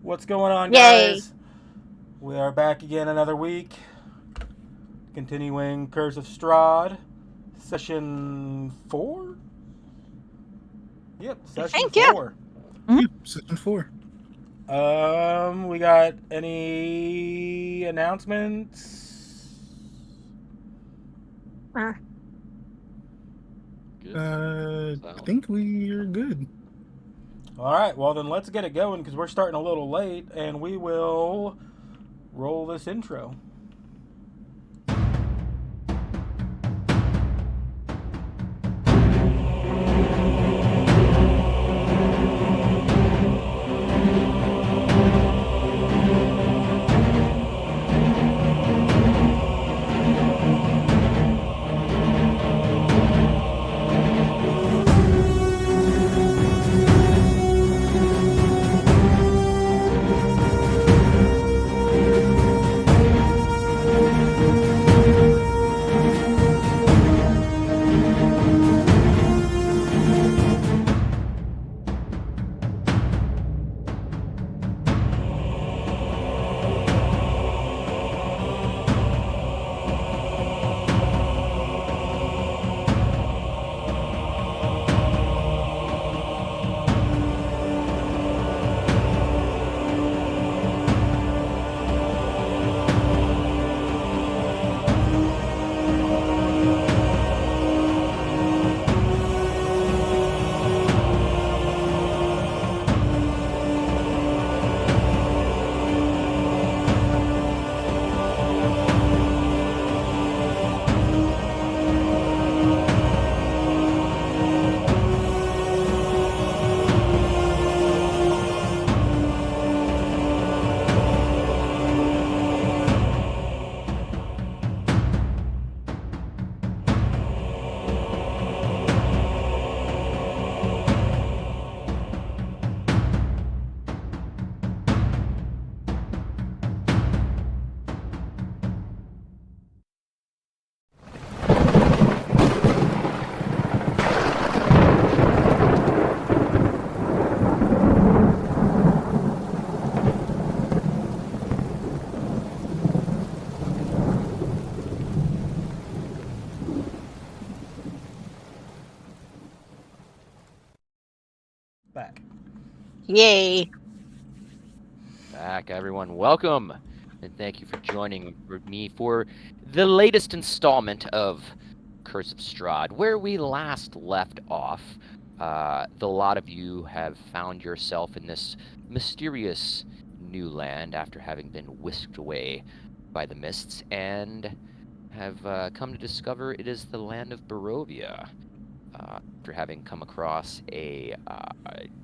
What's going on, Yay! guys? We are back again another week, continuing Curse of Strahd, session 4? Yep, I session think, yeah. 4. Yep, session 4. We got any announcements? I think we are good. Alright, well then let's get it going because we're starting a little late and we will roll this intro. Back. Yay! Back, everyone. Welcome, and thank you for joining me for the latest installment of Curse of Strahd. Where we last left off, the lot of you have found yourself in this mysterious new land after having been whisked away by the mists, and have come to discover it is the land of Barovia. After having come across a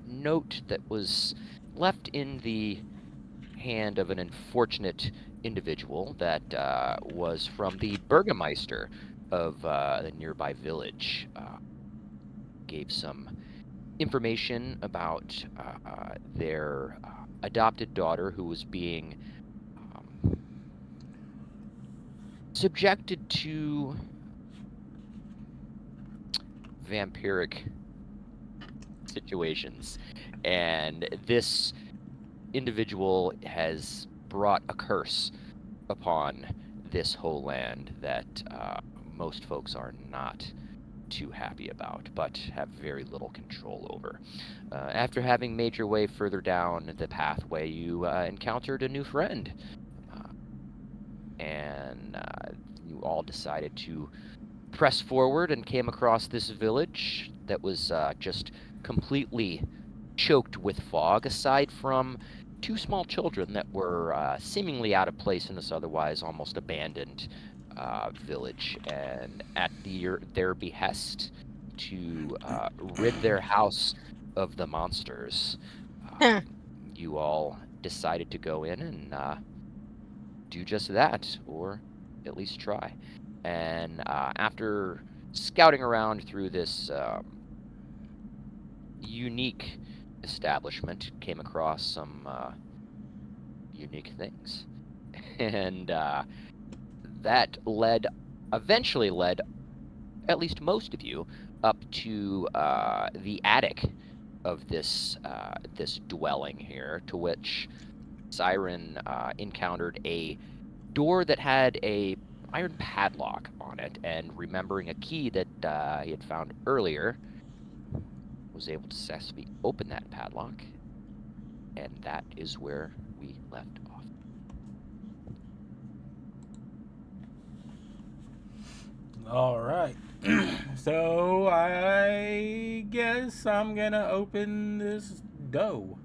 note that was left in the hand of an unfortunate individual that was from the Burgermeister of the nearby village. Gave some information about their adopted daughter who was being subjected to vampiric situations, and this individual has brought a curse upon this whole land that most folks are not too happy about, but have very little control over. After having made your way further down the pathway, you encountered a new friend, and you all decided to press forward and came across this village that was just completely choked with fog, aside from two small children that were seemingly out of place in this otherwise almost abandoned village, and at their behest to rid their house of the monsters, you all decided to go in and do just that, or at least try. And after scouting around through this unique establishment, came across some unique things. And that eventually led at least most of you up to the attic of this dwelling here, to which Siren encountered a door that had a iron padlock on it, and remembering a key that he had found earlier, was able to successfully open that padlock, and that is where we left off. All right. So I guess I'm gonna open this dough.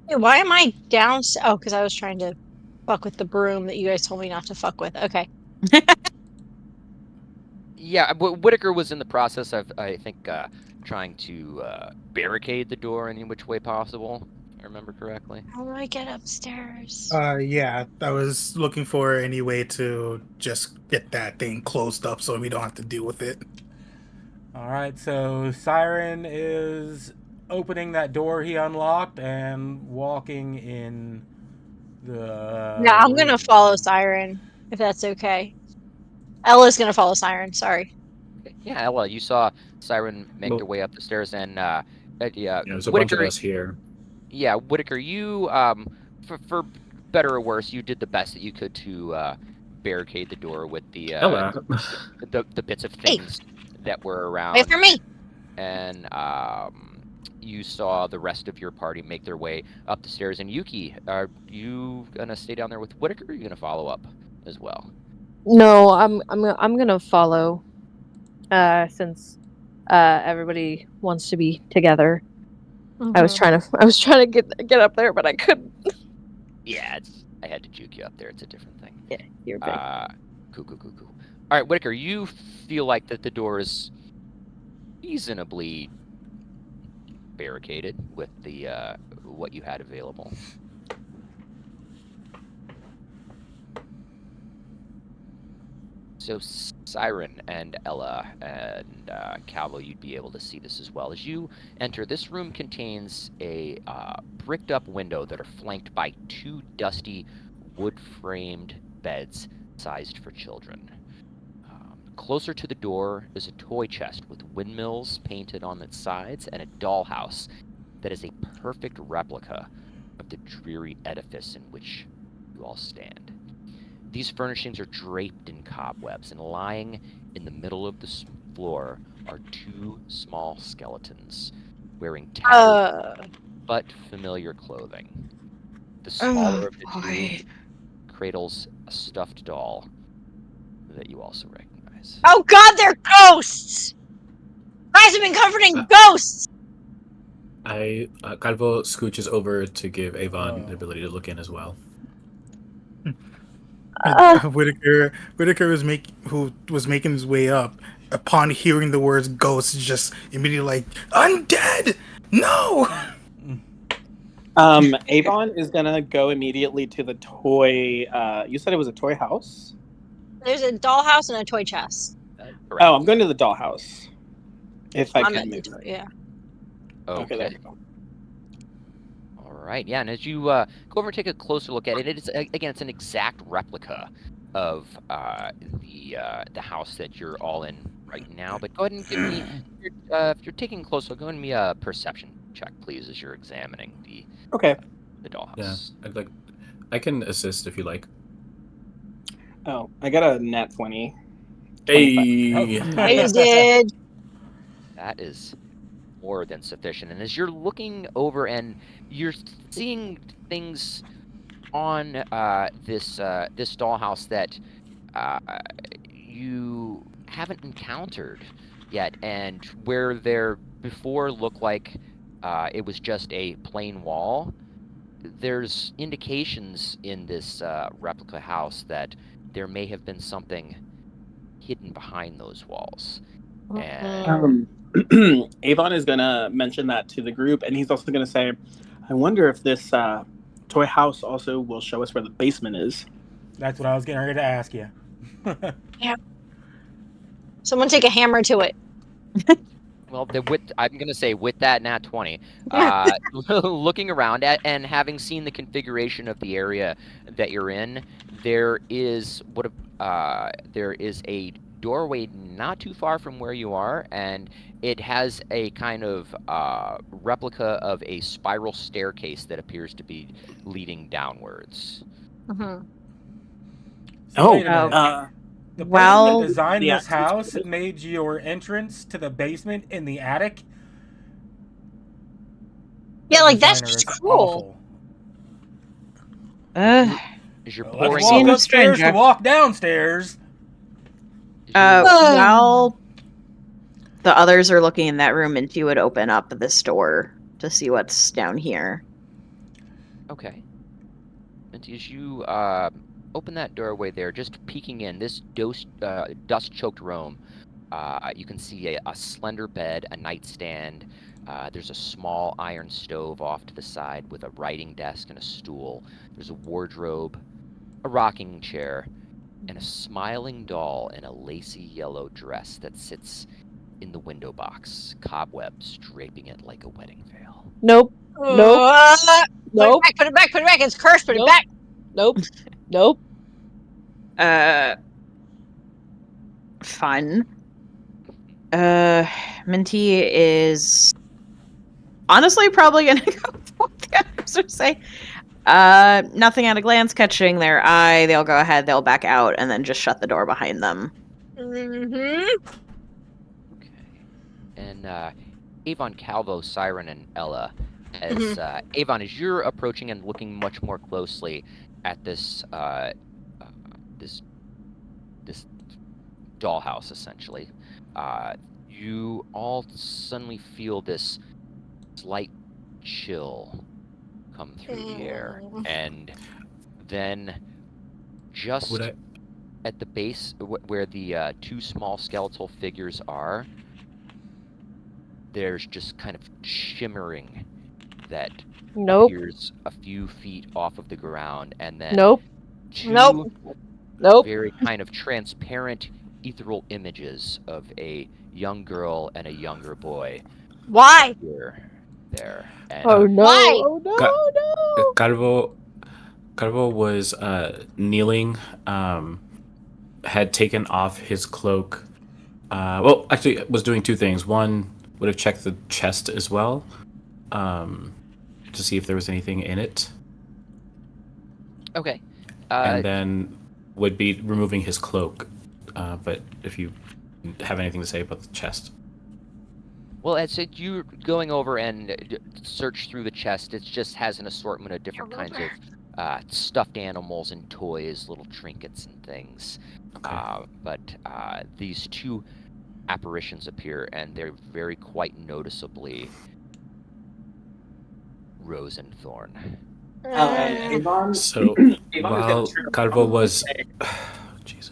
Hey, why am I down? Oh, because I was trying to fuck with the broom that you guys told me not to fuck with. Okay. Yeah, Whitaker was in the process of, I think, trying to barricade the door any which way possible, if I remember correctly. How do I get upstairs? Yeah, I was looking for any way to just get that thing closed up so we don't have to deal with it. All right. So Siren is opening that door he unlocked and walking in the. Yeah, I'm gonna follow Siren, if that's okay. Ella's gonna follow Siren, sorry. Yeah, Ella, you saw Siren make Well- their way up the stairs, and There's a bunch of Whitaker, us here. yeah, Whitaker, you, for better or worse, you did the best that you could to barricade the door with the Ella. the bits of things that were around. Wait for me! And you saw the rest of your party make their way up the stairs. And Yuki, are you gonna stay down there with Whitaker, or are you gonna follow up as well? No, I'm gonna follow. Since everybody wants to be together. I was trying to get up there, but I couldn't. Yeah, I had to juke you up there. It's a different thing. Yeah, you're big. Cool. All right, Whitaker, you feel like that the door is reasonably barricaded with the what you had available. So Siren and Ella and Calvo, you'd be able to see this as well. As you enter, this room contains a bricked up window that are flanked by two dusty wood-framed beds sized for children. Closer to the door is a toy chest with windmills painted on its sides and a dollhouse that is a perfect replica of the dreary edifice in which you all stand. These furnishings are draped in cobwebs, and lying in the middle of the floor are two small skeletons wearing tattered but familiar clothing. The smaller of the two cradles a stuffed doll that you also recognize. Oh god, they're ghosts! Guys have been comforting ghosts! Calvo scooches over to give Avon the ability to look in as well. Whitaker who was making his way up, upon hearing the words "ghosts," just immediately like, "Undead! No!" Avon is gonna go immediately to the toy. You said it was a toy house? There's a dollhouse and a toy chest. Correct. Oh, I'm going to the dollhouse. If I I'm can at the move. toy, yeah. Okay, there we go. All right, yeah, and as you go over and take a closer look at it, it's an exact replica of the house that you're all in right now. But go ahead and give me, if you're taking a close look, go ahead and give me a perception check, please, as you're examining the dollhouse. Yeah, I can assist if you like. Oh, I got a nat 20. Hey, I did. That is more than sufficient. And as you're looking over and you're seeing things on this dollhouse that you haven't encountered yet, and where there before looked like it was just a plain wall, there's indications in this replica house that there may have been something hidden behind those walls. And Avon is gonna mention that to the group, and he's also gonna say, "I wonder if this toy house also will show us where the basement is." That's what I was getting ready to ask you. Yep. Someone take a hammer to it. well, I'm going to say with that nat 20, looking around at and having seen the configuration of the area that you're in, there is a doorway not too far from where you are, and it has a kind of replica of a spiral staircase that appears to be leading downwards. Mhm. So wait a minute. Uh, The person Well, that designed the this house access- made your entrance to the basement in the attic. Yeah, That like that's designer just is cruel. awful. As you're Let's pouring walk seems upstairs strange, to walk downstairs. While the others are looking in that room, and she would open up this door to see what's down here. Okay. And as you open that doorway there, just peeking in, this dust-choked room, you can see a slender bed, a nightstand. There's a small iron stove off to the side with a writing desk and a stool. There's a wardrobe, a rocking chair, and a smiling doll in a lacy yellow dress that sits in the window box, cobwebs draping it like a wedding veil. Nope. Nope. Nope. Put it back. Put it back. It's cursed. Put Nope. it back. Nope. Nope. Fun. Minty is honestly probably gonna go with what the others would say. Nothing at a glance catching their eye. They'll go ahead, they'll back out, and then just shut the door behind them. Mm-hmm. Okay. And Avon, Calvo, Siren, and Ella, as Avon, as you're approaching and looking much more closely at this this dollhouse, essentially, you all suddenly feel this slight chill come through the air, and then just Would I? at the base where the two small skeletal figures are, there's just kind of shimmering that Nope. appears a few feet off of the ground, and then Nope. two Nope. Nope. very kind of transparent ethereal images of a young girl and a younger boy Why? appear there. And Oh no. Why? Oh no. Carvo was kneeling, had taken off his cloak. Well, actually, was doing two things. One, would have checked the chest as well, to see if there was anything in it. okay. And then would be removing his cloak. But if you have anything to say about the chest. Well, as you're going over and search through the chest, it just has an assortment of different kinds of stuffed animals and toys, little trinkets and things. Okay. But these two apparitions appear, and they're very quite noticeably Rose and Thorn. Avon. So Avon while is gonna turn Carvo around was, and say- Jesus.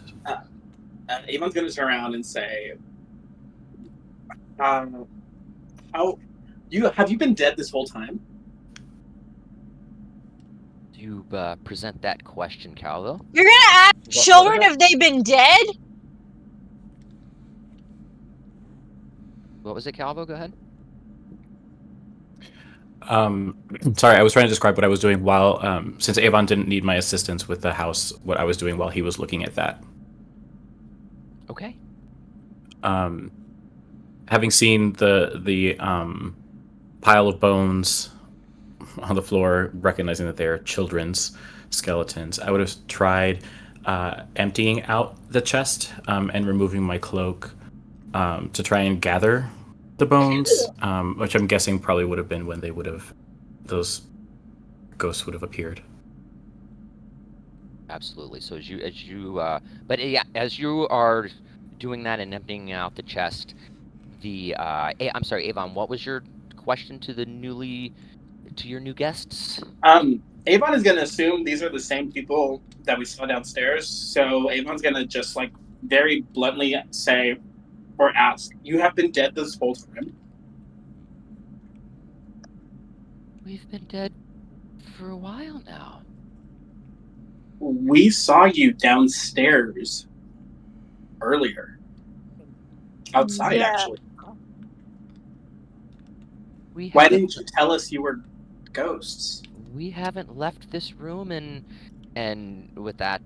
Avon's going to turn around and say, "How have you been dead this whole time?" Do you present that question, Calvo? You're gonna ask What children was if they've been dead? What was it, Calvo? Go ahead. Sorry, I was trying to describe what I was doing while, since Avon didn't need my assistance with the house, what I was doing while he was looking at that. Okay. Having seen the pile of bones on the floor, recognizing that they're children's skeletons, I would have tried emptying out the chest and removing my cloak to try and gather the bones, which I'm guessing probably would have been when those ghosts would have appeared. Absolutely. So as you as you are doing that and emptying out the chest, I'm sorry, Avon, what was your question to your new guests? Avon is going to assume these are the same people that we saw downstairs. So Avon's going to just very bluntly say or ask, "You have been dead this whole time?" We've been dead for a while now. We saw you downstairs earlier. Outside, Yeah. actually. We Why haven't- didn't you tell us you were ghosts? We haven't left this room, and with that,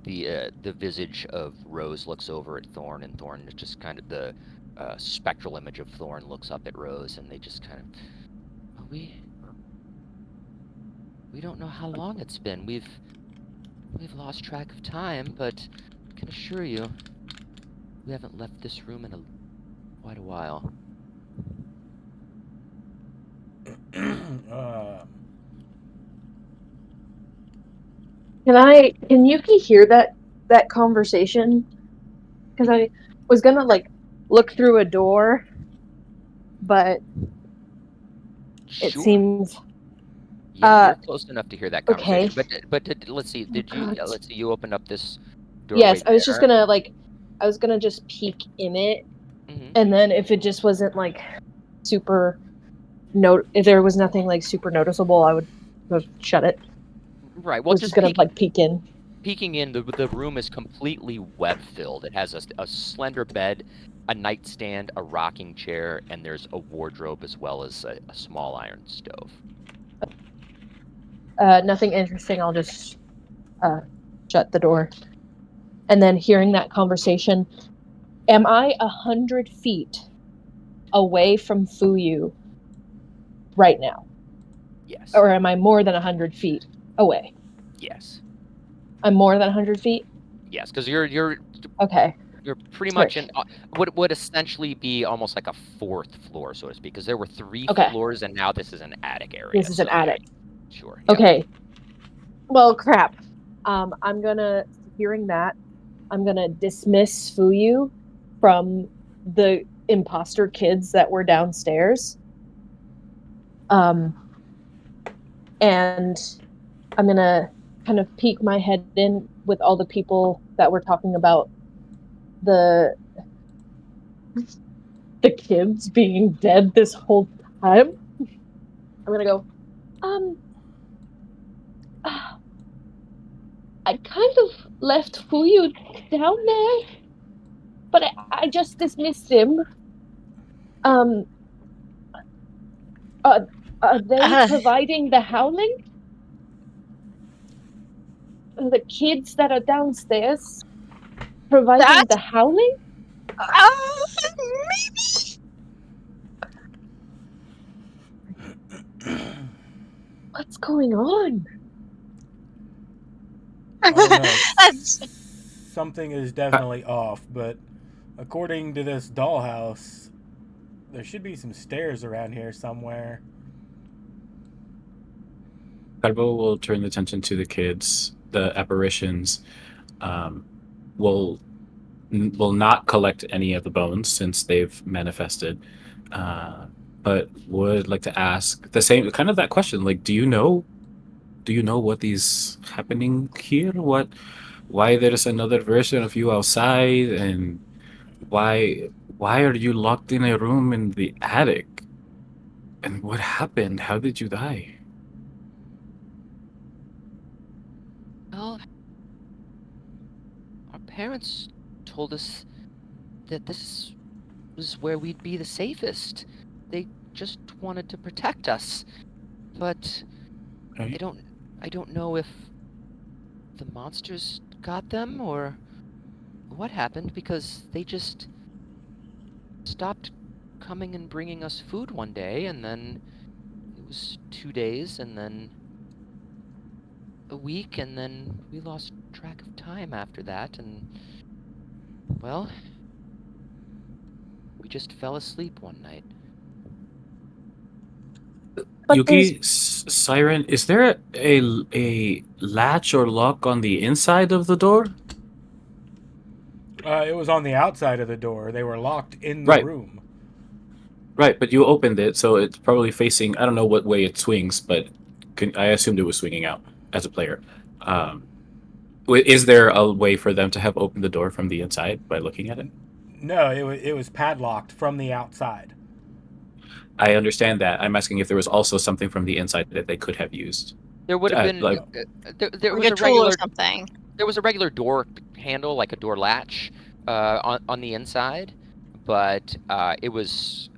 the visage of Rose looks over at Thorn, and Thorn is just kind of the spectral image of Thorn looks up at Rose, and they just kind of, we don't know how long it's been. We've lost track of time, but I can assure you, we haven't left this room in quite a while. Can Yuki hear that conversation? Because I was gonna like look through a door, but it Sure. seems Yeah, you're close enough to hear that okay. conversation. But let's see. Did you? God. Let's see. You opened up this doorway. Yes, I was just gonna I was gonna just peek in it, and then if it just wasn't like super if there was nothing like super noticeable, I would shut it. Right. Well, I was just gonna like peek in. Peeking in, the room is completely web-filled. It has a slender bed, a nightstand, a rocking chair, and there's a wardrobe as well as a small iron stove. Nothing interesting. I'll just shut the door. And then hearing that conversation, am I 100 feet away from Fuyu right now? Yes. Or am I more than 100 feet away? Yes. I'm more than 100 feet? Yes, because you're okay. You're pretty much in what would essentially be almost like a fourth floor, so to speak, because there were three floors, and now this is an attic area. This is an attic. Sure. Okay. Yep. Well, crap. I'm gonna, hearing that, I'm gonna dismiss Fuyu from the imposter kids that were downstairs. And I'm gonna kind of peek my head in with all the people that were talking about the kids being dead this whole time. I'm gonna go, I kind of left Fuyu down there, but I just dismissed him. Are they providing the howling? The kids that are downstairs providing the howling? Maybe. What's going on? I don't know. Something is definitely off, but according to this dollhouse, there should be some stairs around here somewhere. Carbo will turn attention to the kids. The apparitions will not collect any of the bones since they've manifested, but would like to ask the same kind of that question. Like, do you know what is happening here? Why there's another version of you outside, and why are you locked in a room in the attic? And what happened? How did you die? Well, our parents told us that this was where we'd be the safest. They just wanted to protect us. But I don't know if the monsters got them or what happened, because they just stopped coming and bringing us food one day, and then it was 2 days, and then a week, and then we lost track of time after that, and, well, we just fell asleep one night. Yuki, Siren, is there a latch or lock on the inside of the door? It was on the outside of the door. They were locked in the room. Right, but you opened it, so it's probably facing, I don't know what way it swings, but I assumed it was swinging out as a player. Is there a way for them to have opened the door from the inside by looking at it? No, it was padlocked from the outside. I understand that. I'm asking if there was also something from the inside that they could have used. There would have been there was a tool or something. There was a regular door handle, like a door latch, on the inside, but it was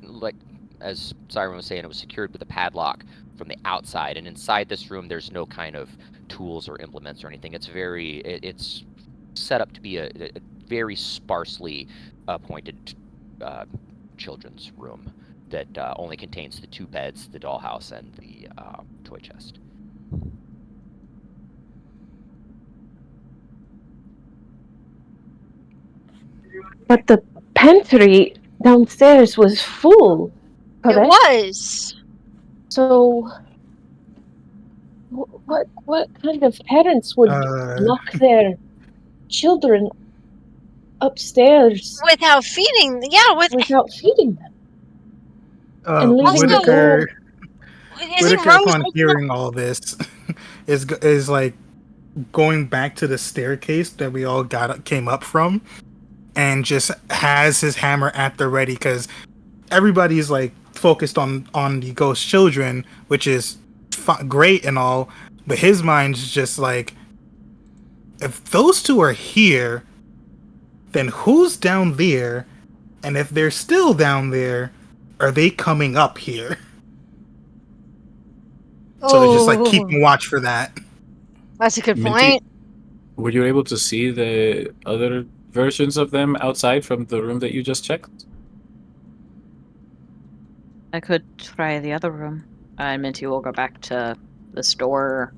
like, as Siren was saying, it was secured with a padlock from the outside. And inside this room, there's no kind of tools or implements or anything. It's set up to be a very sparsely appointed children's room that only contains the 2 beds, the dollhouse, and the toy chest. But the pantry downstairs was full. It Correct? was. So, what kind of parents would lock their children upstairs Without feeding. Yeah, without feeding them? And leaving the Whitaker, door. Isn't Whitaker, Rose upon open hearing all this, is like going back to the staircase that we all came up from, and just has his hammer at the ready because everybody's like focused on the ghost children, which is great and all, but his mind's just like, if those 2 are here, then who's down there? And if they're still down there, are they coming up here? So they're just like keeping watch for that. That's a good Minty, point. were you able to see the other versions of them outside from the room that you just checked? I could try the other room. And Minty will go back to the store,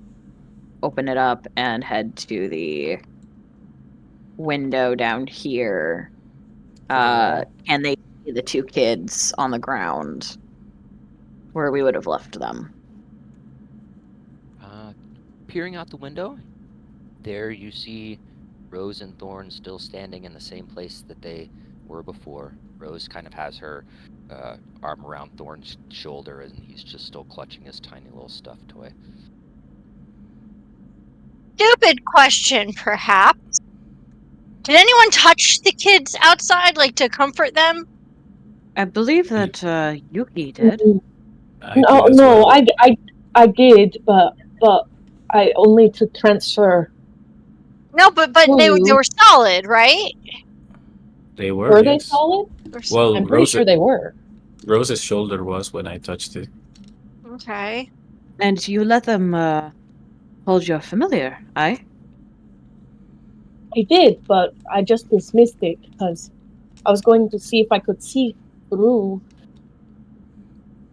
open it up, and head to the window down here. And they see the 2 kids on the ground where we would have left them. Peering out the window, there you see Rose and Thorn still standing in the same place that they were before. Rose kind of has her arm around Thorn's shoulder, and he's just still clutching his tiny little stuffed toy. Stupid question, perhaps. Did anyone touch the kids outside, like to comfort them? I believe that Yuki did. No, I did, but I only to transfer. No, but they were solid, right? They were. Were yes. they solid? Well, I'm pretty sure they were. Rose's shoulder was when I touched it. Okay. And you let them hold your familiar, aye? I did, but I just dismissed it because I was going to see if I could see through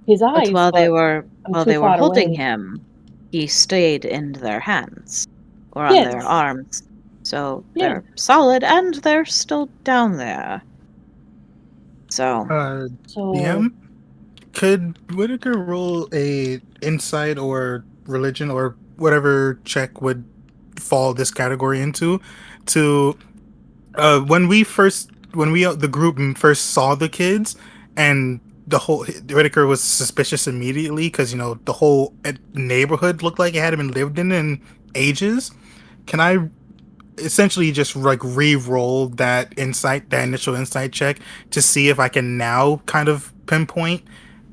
his eyes. But while they were holding away. him, he stayed in their hands or on Yes. their arms. So Yeah. they're solid and they're still down there. So DM, could Whitaker roll a insight or religion or whatever check would fall this category into? To when the group first saw the kids, and the whole Whitaker was suspicious immediately because the whole neighborhood looked like it hadn't been lived in ages. Can I essentially just like re-roll that initial insight check to see if I can now kind of pinpoint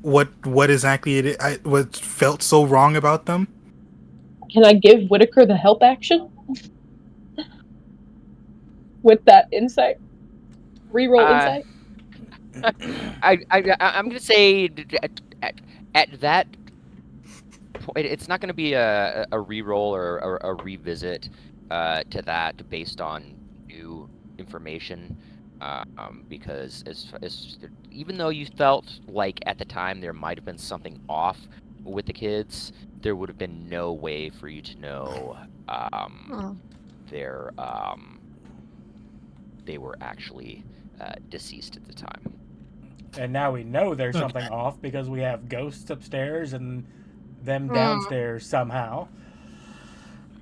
what exactly what felt so wrong about them? Can I give Whitaker the help action with that insight? Reroll insight. I'm gonna say at that point, it's not gonna be a reroll or a revisit to that based on new information, because as even though you felt like at the time there might have been something off with the kids, there would have been no way for you to know they were actually deceased at the time. And now we know there's something off because we have ghosts upstairs and them downstairs somehow.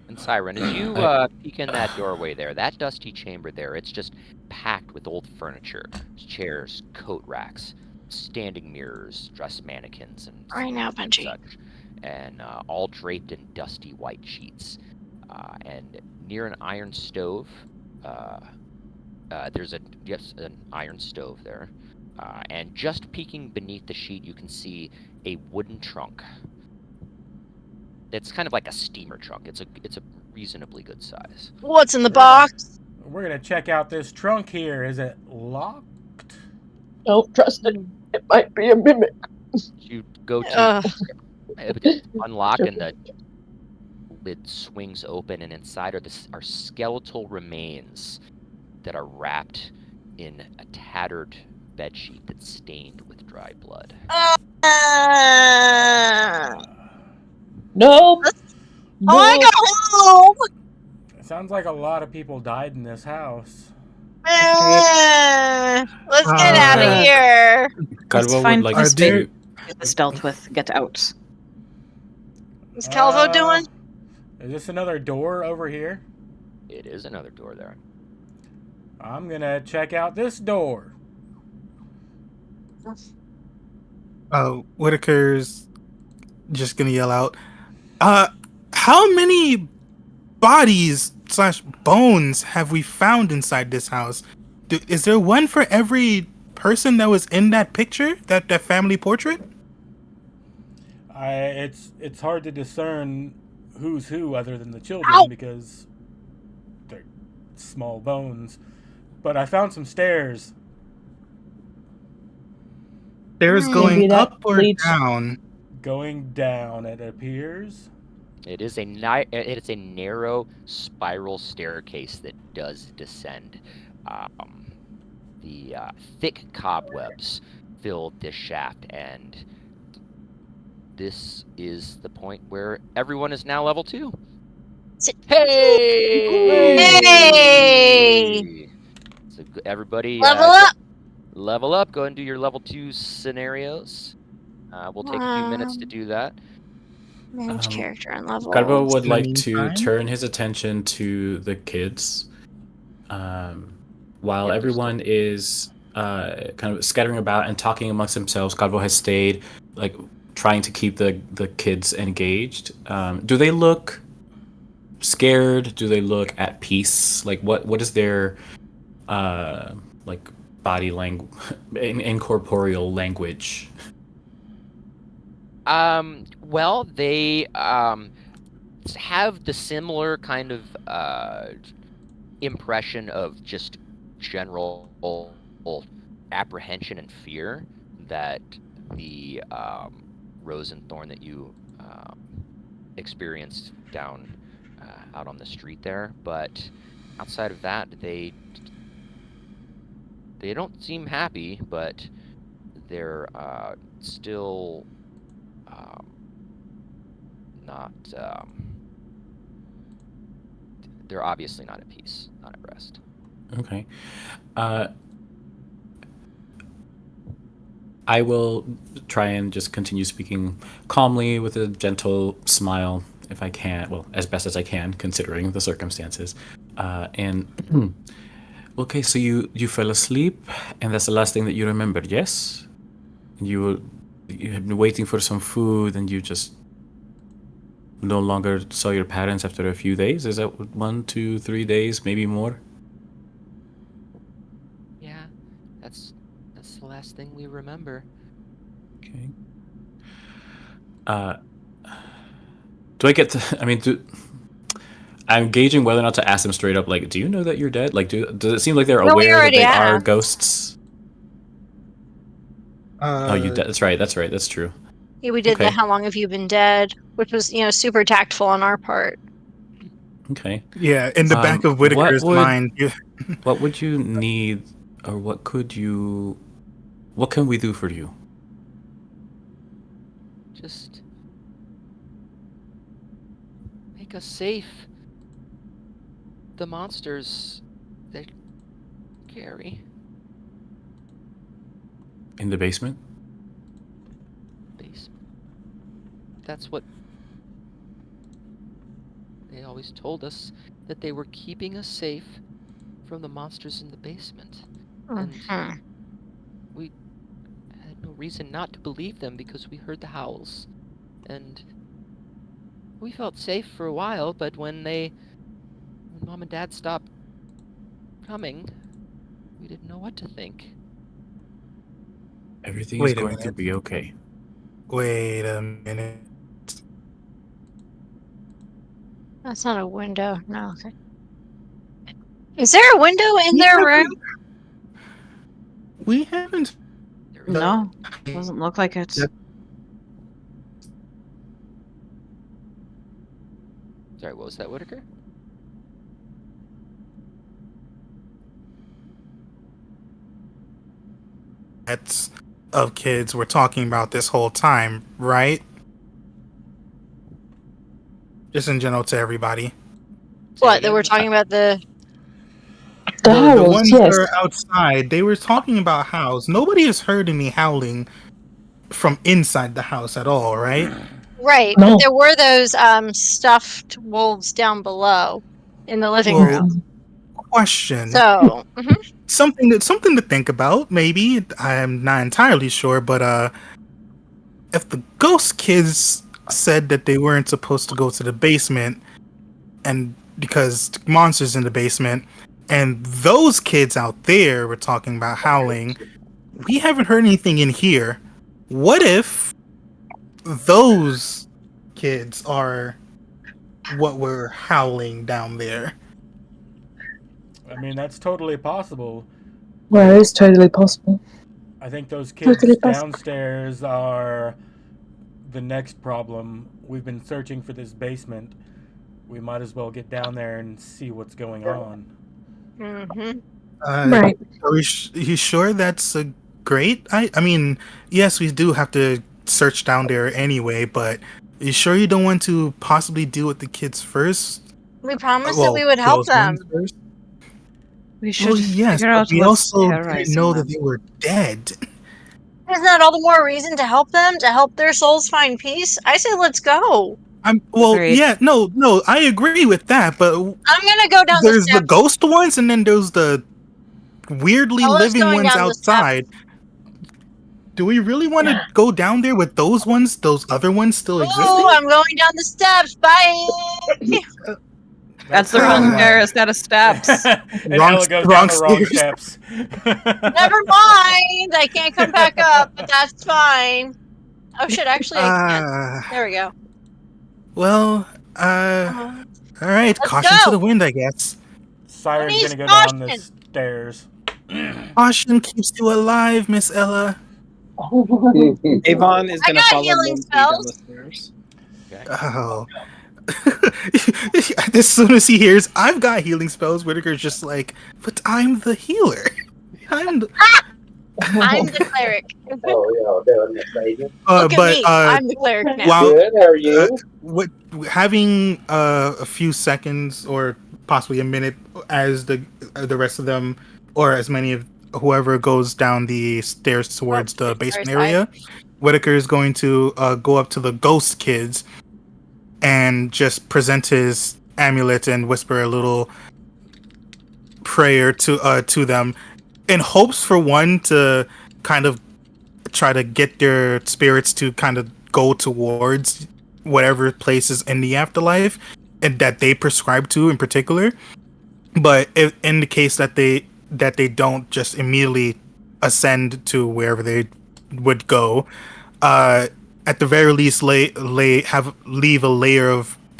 And Siren, as you peek in that doorway there, that dusty chamber there, it's just packed with old furniture, chairs, coat racks, standing mirrors, dress mannequins, and such, and all draped in dusty white sheets. And near an iron stove, there's an iron stove there. And just peeking beneath the sheet, you can see a wooden trunk. It's kind of like a steamer trunk. It's a reasonably good size. What's in the box? We're gonna check out this trunk here. Is it locked? Don't trust it. It might be a mimic. You go to unlock, and the lid swings open, and inside are skeletal remains that are wrapped in a tattered bedsheet that's stained with dry blood. Nope. I want Nope. to go home. It sounds like a lot of people died in this house. Let's get out of Uh, here. Let's Calvo would find like Are some space there- to get this dealt with. Get out. What's Calvo doing? Is this another door over here? It is another door there. I'm gonna check out this door. Whitaker's just gonna yell out, how many bodies / bones have we found inside this house? Is there one for every person that was in that picture, that family portrait? It's hard to discern who's who other than the children Ow! because they're small bones. But I found some stairs. Stairs Maybe going that up or leads- down? Going down, it appears. It is a narrow spiral staircase that does descend. The thick cobwebs fill this shaft, and this is the point where everyone is now level 2. Hey! Hey! So everybody, Level up. level up. Go ahead and do your level 2 scenarios. We'll take a few minutes to do that. Manage character and level. Calvo would In the like to meantime? turn his attention to the kids, while Yep, everyone is kind of scattering about and talking amongst themselves. Calvo has stayed, like, trying to keep the kids engaged. Do they look scared? Do they look at peace? Like, what is their like body language, incorporeal language? Well, they have the similar kind of impression of just general apprehension and fear that the Rose and Thorn that you experienced down out on the street there. But outside of that, they don't seem happy, but they're still not. They're obviously not at peace, not at rest. Okay. I will try and just continue speaking calmly with a gentle smile, if I can. Well, as best as I can, considering the circumstances. And okay, so you fell asleep, and that's the last thing that you remembered, yes? You had been waiting for some food, and you just no longer saw your parents after a few days? Is that 1, 2, 3 days, maybe more? Yeah, that's the last thing we remember. Okay. Do I get to? I mean, I'm gauging whether or not to ask them straight up. Like, do you know that you're dead? Like, does it seem like they're No, we aware that already they are asked. ghosts? Oh, you dead? That's right. That's true. Yeah, we did Okay. the how long have you been dead, which was, super tactful on our part. Okay. Yeah, in the back of what Whitaker's would- mind. What would you need, or what can we do for you? Just make us safe. The monsters, they're scary. In the basement? Basement. That's what they always told us, that they were keeping us safe from the monsters in the basement. And Mhm. we had no reason not to believe them because we heard the howls. And we felt safe for a while, but when Mom and Dad stopped coming, we didn't know what to think. Everything is Wait a going to minute. be okay. Wait a minute. That's not a window. No. Okay. Is there a window in their room? We haven't. There No, doesn't look like it. Yep. Sorry, what was that, Whitaker? That's of kids we're talking about this whole time, right? Just in general to everybody. Say What? That we're again? talking about the. The The howls, ones yes. that are outside, they were talking about howls. Nobody has heard any howling from inside the house at all, right? Right, No. but there were those stuffed wolves down below in the living Well, room. question. So, Something to think about, maybe. I'm not entirely sure, but if the ghost kids said that they weren't supposed to go to the basement and because monsters in the basement, and those kids out there were talking about howling, we haven't heard anything in here. What if those kids are what were howling down there? I mean, that's totally possible. Well, it's totally possible. I think those Totally kids possible. downstairs are the next problem. We've been searching for this basement. We might as well get down there and see what's going on. mm-hmm. Right. Are you sure that's a great? I mean, yes, we do have to search down there anyway, but are you sure you don't want to possibly deal with the kids first? We promised that Well, we would help those ones them. first? We should Well, yes, figure but out we what's also didn't terrorizing know them. that they were dead. Isn't that all the more reason to help them, to help their souls find peace? I say let's go. Agreed. Yeah, no, I agree with that, but I'm gonna go down the there's the steps. ghost ones, and then there's the weirdly Ella's living going ones down the steps. outside. Do we really want to go down there with those ones? Those other ones still existing? Oh, I'm going down the steps. Bye. That's the sounds wrong like- stairs, set of steps. and Wrong- Ella goes wrong down the wrong stairs. steps. Never mind. I can't come back up, but that's fine. Oh shit, actually I can. There we go. Well, Uh, all right, Let's caution go. to the wind, I guess. Siren's Please, gonna go down the caution. stairs. Caution keeps you alive, Miss Ella. Avon is I going to got follow healing Lindsay down spells. the stairs. Okay. Oh. As soon as he hears, I've got healing spells, Whitaker's just like, but I'm the healer. I'm the... I'm the cleric. Oh, yeah, they're mistaken. Look at but me. I'm the cleric now. while Good, how are you? what having a few seconds or possibly a minute as the rest of them or as many of whoever goes down the stairs towards the basement sorry. area, Whitaker is going to go up to the ghost kids and just present his amulet and whisper a little prayer to them in hopes for one to kind of try to get their spirits to kind of go towards whatever places in the afterlife and that they prescribe to in particular, but if, in the case that they don't just immediately ascend to wherever they would go, at the very least leave a layer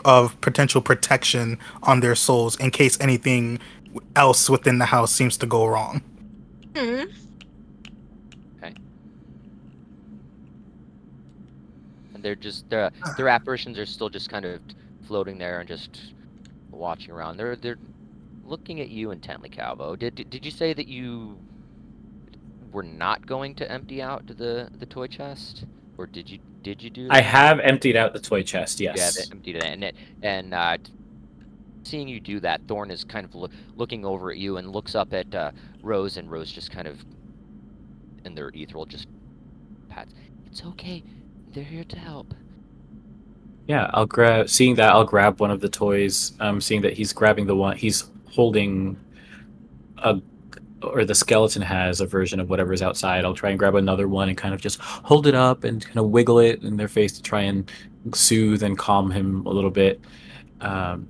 of potential protection on their souls in case anything else within the house seems to go wrong. Hmm. And they're just their apparitions are still just kind of floating there and just watching around. They're looking at you intently, Calvo. Did you say that you were not going to empty out the toy chest, or did you do that? I have emptied out the toy chest. Yeah, Yes. they emptied it, and seeing you do that, Thorn is kind of looking over at you and looks up at Rose, and Rose just kind of in their ethereal just pats. It's okay. They're here to help. Yeah, I'll grab. Seeing that, I'll grab one of the toys. Seeing that he's grabbing the one he's holding, or the skeleton has a version of whatever's outside. I'll try and grab another one and kind of just hold it up and kind of wiggle it in their face to try and soothe and calm him a little bit, and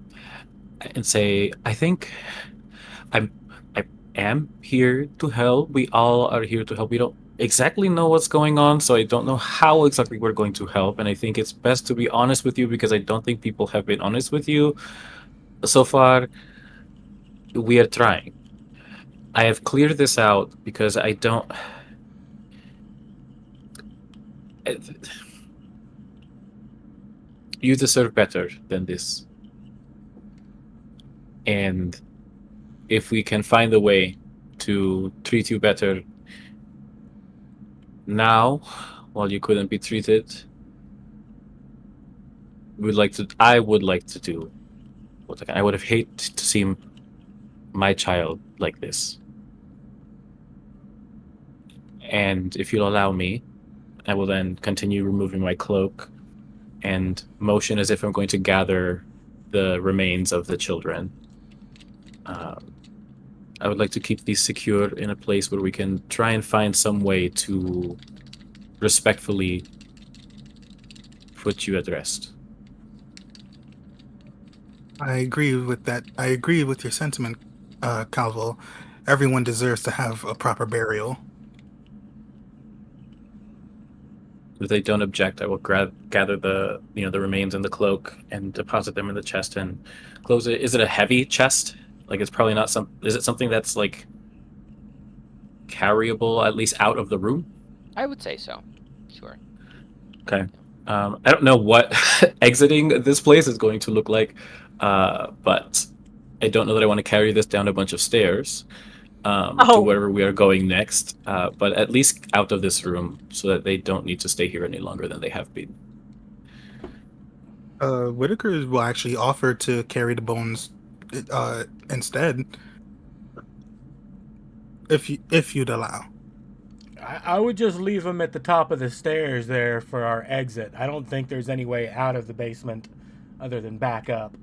say, "I think I am here to help. We all are here to help. We don't exactly know what's going on, so I don't know how exactly we're going to help. And I think it's best to be honest with you because I don't think people have been honest with you so far. We are trying. I have cleared this out because I don't. You deserve better than this. And if we can find a way to treat you better now, while you couldn't be treated, I would like to do what I would have hated to see my child like this. And if you'll allow me, I will then continue removing my cloak and motion as if I'm going to gather the remains of the children. I would like to keep these secure in a place where we can try and find some way to respectfully put you at rest. I agree with that. I agree with your sentiment, Calvo. Everyone deserves to have a proper burial. If they don't object, I will gather the remains in the cloak and deposit them in the chest and close it. Is it a heavy chest? Like, it's probably not is it something that's like carryable at least out of the room? I would say so. Sure. Okay. I don't know what exiting this place is going to look like, but I don't know that I want to carry this down a bunch of stairs to wherever we are going next. But at least out of this room, so that they don't need to stay here any longer than they have been. Whitaker will actually offer to carry the bones instead, if you'd allow. I would just leave them at the top of the stairs there for our exit. I don't think there's any way out of the basement other than back up.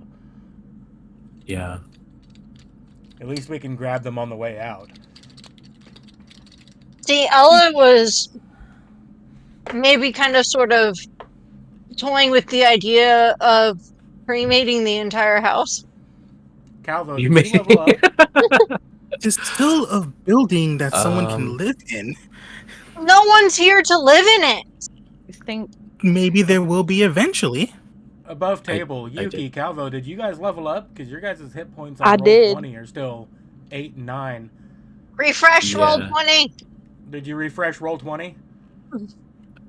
Yeah. At least we can grab them on the way out. See, Ella was maybe kind of sort of toying with the idea of cremating the entire house. Calvo, You did you level up? It's still a building that someone can live in. No one's here to live in it. I think Maybe there will be eventually. Above table, I Yuki, did. Calvo, did you guys level up? Because your guys' hit points I on did. Roll20 are still 8 and 9. Refresh roll Yeah. 20. Did you refresh Roll20?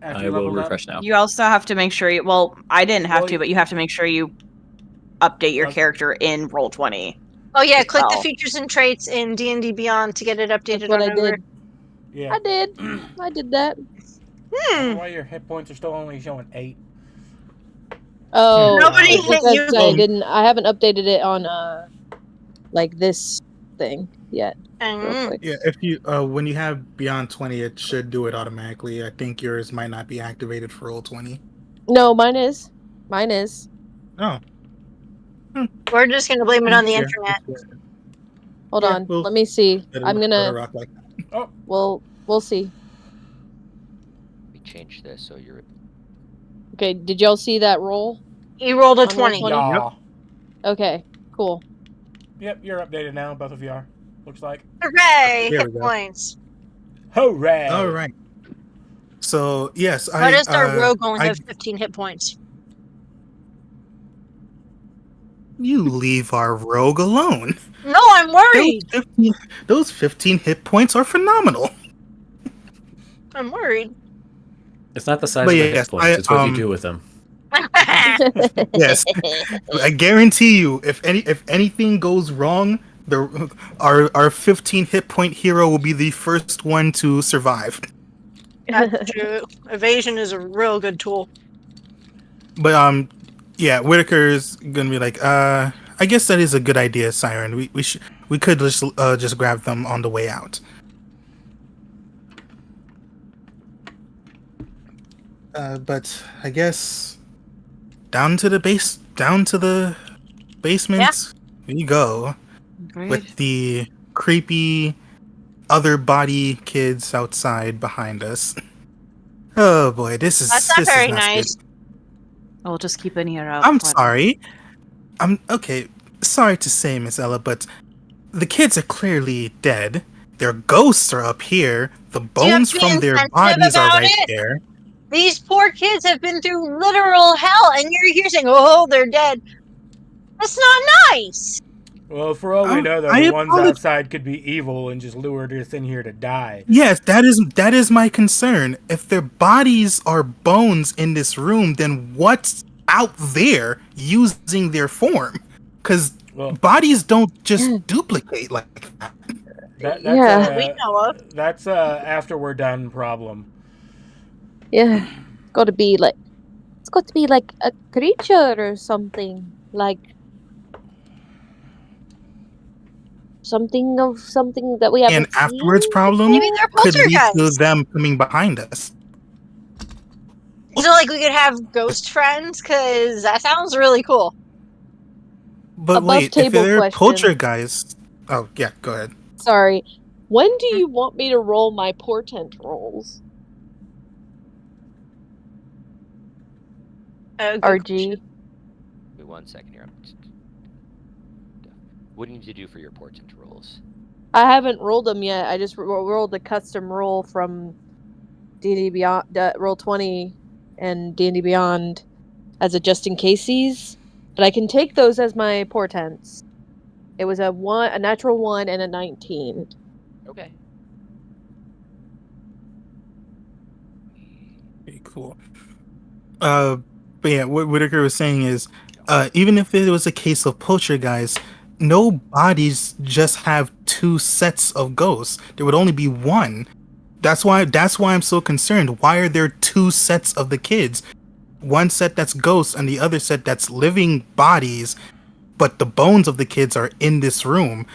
After I you will leveled up? refresh now. you also have to make sure well, I didn't have Well, to, but you have to make sure you update your Okay. character in Roll20. Oh yeah, click the Well. features and traits in D&D Beyond to get it updated That's what on I over. did. Yeah. I did. I did that. I don't know why your hit points are still only showing 8. Oh, Nobody it's hit because you. I haven't updated it on like this thing yet. Real quick. Yeah, if you when you have beyond 20, it should do it automatically. I think yours might not be activated for roll 20. No, mine is. Mine is. Oh, We're just gonna blame it on the yeah. internet. Hold Yeah, on. we'll Let me see. Let it- I'm let it gonna. rock like that. We'll see. Let me change this so you're. Okay. Did y'all see that roll? You rolled a On 20. Roll20? Yeah. Okay. Cool. Yep, you're updated now. Both of you are. Looks like. Hooray! There we Hit go. points. Hooray! All right. So yes, Why does our rogue only I- have 15 hit points? you leave our rogue alone. No, I'm worried. Those 15 hit points are phenomenal. I'm worried. It's not the size But of the yes, hit points, it's what you do with them. Yes, I guarantee you, if anything goes wrong, our 15 hit point hero will be the first one to survive. That's true. Evasion is a real good tool. But yeah, Whitaker's gonna be like, I guess that is a good idea, Siren. We could just grab them on the way out. But I guess down to the basement we go with the creepy other body kids outside behind us. Oh boy, this is That's not this is very not nice. good. I'll just keep an ear out. I'm for them. sorry. I'm okay. Sorry to say, Miss Ella, but the kids are clearly dead. Their ghosts are up here. The you have bones to be from their insensitive bodies are about right it? there. These poor kids have been through literal hell, and you're here saying, "Oh, they're dead." That's not nice. Well, for all we know, though, I the ones apologize. outside could be evil and just lured us in here to die. Yes, that is my concern. If their bodies are bones in this room, then what's out there using their form? Because Well, Bodies don't just duplicate like that. that's Yeah. We know of. that's a after we're done problem. Yeah. It's got to be like a creature or something. Like something that we And haven't afterwards seen problem Maybe before. they're could lead to poltergeists. them coming behind us. So, like, we could have ghost friends, because that sounds really cool. But Above wait, if table they're question. poltergeists... Oh, yeah, go ahead. Sorry. When do you want me to roll my portent rolls? Good RG. question. Give me 1 second here. What do you need to do for your portent rolls? I haven't rolled them yet. I just rolled a custom roll from D&D Beyond, Roll 20 and D&D Beyond as a just in cases, but I can take those as my portents. It was a natural 1 and a 19. Okay. Okay, cool. But yeah, what Whitaker was saying is, even if it was a case of poltergeist, no bodies just have two sets of ghosts. There would only be one. That's why I'm so concerned. Why are there two sets of the kids? One set that's ghosts and the other set that's living bodies, but the bones of the kids are in this room.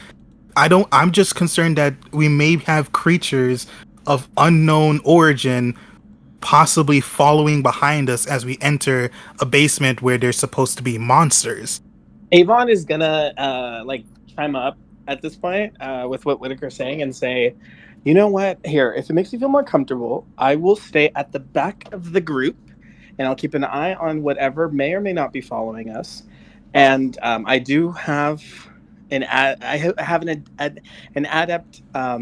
I'm just concerned that we may have creatures of unknown origin possibly following behind us as we enter a basement where there's supposed to be monsters. Avon is gonna chime up at this point with what Whitaker's saying and say, you know what? Here, if it makes you feel more comfortable, I will stay at the back of the group, and I'll keep an eye on whatever may or may not be following us. And I do have I have an adept. I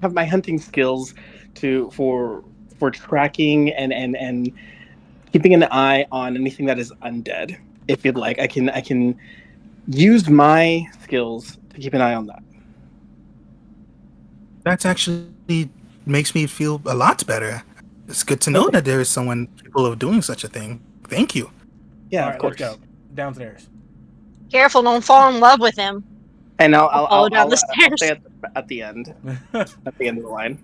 have my hunting skills for tracking and keeping an eye on anything that is undead. If you'd like, I can use my skills to keep an eye on that. That's actually makes me feel a lot better. It's good to know Okay. that there is someone capable of doing such a thing. Thank you. Yeah, All of right, course. let's go downstairs. Careful, don't fall in love with him. And I'll follow down the I'll stairs. stay at the end of the line.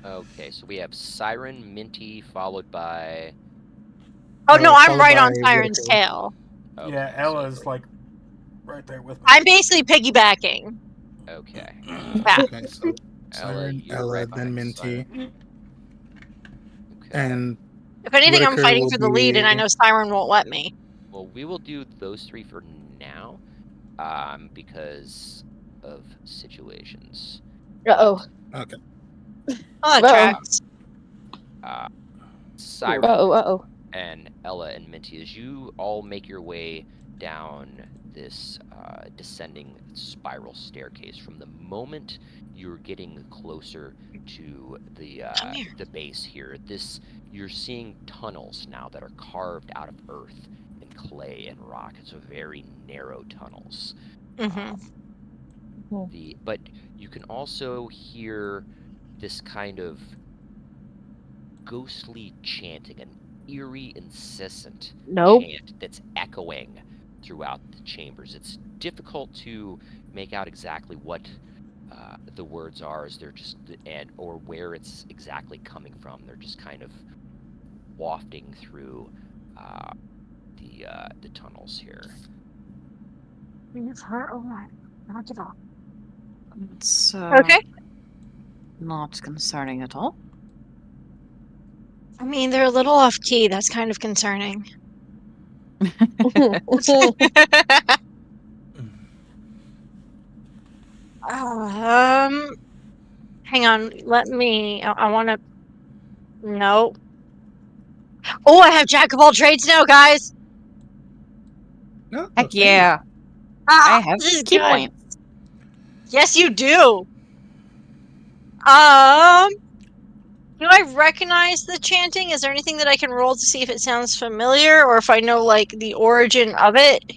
Okay, so we have Siren, Minty, followed by. Oh no, I'm Followed right by on Siren's Whitaker. tail. Okay, Yeah, so Ella's great. like right there with me. I'm basically piggybacking. Okay. Back. Okay, so Ella, Siren, you're Ella, right then behind Minty, Siren. Okay. and If anything, I'm Whitaker fighting will for the lead, and I be... know Siren won't let me. Well, we will do those three for now, because of situations. Uh-oh. Okay. Oh, that Well. tracks. Siren Uh-oh. and Ella and Minty, as you all make your way down this descending spiral staircase, from the moment you're getting closer to the base here, you're seeing tunnels now that are carved out of earth and clay and rock. It's a very narrow tunnels. But you can also hear this kind of ghostly chanting, an eerie, incessant chant that's echoing throughout the chambers. It's difficult to make out exactly what the words are, as they're just or where it's exactly coming from. They're just kind of wafting through the tunnels here. It's okay. Not concerning at all. I mean, they're a little off key. That's kind of concerning. Hang on. Let me. I want to. No. Oh, I have Jack of all trades now, guys. No, Heck okay. yeah. Ah, I have this is key good. points. Yes, you do. Do I recognize the chanting? Is there anything that I can roll to see if it sounds familiar, or if I know like the origin of it?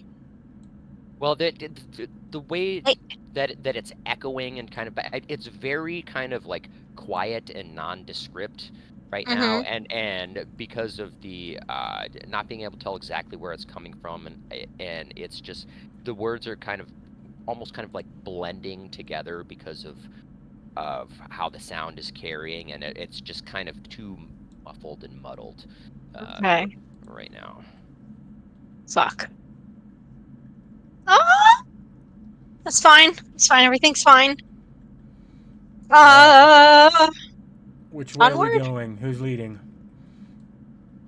Well, the way that it's echoing and kind of, it's very kind of like quiet and nondescript right now, and because of the not being able to tell exactly where it's coming from, and it's just the words are kind of almost kind of like blending together because of how the sound is carrying, and it's just kind of too muffled and muddled Okay. right now. Fuck. Ah! That's fine. It's fine. Everything's fine. Which way are we Onward? going? Who's leading?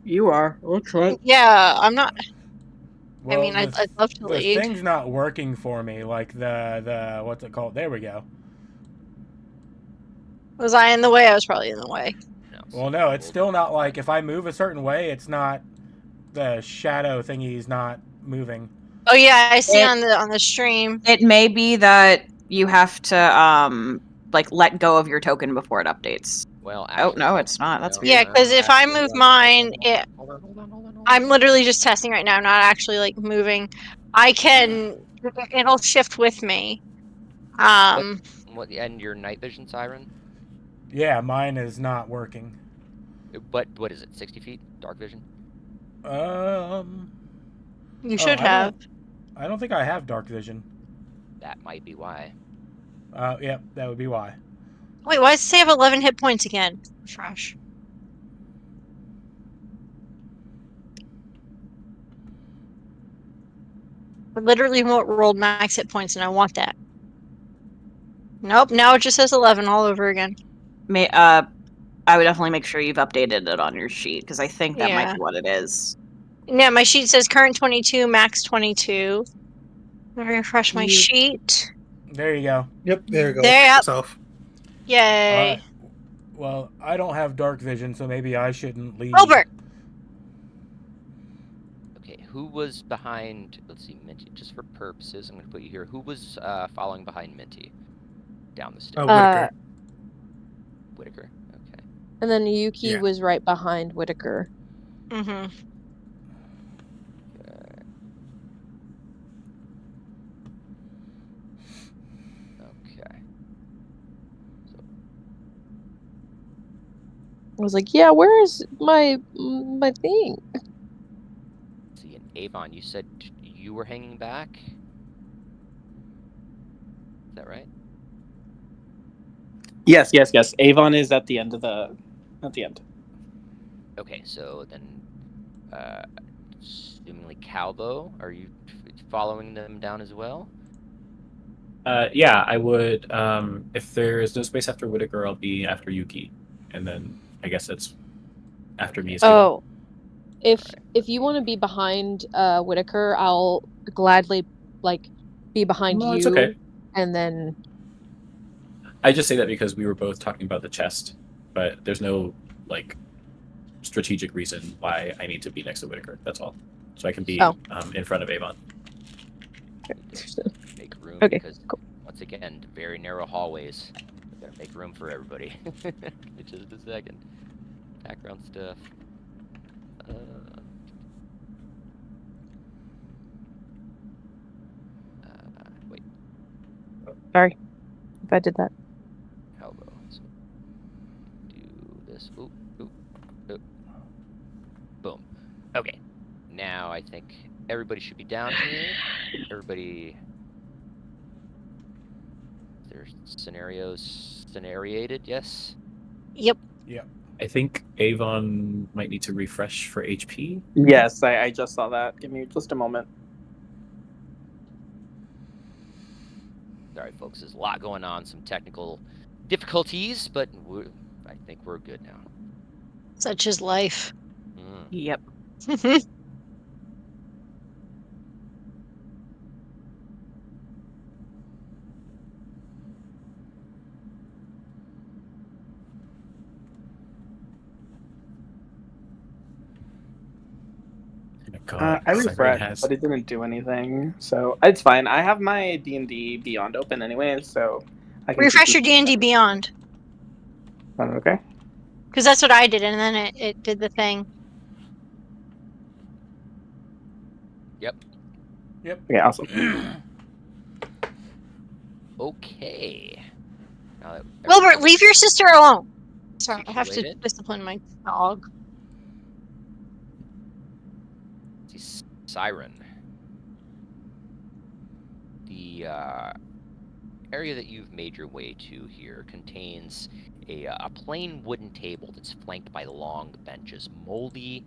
You are. Looks like. Yeah, I'm not. Well, mean, I'd love to the lead. thing's not working for me. Like the what's it called? There we go. Was I in the way? I was probably in the way. No, Well, no, it's still not like if I move a certain way, it's not the shadow thingy's not moving. Oh yeah, I see It- on the stream. It may be that you have to like let go of your token before it updates. Well, Oh actually, no, it's not. That's no, weird. Yeah, because if I actually, move hold on, mine, hold on. I'm literally just testing right now, not actually like moving. I can. It'll shift with me. What? And your night vision siren? Yeah, mine is not working. But what is it? 60 feet? Dark vision? You should have. I don't think I have dark vision. That might be why. Yep, that would be why. Wait, why does it say I have 11 hit points again? Fresh. I literally rolled max hit points, and I want that. Nope, now it just says 11 all over again. I would definitely make sure you've updated it on your sheet because I think that might Yeah. be what it is. Yeah, my sheet says current 22, max 22. Let me refresh my sheet. There you go. Yep, there you go. There, yep. Yourself. Yay. Well, I don't have dark vision, so maybe I shouldn't lead. Robert! Okay, who was behind? Let's see, Minty. Just for purposes, I'm going to put you here. Who was following behind Minty down the stairs? Whitaker. Whitaker. Okay. And then Yuki Yeah. was right behind Whitaker. Mm-hmm. Okay. I was like, yeah, where is my thing? Let's see, and Avon, you said you were hanging back. Is that right? Yes. Avon is at the end of the. At the end. Okay, so then, assumingly Calvo, are you following them down as well? Yeah, I would. If there is no space after Whitaker, I'll be after Yuki, and then I guess it's after me. Is Avon. Oh, if you want to be behind Whitaker, I'll gladly be behind No, you. it's okay. And then I just say that because we were both talking about the chest, but there's no strategic reason why I need to be next to Whitaker. That's all. So I can be in front of Avon. Make room Okay, because once again, very narrow hallways. We gotta make room for everybody. Just a second. Background stuff. Wait. sorry if I did that. Elbow. So do this. Oop. Boom. Okay. Now I think everybody should be down here. Everybody. Their scenarios scenariated, yes? Yep. I think Avon might need to refresh for HP. Yes, I just saw that. Give me just a moment. Sorry, folks. There's a lot going on. Some technical difficulties, but I think we're good now. Such is life. Yep. God, I Siren refreshed, but it didn't do anything, so it's fine. I have my D&D Beyond open anyway, so I can Refresh your D&D Beyond. Okay. Because that's what I did, and then it did the thing. Yep. Okay, awesome. Okay. Now that Wilbert, leave your sister alone. Sorry, I have to Situated. discipline my dog. See, Siren. the area that you've made your way to here contains a plain wooden table that's flanked by long benches. Moldy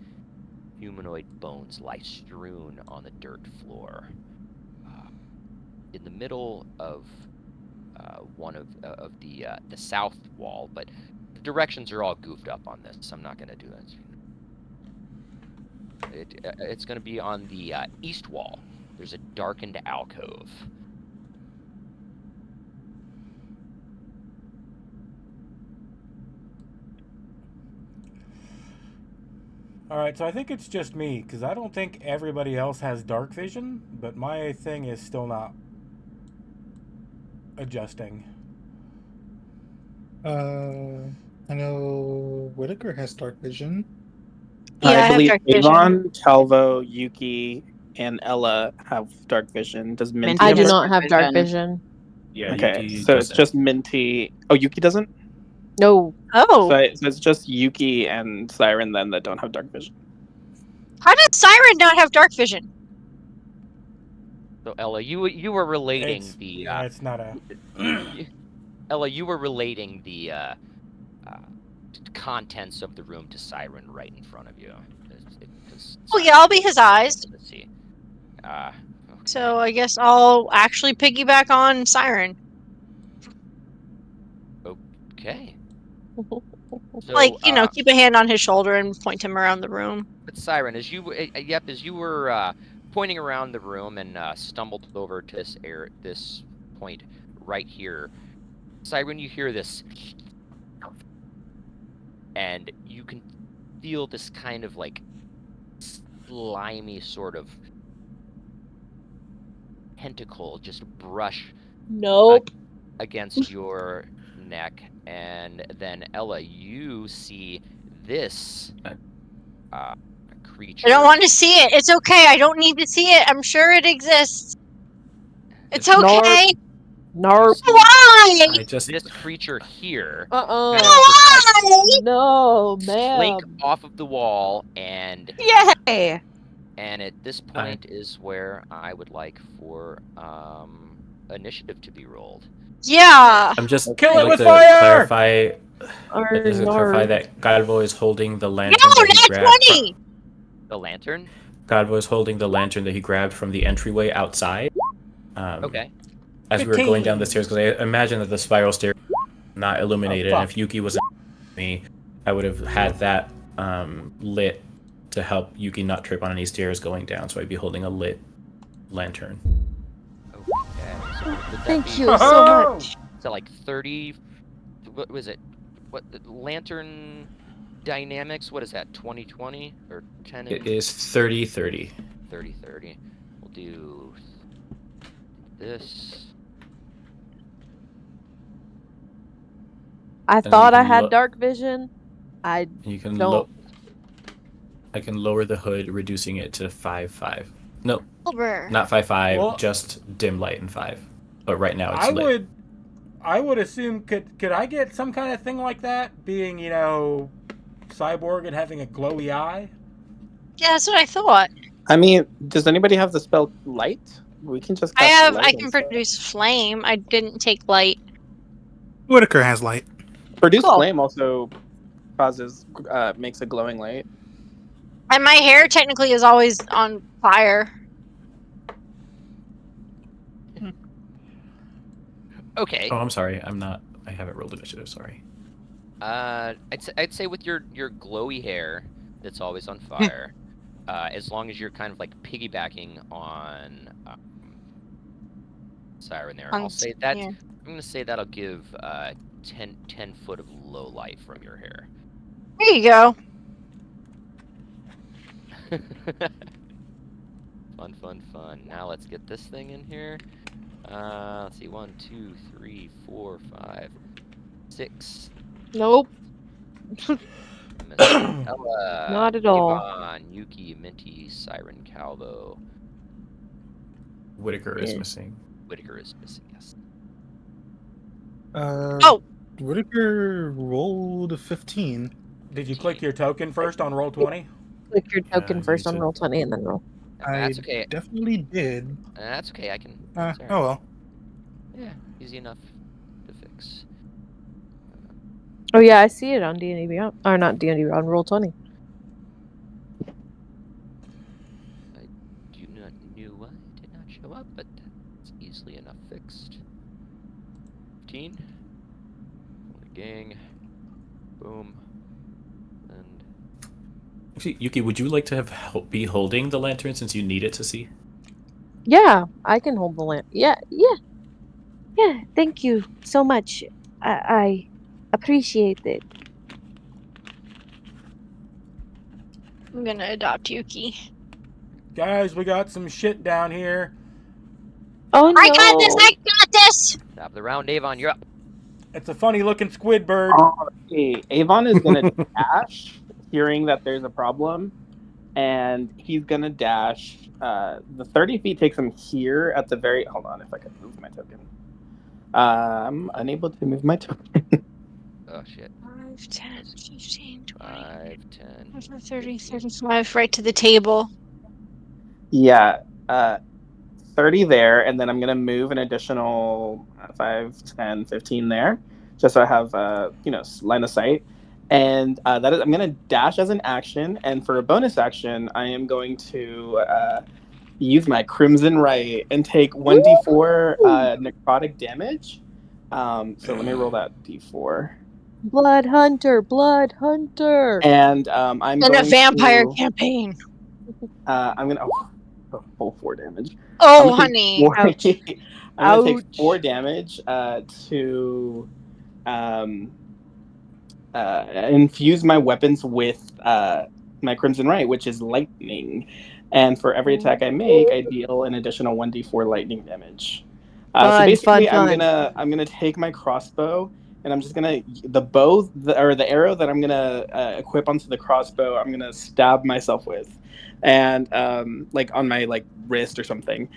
humanoid bones lie strewn on the dirt floor. In the middle of one of the south wall, but the directions are all goofed up on this, so I'm not going to do that. It's going to be on the east wall. There's a darkened alcove. Alright, so I think it's just me, because I don't think everybody else has dark vision, but my thing is still not adjusting. I know Whitaker has dark vision. Yeah, I have believe dark vision. Avon, Calvo, Yuki, and Ella have dark vision. Does Minty? Minty I have do has not dark have dark vision. vision. Yeah, Okay, Yuki so it's doesn't. just Minty. Oh, Yuki doesn't. No. Oh, So it's just Yuki and Siren then that don't have dark vision. how does Siren not have dark vision? So Ella, you were relating It's not a... Ella, you were relating the contents of the room to Siren right in front of you. Oh yeah, I'll be his eyes. Let's see. So I guess I'll actually piggyback on Siren. Okay. So, Like, keep a hand on his shoulder and point him around the room. But Siren, as you were pointing around the room and stumbled over to this point right here, Siren, you hear this, and you can feel this kind of like slimy sort of tentacle just brush Nope. against your neck, and then Ella, you see this creature. I don't want to see it. It's okay. I don't need to see it. I'm sure it exists. It's okay. Narp. Why? I just This creature here Why? No, slink ma'am. off of the wall, and Yay! at this point is where I would like for initiative to be rolled. Yeah. I'm just Kill like it with to fire! clarify. Just to clarify that Galvo is holding the lantern No, that he not grabbed. 20. The lantern? Galvo is holding the lantern that he grabbed from the entryway outside. Okay. As we were going down the 15. stairs, because I imagine that the spiral stair not illuminated, and fuck. if Yuki was me, I would have had that lit to help Yuki not trip on any stairs going down. So I'd be holding a lit lantern. Okay. So would that Thank be- you so much. Is that like 30? What was it? What the lantern dynamics? What is that? 20/20 or 10? It is 30/30. 30/30. We'll do this. I then thought you I can had look- dark vision. I You can Don't. I can lower the hood, reducing it to 5/5. No, Silver. not 5/5. Well- Just dim light and 5. But right now it's I lit. would assume, could I get some kind of thing like that? Being, cyborg and having a glowy eye? Yeah, that's what I thought. I mean, does anybody have the spell light? We can just. cast light I can instead. produce flame. I didn't take light. Whitaker has light. Produce Cool. flame also makes a glowing light. And my hair technically is always on fire. Okay. Oh, I'm sorry. I haven't rolled initiative. Sorry. I'd say with your glowy hair that's always on fire, as long as you're kind of like piggybacking on Siren there, I'll say that. Yeah. I'm gonna say that'll give 10 foot of low light from your hair. There you go. Fun. Now let's get this thing in here. Let's see, 1, 2, 3, 4, 5, 6. nope. Ella, Not at all. Yvonne, Yuki, Minty, Siren, Calvo. Whitaker is Yeah. missing. Whitaker is missing, yes. Oh. Whitaker rolled a 15. Did you click your token first on roll 20? Click your token you first need on to- roll 20 and then roll. That's okay. definitely did. That's okay. I can. Oh Sorry. well. Yeah, easy enough to fix. Oh yeah, I see it on D&D Beyond, or not D&D Beyond, Roll20. I do not know why it did not show up, but that's easily enough fixed. 15. Gang. Boom. And Actually, Yuki, would you like to be holding the lantern since you need it to see? Yeah, I can hold the lamp. Yeah. Thank you so much. I appreciate it. I'm gonna adopt Yuki. Guys, we got some shit down here. Oh no! I got this! I got this! top of the round, Avon, you're up. It's a funny looking squid bird. Okay, Avon is gonna dash, hearing that there's a problem, and he's gonna dash. The 30 feet takes him here at the very. Hold on, if I can move my token. I'm unable to move my token. Oh shit. 5, 10, 15, 20, 5, 10. 30, 35, right to the table. Yeah, 30 there, and then I'm gonna move an additional 5, 10, 15 there, just so I have line of sight. And that is, I'm gonna dash as an action, and for a bonus action, I am going to use my Crimson Right and take 1d4 necrotic damage. So let me roll that d4. Blood hunter, blood hunter. And I'm And going a vampire to, campaign. I'm gonna full 4 damage. Oh, honey. I'm gonna take Ouch. 4 damage to infuse my weapons with my Crimson Right, which is lightning. And for every attack I make, I deal an additional 1d4 lightning damage. So basically, I'm gonna take my crossbow, and I'm just gonna the arrow that I'm gonna equip onto the crossbow. I'm gonna stab myself with, and like on my wrist or something,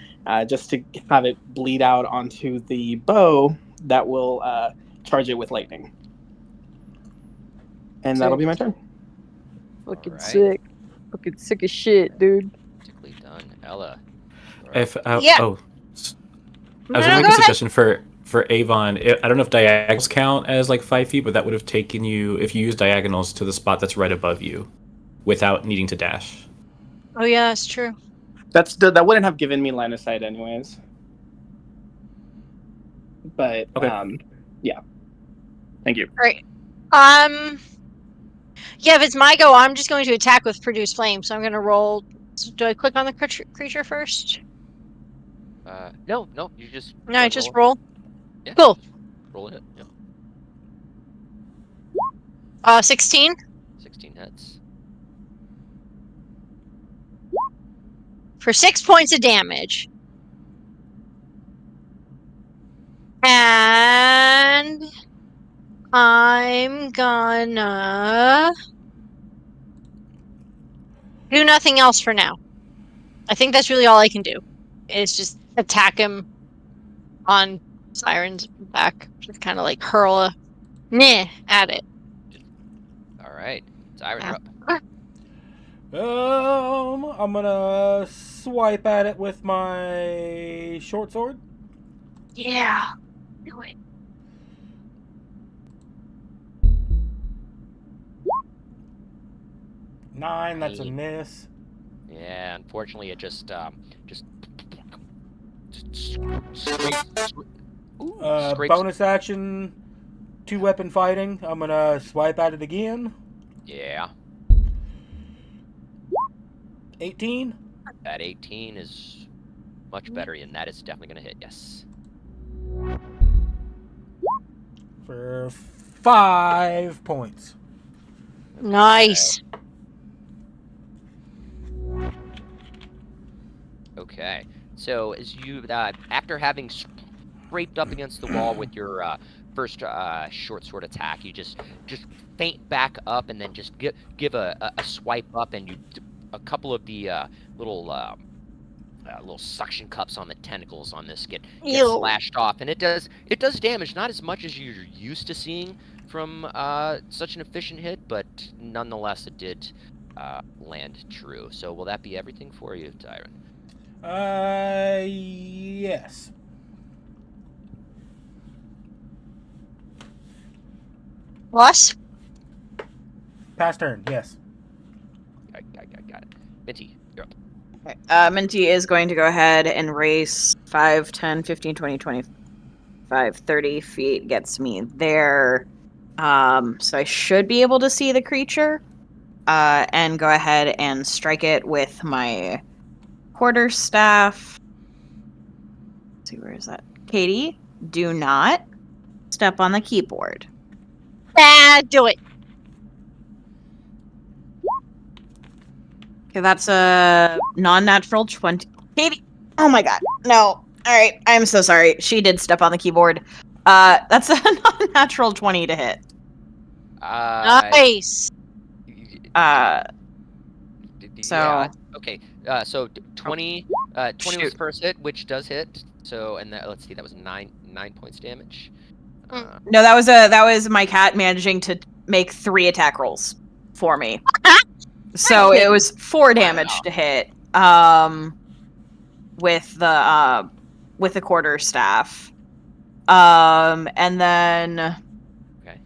just to have it bleed out onto the bow that will charge it with lightning. And that'll be my turn. Fucking Alright. sick. Fucking sick as shit, dude. Basically done. Ella. If Yeah. I was No, gonna go make a ahead. suggestion for Avon. I don't know if diagonals count as 5 feet, but that would have taken you, if you use diagonals, to the spot that's right above you, without needing to dash. Oh, yeah, that's true. That wouldn't have given me line of sight anyways. But Okay. yeah. Thank you. Right. Yeah, if it's my go, I'm just going to attack with Produce Flame. So I'm going to roll. Do I click on the creature first? No, you just. No, I just roll. Yeah. Cool. Roll it. Yeah. 16. 16 hits. For 6 points of damage. And I'm gonna do nothing else for now. I think that's really all I can do. Is just attack him on Siren's back. Just kind of hurl a meh at it. Alright. Siren, you're up. I'm gonna swipe at it with my short sword. Yeah. Do it. Nine, that's a miss. Yeah, unfortunately, it just scrapes. Bonus action, 2-weapon fighting. I'm gonna swipe at it again. Yeah. 18. That 18 is much better, and that is definitely going to hit, yes. For 5 points. Nice. Okay. So, as you, after having scraped up against the wall with your first short sword attack, you just feint back up and then just give a swipe up, and a couple of the little suction cups on the tentacles on this get slashed off, and it does damage, not as much as you're used to seeing from such an efficient hit, but nonetheless it did land true. So will that be everything for you, Tyron? Yes. Boss? Pass turn, yes. I got it. Minty, you're up. Okay. Minty is going to go ahead and race 5, 10, 15, 20, 25, 30 feet. Gets me there. So I should be able to see the creature. And go ahead and strike it with my quarterstaff. Let's see, where is that? Katie, do not step on the keyboard. Do it. Okay, that's a non-natural 20. Katie, oh my god, no. All right, I'm so sorry. She did step on the keyboard. That's a non-natural 20 to hit. Nice. So yeah, okay. So 20 was shoot. the first hit, which does hit. So and that, let's see, that was 9 points damage. No, that was my cat managing to make 3 attack rolls for me. So it was 4 damage to hit. With the quarterstaff. And then Okay.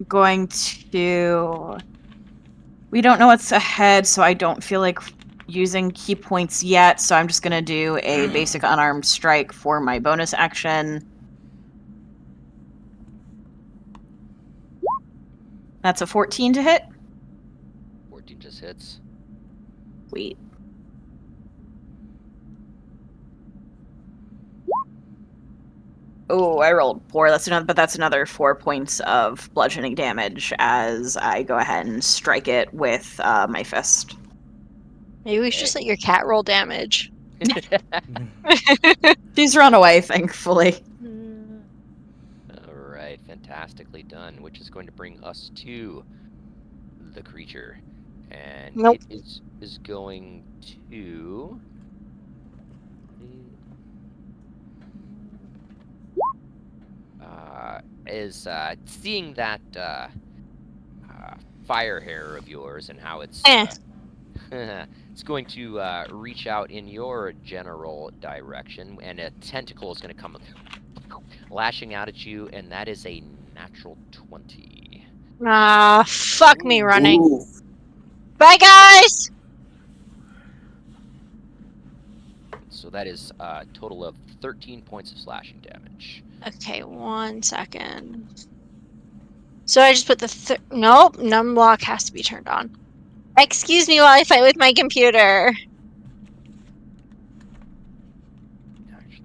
going to. We don't know what's ahead, so I don't feel like using key points yet. So I'm just gonna do a basic unarmed strike for my bonus action. That's a 14 to hit. 14 just hits. Sweet. Oh, I rolled 4. That's another 4 points of bludgeoning damage as I go ahead and strike it with my fist. Maybe we should just let your cat roll damage. She's run away, thankfully. All right, fantastically done. Which is going to bring us to the creature, and Nope. it is going to. Seeing that fire hair of yours and how it's it's going to reach out in your general direction, and a tentacle is going to come lashing out at you, and that is a natural 20. Fuck me running. Ooh. Bye, guys! So that is a total of 13 points of slashing damage. Okay, 1 second. So I just put the nope, numlock has to be turned on. Excuse me while I fight with my computer. Actually,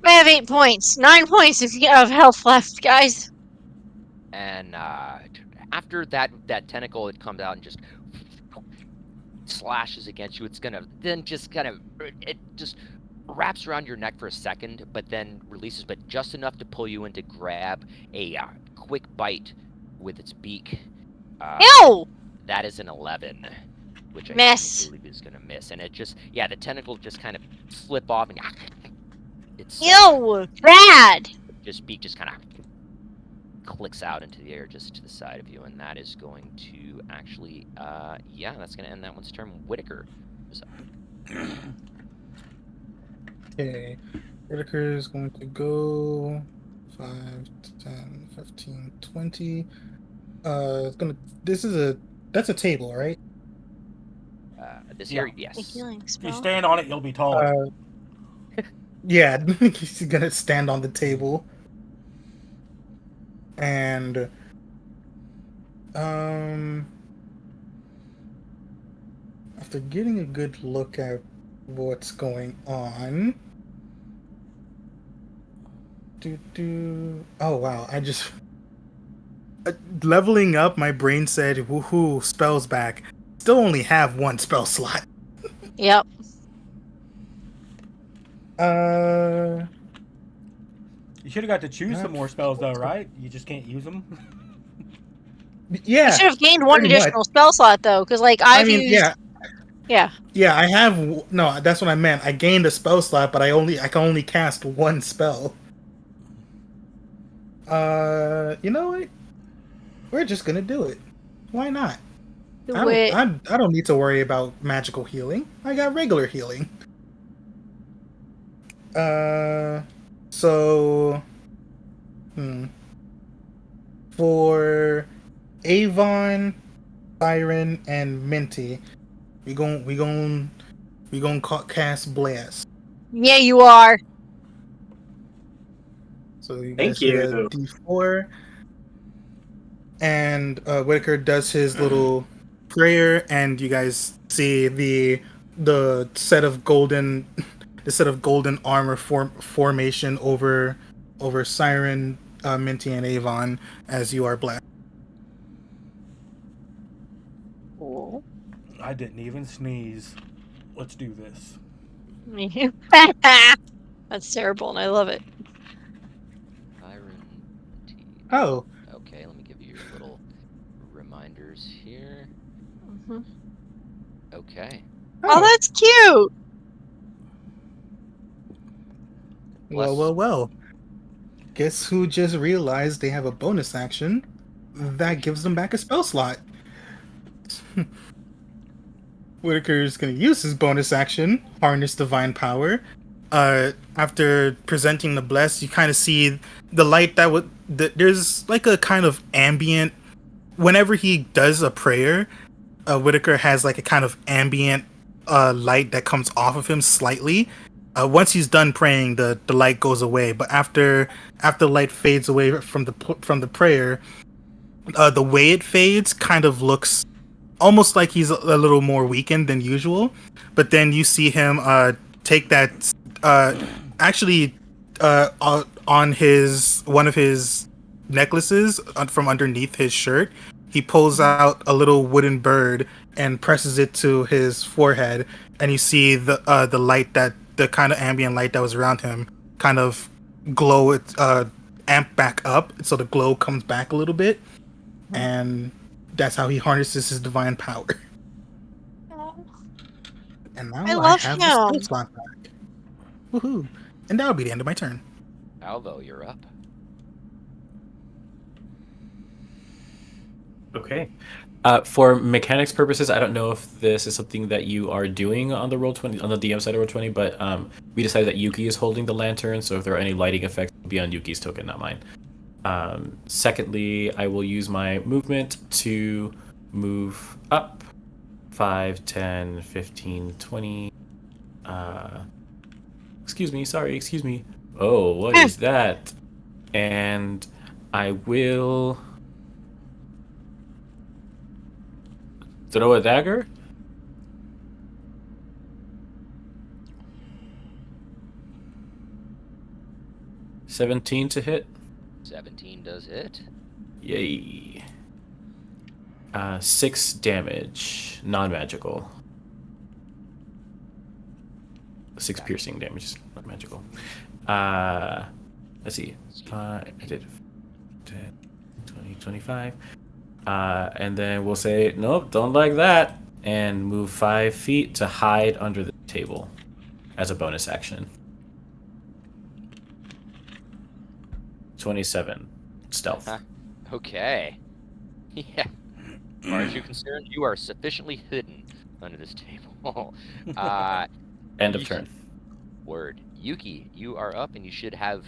I have 8 points. 9 points of health left, guys. and after that tentacle, it comes out and just slashes against you. It's gonna then just kind of it just wraps around your neck for a second, but then releases, but just enough to pull you in to grab a quick bite with its beak. Ew! That is an 11, which I Miss. believe is gonna miss, and it just the tentacle just kind of slip off, and it's Ew! Bad! just beak just kind of clicks out into the air just to the side of you, and that is going to actually that's gonna end that one's turn. Whitaker is up. Okay. Whitaker is going to go 5, 10, 15, 20. That's a table, right? This here, A yes. healing If spell. you stand on it, you'll be taller. Yeah, he's gonna stand on the table. And after getting a good look at what's going on. Oh wow, I just leveling up, my brain said, woohoo, spells back. Still only have 1 spell slot. Yep. Uh, You should have got to choose some more spells, though, right? You just can't use them. yeah. You should have gained 1 pretty additional spell slot, though, because, like, I've used... Yeah, I have... No, that's what I meant. I gained a spell slot, but I can only cast 1 spell. You know what? We're just gonna do it. Why not? I don't need to worry about magical healing. I got regular healing. So, for Avon, Siren, and Minty, we gon' cast Blast. Yeah, you are. So you Thank guys get a you. D4, and Whitaker does his little prayer, and you guys see the set of golden armor formation over Siren, Minty, and Avon as you are blessed. Cool. I didn't even sneeze. Let's do this. That's terrible, and I love it. Siren T. Oh, Okay, let me give you your little reminders here. Mhm. Okay. Oh, that's cute. Well. Guess who just realized they have a bonus action that gives them back a spell slot? Whitaker's going to use his bonus action, Harness Divine Power. After presenting the bless, you kind of see the light that would. There's like a kind of ambient. Whenever he does a prayer, Whitaker has like a kind of ambient light that comes off of him slightly. Once he's done praying, the light goes away. But after the light fades away from the prayer, the way it fades kind of looks almost like he's a little more weakened than usual. But then you see him take that actually on his one of his necklaces from underneath his shirt. He pulls out a little wooden bird and presses it to his forehead, and you see the light, that the kind of ambient light that was around him kind of glow, amp back up, so the glow comes back a little bit, and that's how he harnesses his divine power. And now I I love have the spell him. slot back. Woohoo! And that'll be the end of my turn. Alvo, you're up. Okay. For mechanics purposes, I don't know if this is something that you are doing on the Roll20 on the DM side of Roll20, but we decided that Yuki is holding the lantern, so if there are any lighting effects, it'll be on Yuki's token, not mine. Secondly, I will use my movement to move up 5, 10, 15, 20. Excuse me. Oh, what is that? And I will throw a dagger. $17 to hit. 17 does hit. Yay. 6 damage, non-magical. 6 piercing damage, not magical. Let's see. I did 10, 20, 25. And then we'll say, nope, don't like that. And move 5 feet to hide under the table as a bonus action. 27. Stealth. Okay. Yeah. As far as you're concerned, you are sufficiently hidden under this table. End of turn. Word. Yuki, you are up and you should have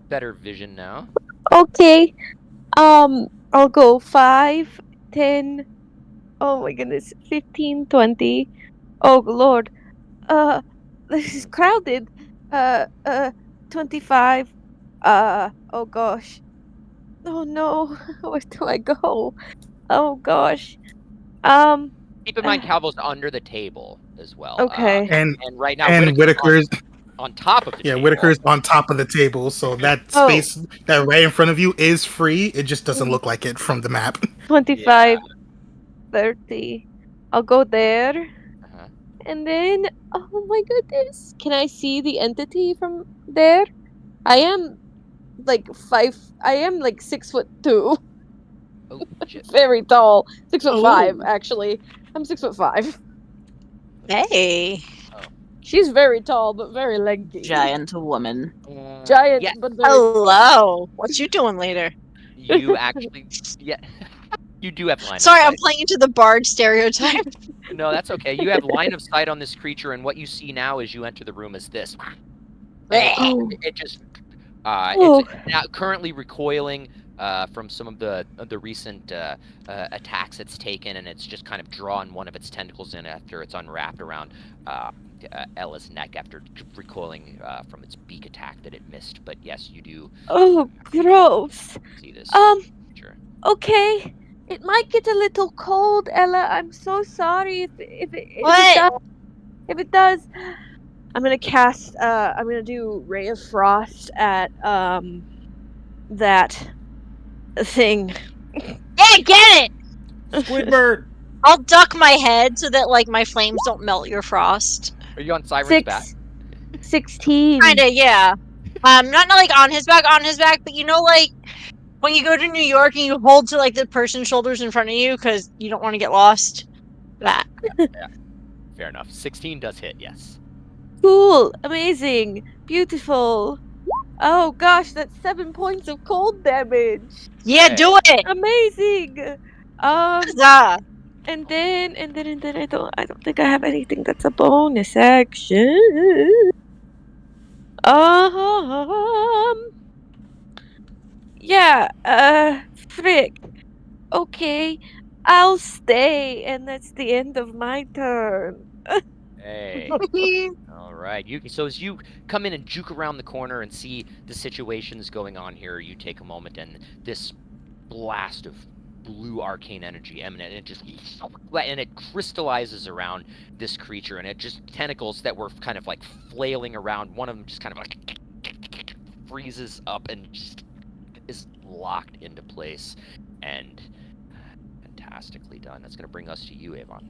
better vision now. Okay. I'll go 5, 10. Oh my goodness, 15, 20. Oh Lord. This is crowded. 25. Oh gosh. Oh no. Where do I go? Oh gosh. Keep in mind, Calvo's under the table as well. Okay. And right now, Whitaker's on top of the table. Whitaker's on top of the table, so that space that right in front of you is free. It just doesn't look like it from the map. 25, 30. I'll go there. And then, oh my goodness, can I see the entity from there? I am like 6'2". Oh, shit. Very tall. 6'5", actually. I'm 6'5". Hey. She's very tall, but very leggy. Giant woman. Giant, but very Hello. What you doing later? You actually, You do have line Sorry, of I'm sight. playing into the bard stereotype. No, that's okay. You have line of sight on this creature, and what you see now as you enter the room is this. And Oh. it just Oh. it's now currently recoiling from some of the recent attacks it's taken, and it's just kind of drawn one of its tentacles in after it's unwrapped around Ella's neck after recoiling from its beak attack that it missed. But yes, you do Oh, gross. see this creature. Okay. It might get a little cold, Ella. I'm so sorry if What? it does. I'm gonna cast. I'm gonna do Ray of Frost at that thing. Yeah, get it! Squidward. I'll duck my head so that like my flames don't melt your frost. Are you on Siren's back? 16. Kinda, yeah. Not like on his back, but you know, like when you go to New York and you hold to like the person's shoulders in front of you because you don't want to get lost. That. Yeah. Fair enough. 16 does hit, yes. Cool. Amazing. Beautiful. Oh gosh, that's 7 points of cold damage. Yeah, Hey. do it. Amazing. Huzzah. And then I don't think I have anything that's a bonus action. Yeah, frick. Okay, I'll stay, and that's the end of my turn. Hey. All right. So as you come in and juke around the corner and see the situations going on here, you take a moment, and this blast of blue arcane energy emanate, and it crystallizes around this creature, and it just tentacles that were kind of like flailing around. One of them just kind of like freezes up and just is locked into place, and fantastically done. That's going to bring us to you, Avon.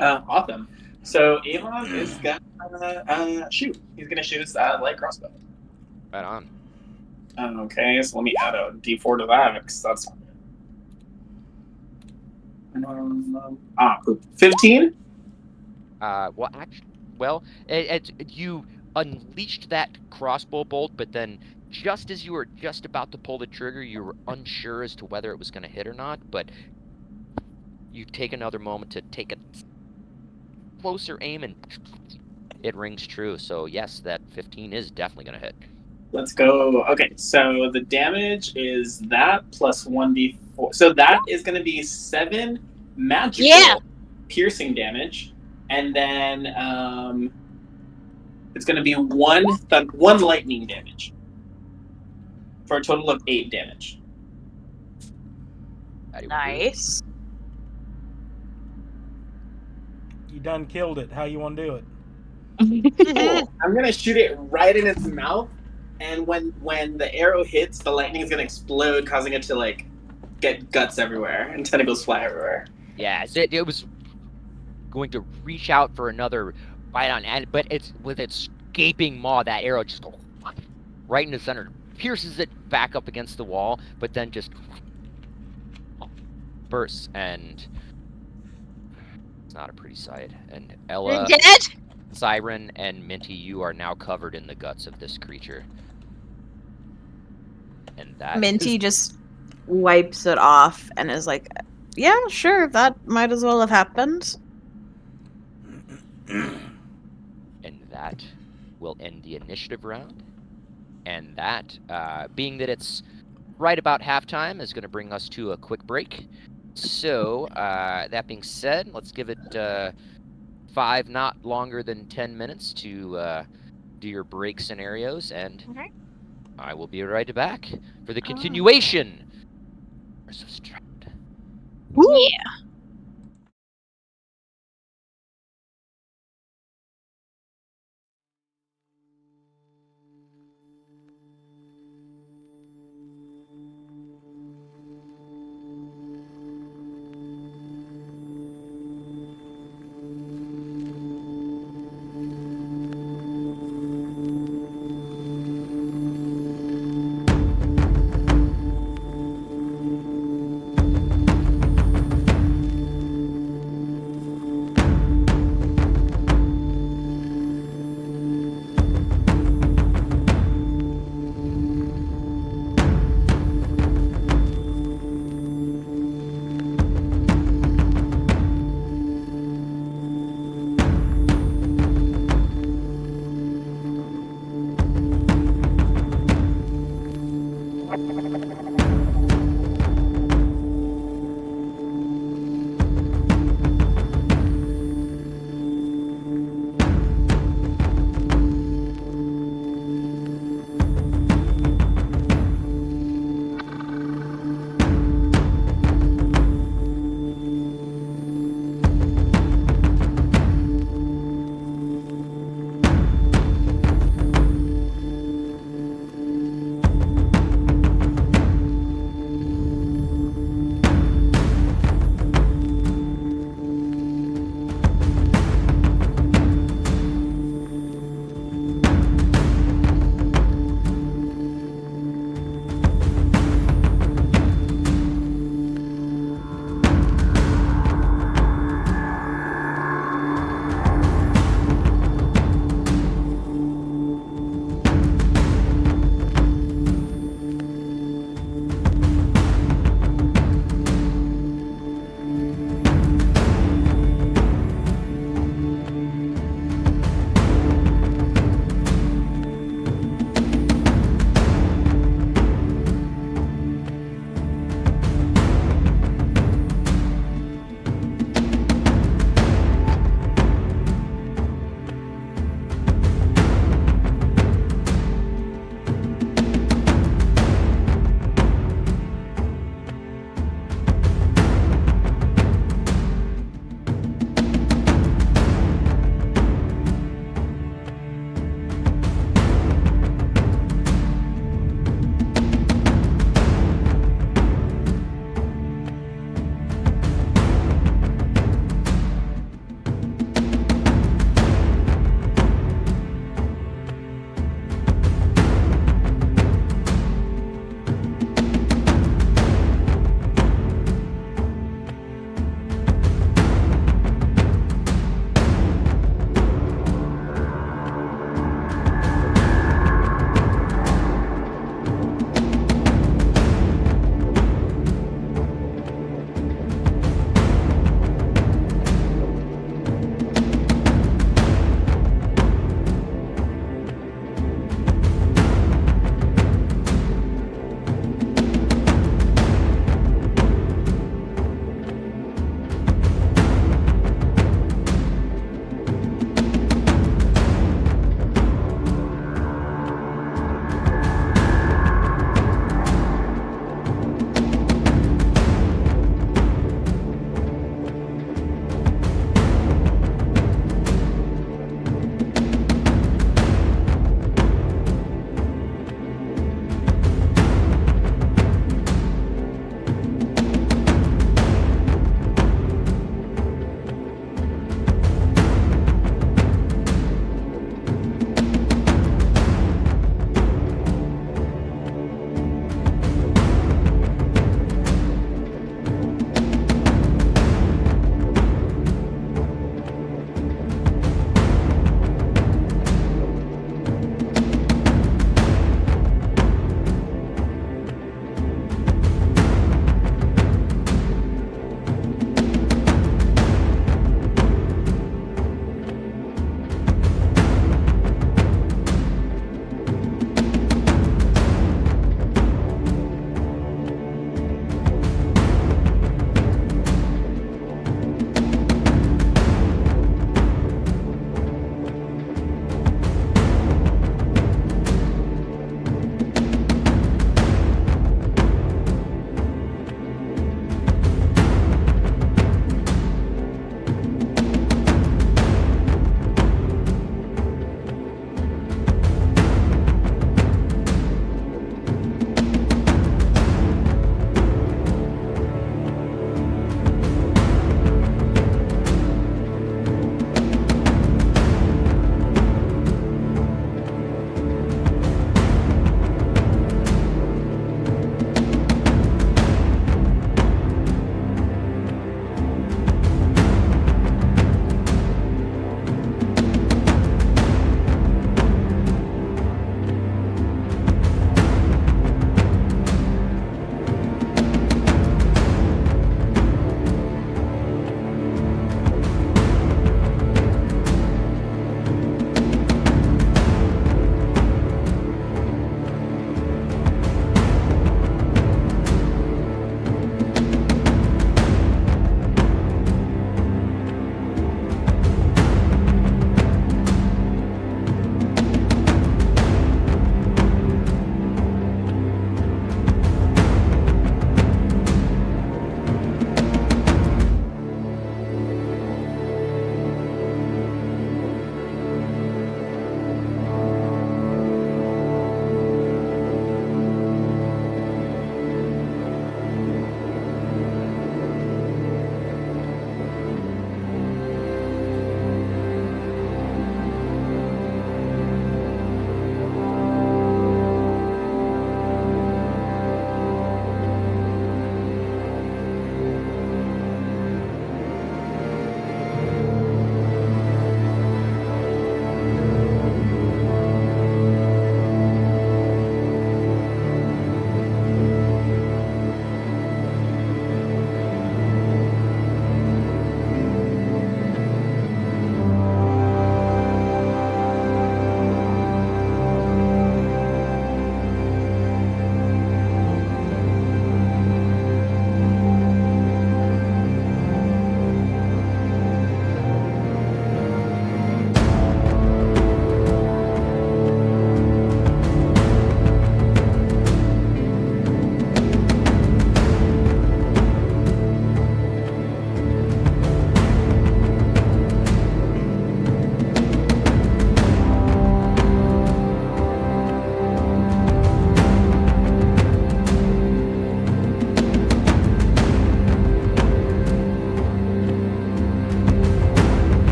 Awesome. So Avon is gonna shoot. He's gonna shoot his light crossbow. Right on. Okay, so let me add a D4 to that because that's 15. You unleashed that crossbow bolt, but then just as you were just about to pull the trigger, you were unsure as to whether it was going to hit or not. But you take another moment to take a closer aim, and it rings true. So yes, that 15 is definitely going to hit. Let's go. Okay, so the damage is that plus 1d4. So that is going to be 7 magical piercing damage, and then it's going to be one lightning damage for a total of 8 damage. Nice. You done killed it. How you want to do it? Cool. I'm going to shoot it right in its mouth. And when the arrow hits, the lightning is going to explode, causing it to like get guts everywhere and tentacles fly everywhere. Yeah, it was going to reach out for another bite on, but it's with its gaping maw, that arrow just goes right in the center, pierces it back up against the wall, but then just bursts, and it's not a pretty sight. And Ella, dead? Siren, and Minty, you are now covered in the guts of this creature. And that Minty just wipes it off and is like, yeah, sure, that might as well have happened. And that will end the initiative round. And that, being that it's right about halftime, is going to bring us to a quick break. So, that being said, let's give it 5, not longer than 10 minutes to do your break scenarios, and Okay. I will be right back for the continuation. Versus Strahd. Yeah.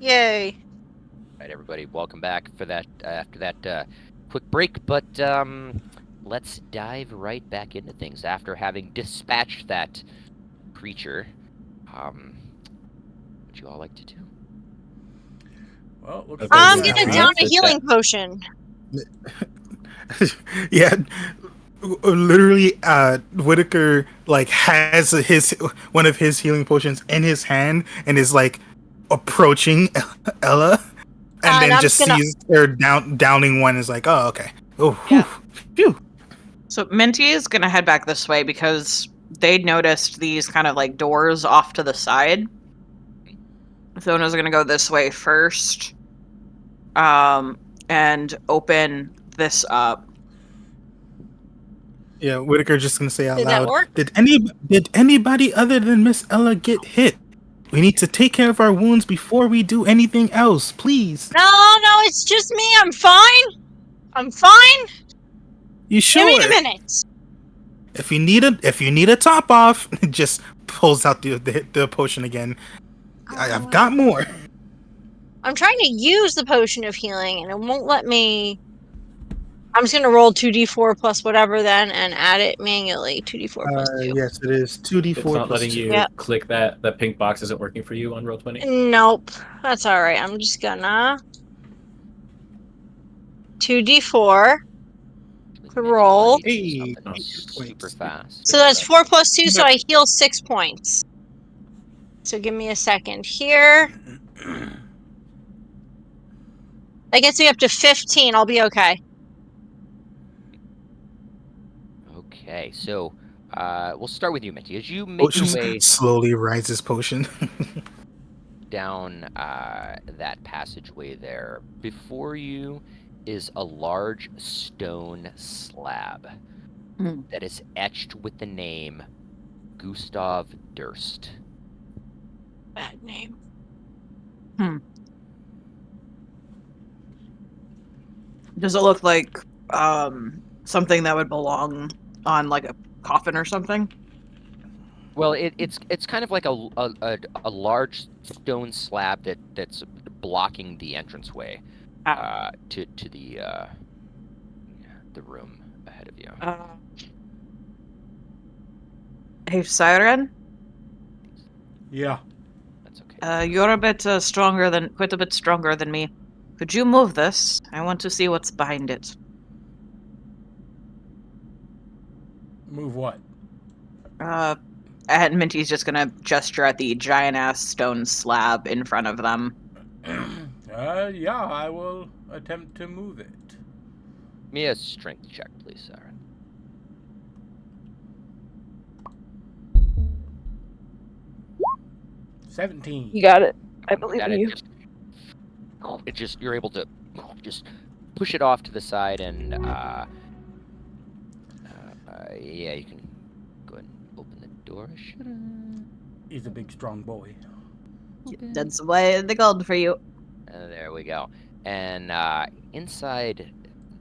Yay. All right, everybody, welcome back for that after that quick break. But let's dive right back into things after having dispatched that creature. What would you all like to do? Well, looks Okay, like I'm so gonna we down have a to healing potion. Yeah, literally, Whitaker like has one of his healing potions in his hand and is like approaching Ella, and And then I'm just gonna- sees her downing one. Is like, oh, okay. Oh, Yeah. phew. So Minty is gonna head back this way because they noticed these kind of like doors off to the side. Thona's gonna go this way first. And open this up. Yeah, Whitaker just gonna say out Did that loud. work? Did anybody other than Miss Ella get hit? We need to take care of our wounds before we do anything else, please. No, it's just me. I'm fine. I'm fine. You Give me sure? a minute. If you need a top off, just pulls out the potion again. I've got more. I'm trying to use the potion of healing, and it won't let me. I'm just gonna roll 2d4 plus whatever then, and add it manually. 2d4 plus 2. Yes, it is 2d4 It's not plus letting 2. you Yep. click that pink box isn't working for you on Roll20. Nope, that's all right. I'm just gonna 2d4 to roll. Hey, Something super points. fast. So that's 4 plus 2, so I heal 6 points. So give me a second here. That gets me up to 15. I'll be okay. Okay, so we'll start with you, Minty. As you make your way Slowly rises potion. down that passageway there, before you is a large stone slab that is etched with the name Gustav Durst. Bad name. Does it look like something that would belong on like a coffin or something? Well, it's kind of like a large stone slab that's blocking the entranceway to the room ahead of you. Hey, Siren. Yeah. That's okay. You're quite a bit stronger than me. Could you move this? I want to see what's behind it. Move what? And Minty's just gonna gesture at the giant ass stone slab in front of them. Yeah, I will attempt to move it. Give me a strength check, please, Siren. You 17. got it. I believe That in you. You're able to just push it off to the side, and yeah, you can go ahead and open the door. He's a big, strong boy. That's why they called for you. There we go. And inside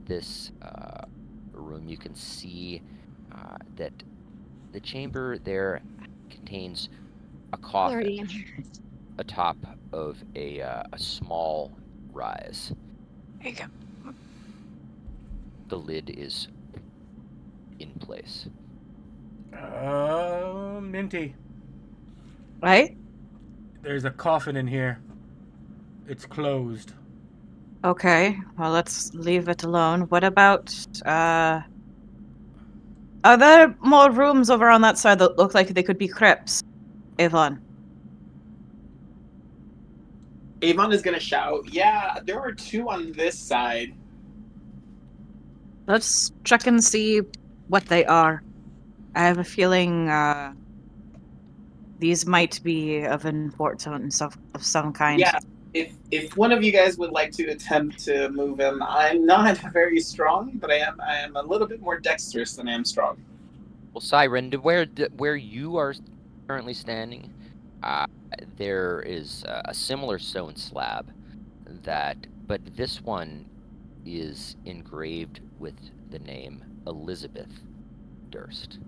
this room, you can see that the chamber there contains a coffin atop of a small rise. There you go. The lid is in place. Minty, Right? there's a coffin in here. It's closed. Okay. Well, let's leave it alone. What about are there more rooms over on that side that look like they could be crypts? Avon. Avon is gonna shout, "Yeah, there are 2 on this side." Let's check and see what they are. I have a feeling these might be of importance of some kind. Yeah, if one of you guys would like to attempt to move him, I'm not very strong, but I am a little bit more dexterous than I am strong. Well, Siren, where you are currently standing, there is a similar stone slab but this one is engraved with the name Elizabeth Durst.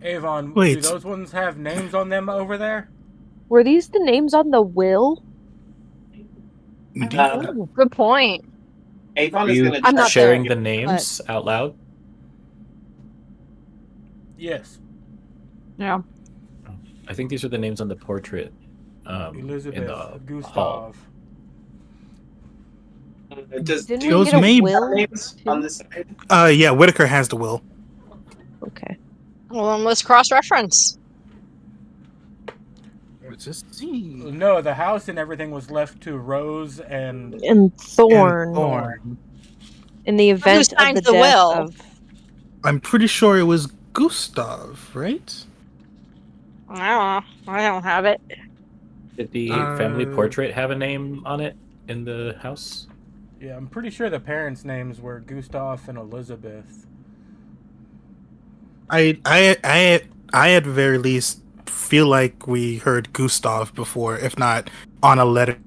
Avon, Wait. do those ones have names on them over there? Were these the names on the will? Indeed. Ooh, good point. Avon Are is you going to I'm not sharing there, the names out loud? Yes. Yeah. I think these are the names on the portrait in Elizabeth, the hall. Gustav. Didn't do we Those get a may- will? names too? on this side? Yeah, Whitaker has the will. Okay. Well, then let's cross-reference. Let's just see. No, the house and everything was left to Rose and And And Thorn. Thorn. In the Who event of signed the the death will? of. I'm pretty sure it was Gustav, right? I don't have it. Did the family Uh, portrait have a name on it in the house? yeah, I'm pretty sure the parents' names were Gustav and Elizabeth. I at the very least feel like we heard Gustav before, if not on a letter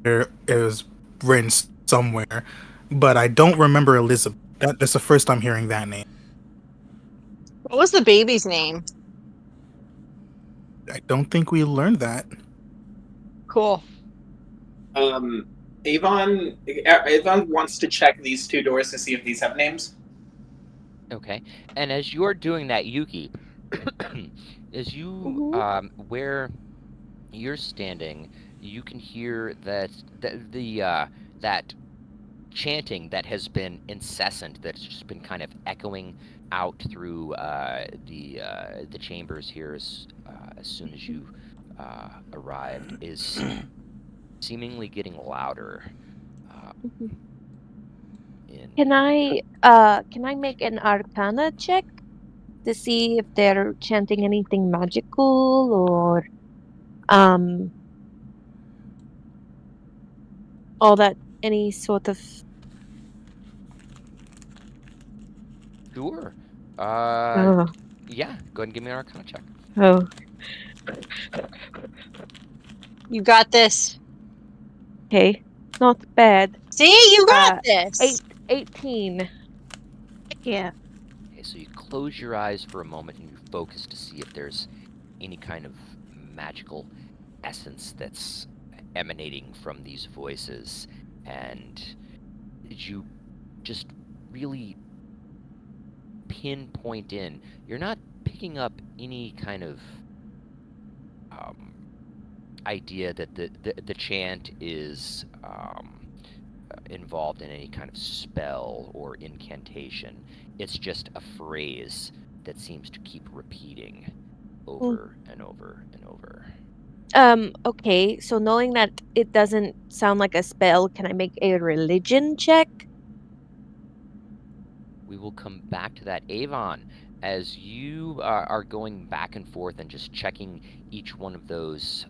it was written somewhere. But I don't remember Elizabeth. That's the first time hearing that name. What was the baby's name? I don't think we learned that. Cool. Avon wants to check these two doors to see if these have names. Okay. And as you're doing that, Yuki, as you where you're standing, you can hear that that chanting that has been incessant, that's just been kind of echoing out through the chambers here as soon as you arrived, is seemingly getting louder. Can I make an Arcana check to see if they're chanting anything magical or all that, any sort of. Sure. Oh. Yeah, go ahead and give me an Arcana check. Oh. You got this. Okay. Not bad. See, you got this. 18. Yeah. Okay, so you close your eyes for a moment and you focus to see if there's any kind of magical essence that's emanating from these voices, and you just really pinpoint in. You're not picking up any kind of idea that the chant is involved in any kind of spell or incantation. It's just a phrase that seems to keep repeating over and over and over. Okay, so knowing that it doesn't sound like a spell, can I make a religion check? We will come back to that. Avon, as you are going back and forth and just checking each one of those,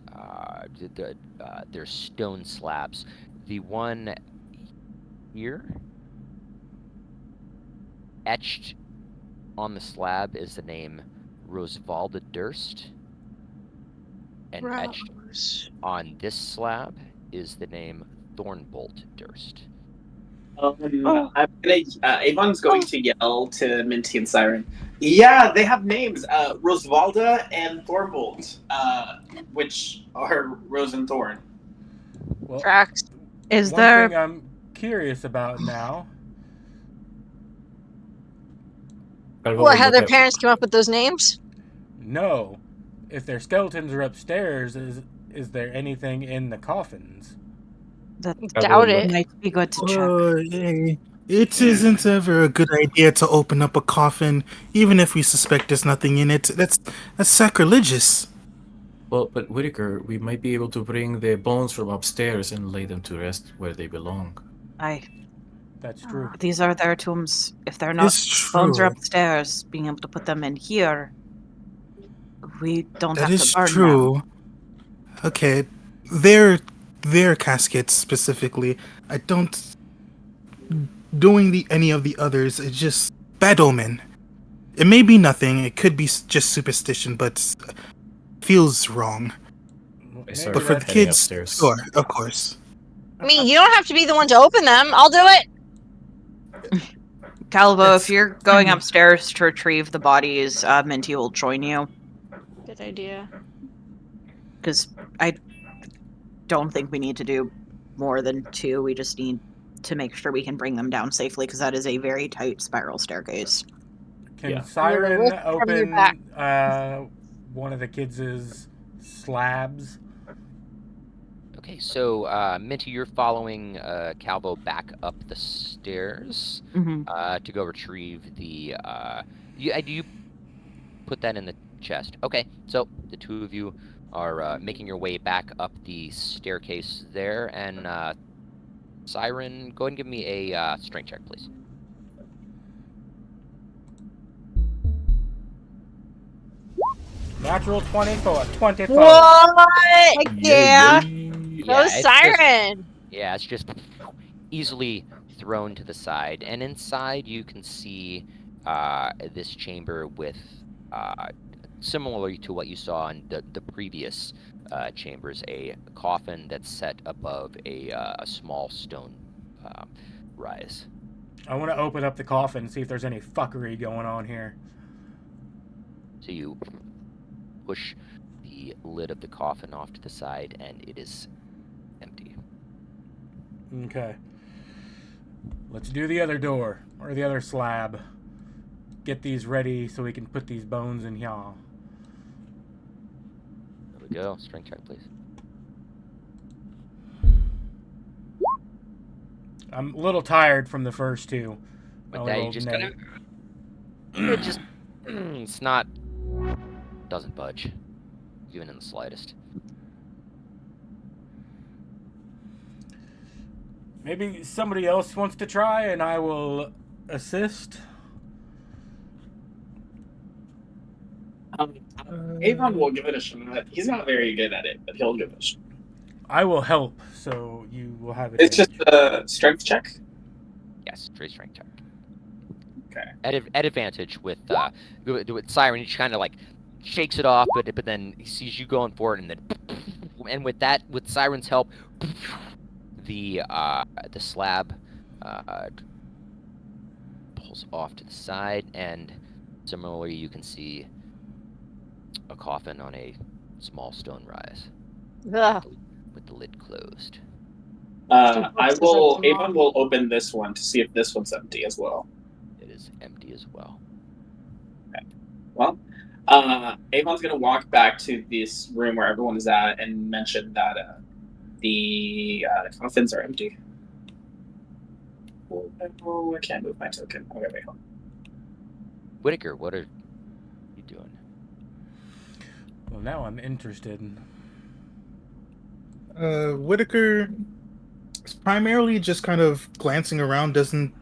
their stone slabs, the one here, etched on the slab is the name Rosvalda Durst, and etched on this slab is the name Thornbolt Durst. Avon's going to yell to Minty and Siren. Yeah, they have names. Rosvalda and Thornbolt, which are Rose and Thorn. Well, Tracks. Is one there? thing I'm curious about now. What, how their parents came up with those names? No, if their skeletons are upstairs, is there anything in the coffins? Doubt it. Might be good to check. Yeah. It isn't ever a good idea to open up a coffin, even if we suspect there's nothing in it. That's sacrilegious. Well, but Whitaker, we might be able to bring the bones from upstairs and lay them to rest where they belong. That's true. These are their tombs. If they're not, It's bones are true. upstairs. Being able to put them in here, we don't That have is to burn true. them. Okay, their caskets specifically. I don't doing any of the others. It's just bad omen. It may be nothing. It could be just superstition, but feels wrong. Maybe But for the that's- kids, upstairs. sure, of course. I mean, you don't have to be the one to open them. I'll do it. Calvo, It's- if you're going upstairs to retrieve the bodies, Minty will join you. Good idea. Because I don't think we need to do more than 2. We just need to make sure we can bring them down safely because that is a very tight spiral staircase. Can Yeah. Siren lift from your back. open one of the kids' slabs? Okay, so Minty, you're following Calvo back up the stairs to go retrieve the. You put that in the chest. Okay, so the two of you are making your way back up the staircase there, and Siren, go ahead and give me a strength check, please. Natural 24. 24. What? Heck yeah! Go it's just- Siren! Yeah, it's just easily thrown to the side, and inside you can see this chamber with, similarly to what you saw in the previous chambers, a coffin that's set above a small stone rise. I want to open up the coffin and see if there's any fuckery going on here. So you push the lid of the coffin off to the side, and it is empty. Okay. Let's do the other door, or the other slab. Get these ready so we can put these bones in here. There we go. Strength check, please. I'm a little tired from the first two. But Only that you rolled just an kind eight. of, it just, it's not, doesn't budge, even in the slightest. Maybe somebody else wants to try and I will assist. Avon will give it a shot. He's not very good at it, but he'll give it a shot. I will help, so you will have it. It's just a strength check. Yes, trade strength check. Okay. At advantage with Siren, he just kind of like shakes it off, but then he sees you going for it, and then with Siren's help, the slab pulls off to the side, and similarly you can see a coffin on a small stone rise Ugh. with the lid closed. Avon will open this one to see if this one's empty as well. It is empty as well. Okay. Well, Avon's gonna walk back to this room where everyone is at and mention that the coffins are empty. Oh, I can't move my token. Okay, wait, hold on. Whitaker, what are you doing? Well, now I'm interested. Whitaker is primarily just kind of glancing around, doesn't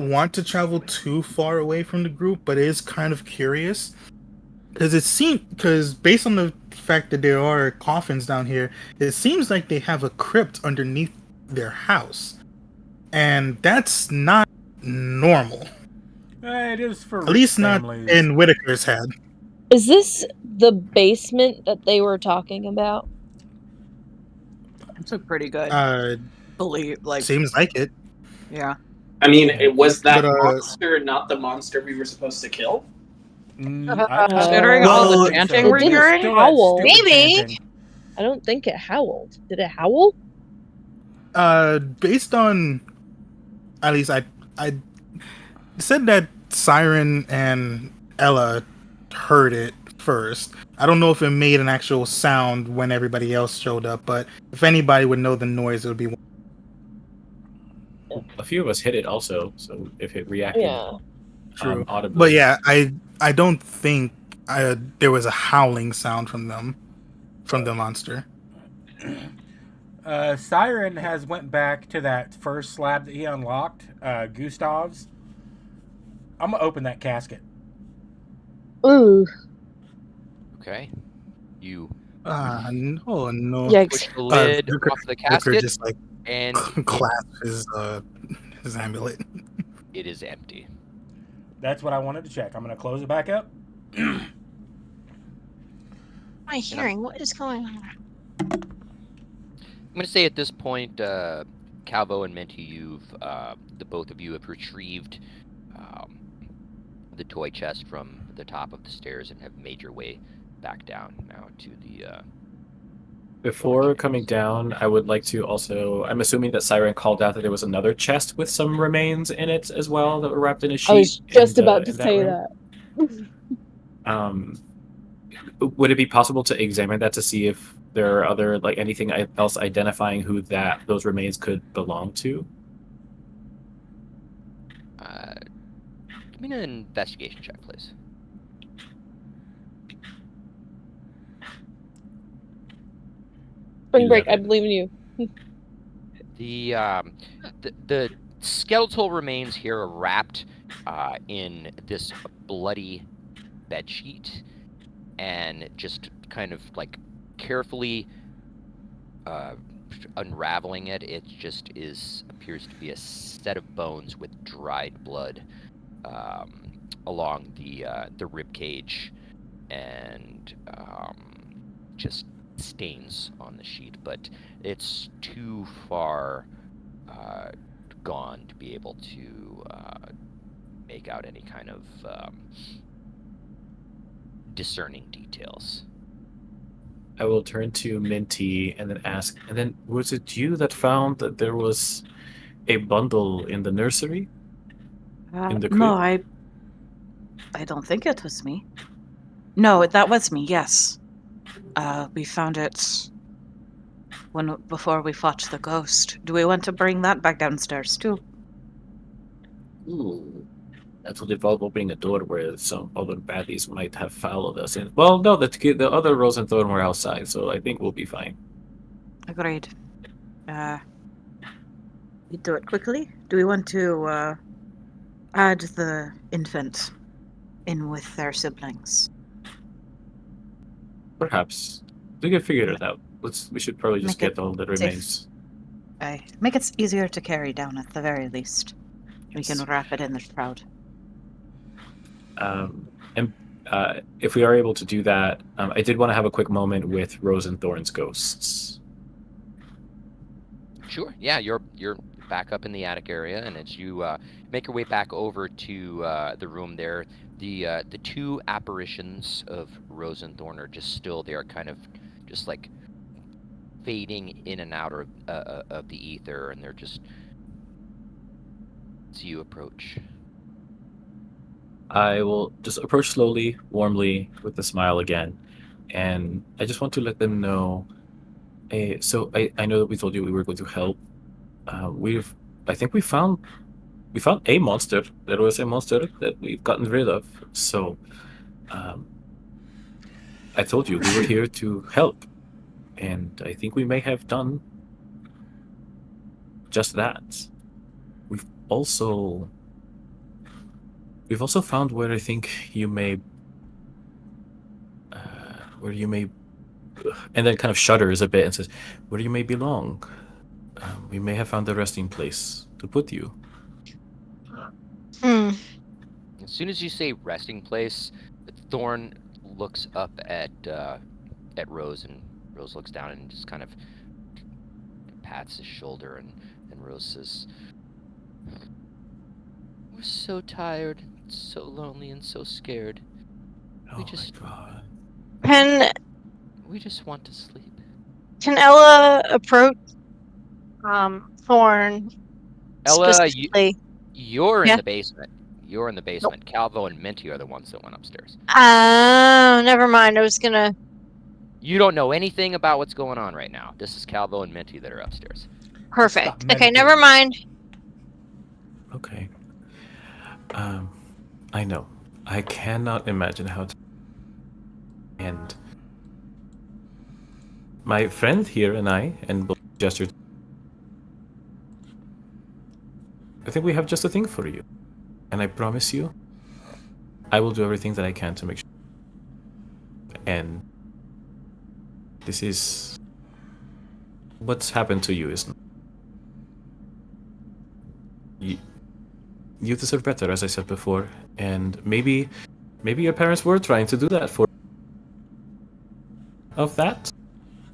want to travel too far away from the group, but is kind of curious because based on the fact that there are coffins down here, it seems like they have a crypt underneath their house, and that's not normal. It is for At least not families. in Whitaker's head. Is this the basement that they were talking about? It's a pretty good believe. Like, Seems like it. yeah. I mean, it was that But, monster not the monster we were supposed to kill? Considering all the Well, chanting it we're didn't hearing, howl. Maybe. I don't think it howled. Did it howl? Based on, at least I said that Siren and Ella heard it first. I don't know if it made an actual sound when everybody else showed up, but if anybody would know the noise, it would be. A few of us hit it also, so if it reacted True. audibly. But yeah, I don't think there was a howling sound from the monster. Siren has went back to that first slab that he unlocked, Gustav's. I'm gonna open that casket. Ooh. Okay. You Oh no! Yikes. push the lid Vicar- off the Vicar casket, just like and clasp his amulet. it is empty. That's what I wanted to check. I'm gonna close it back up. My hearing, what is going on? I'm going to say at this point, Calvo and Minty, the both of you have retrieved the toy chest from the top of the stairs and have made your way back down now to Before coming down, I would like to also. I'm assuming that Siren called out that there was another chest with some remains in it as well that were wrapped in a I sheet was just about to in that say room. that. Um, would it be possible to examine that to see if there are other like anything else identifying who those remains could belong to? Give me an investigation check, please. Spring break, I 11. believe in you. The skeletal remains here are wrapped in this bloody bedsheet, and just kind of like carefully unraveling it, it just appears to be a set of bones with dried blood along the rib cage, and just stains on the sheet, but it's too far gone to be able to make out any kind of discerning details. I will turn to Minty and then ask, and then was it you that found that there was a bundle in the nursery? In the No, crib? I don't think it was me. No, that was me. Yes. We found it before we fought the ghost. Do we want to bring that back downstairs too? Ooh. That would involve opening a door where some other baddies might have followed us in. Well, no, the other Rosenthorn were outside, so I think we'll be fine. Agreed. We do it quickly. Do we want to add the infant in with their siblings? Perhaps. We can figure it out. We should probably just Make it get all that safe. remains. Make it easier to carry down at the very least. We Yes. can wrap it in the shroud. And if we are able to do that, I did want to have a quick moment with Rosenthorn's ghosts. Sure. Yeah, you're back up in the attic area, and as you make your way back over to the room there, the two apparitions of Rosenthorn are just still there, kind of just like fading in and out of the ether, and they're just as you approach. I will just approach slowly, warmly, with a smile again, and I just want to let them know. So I know that we told you we were going to help. I think we found a monster. There was a monster that we've gotten rid of. So I told you we were here to help, and I think we may have done just that. We've also found where I think you may and then kind of shudders a bit and says, where you may belong. We may have found a resting place to put you. Hmm. As soon as you say resting place, Thorn looks up at Rose, and Rose looks down and just kind of pats his shoulder, and Rose says, "We're so tired, so lonely, and so scared. Oh my god. We just want to sleep." Can Ella approach Thorn Ella, specifically? you're in Yeah. the basement. You're in the basement. Calvo and Minty are the ones that went upstairs. Oh, never mind. I was gonna. You don't know anything about what's going on right now. This is Calvo and Minty that are upstairs. Perfect. Stop Okay, never meditating. mind. Okay. I know. I cannot imagine how to. And my friend here and I, and gestured. I think we have just a thing for you. And I promise you, I will do everything that I can to make sure. And this is what's happened to you, isn't it? You deserve better, as I said before. And maybe your parents were trying to do that for of that.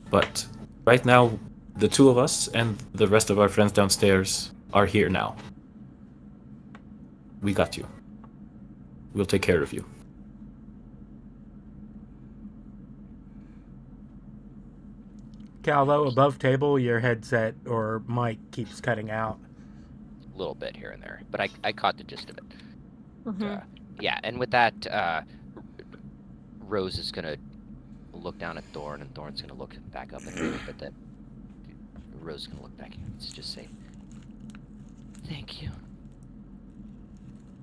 But right now, the two of us and the rest of our friends downstairs are here now. We got you. We'll take care of you. Calvo, above table, your headset or mic keeps cutting out. A little bit here and there, but I caught the gist of it. Mhm. Yeah, and with that, Rose is gonna look down at Thorn, and Thorn's gonna look back up at her, but then Rose is gonna look back at you and just say, "Thank you.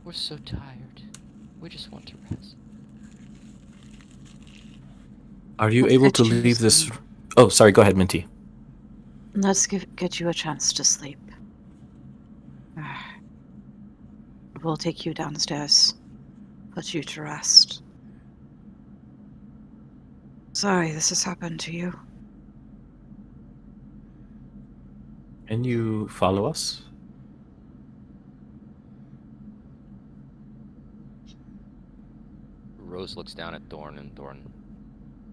We're so tired. We just want to rest." Are you Let's able get to you leave this? some- Oh, sorry. Go ahead, Minty. Let's get you a chance to sleep. We'll take you downstairs, put you to rest. Sorry this has happened to you. Can you follow us? Rose looks down at Thorn, and Thorn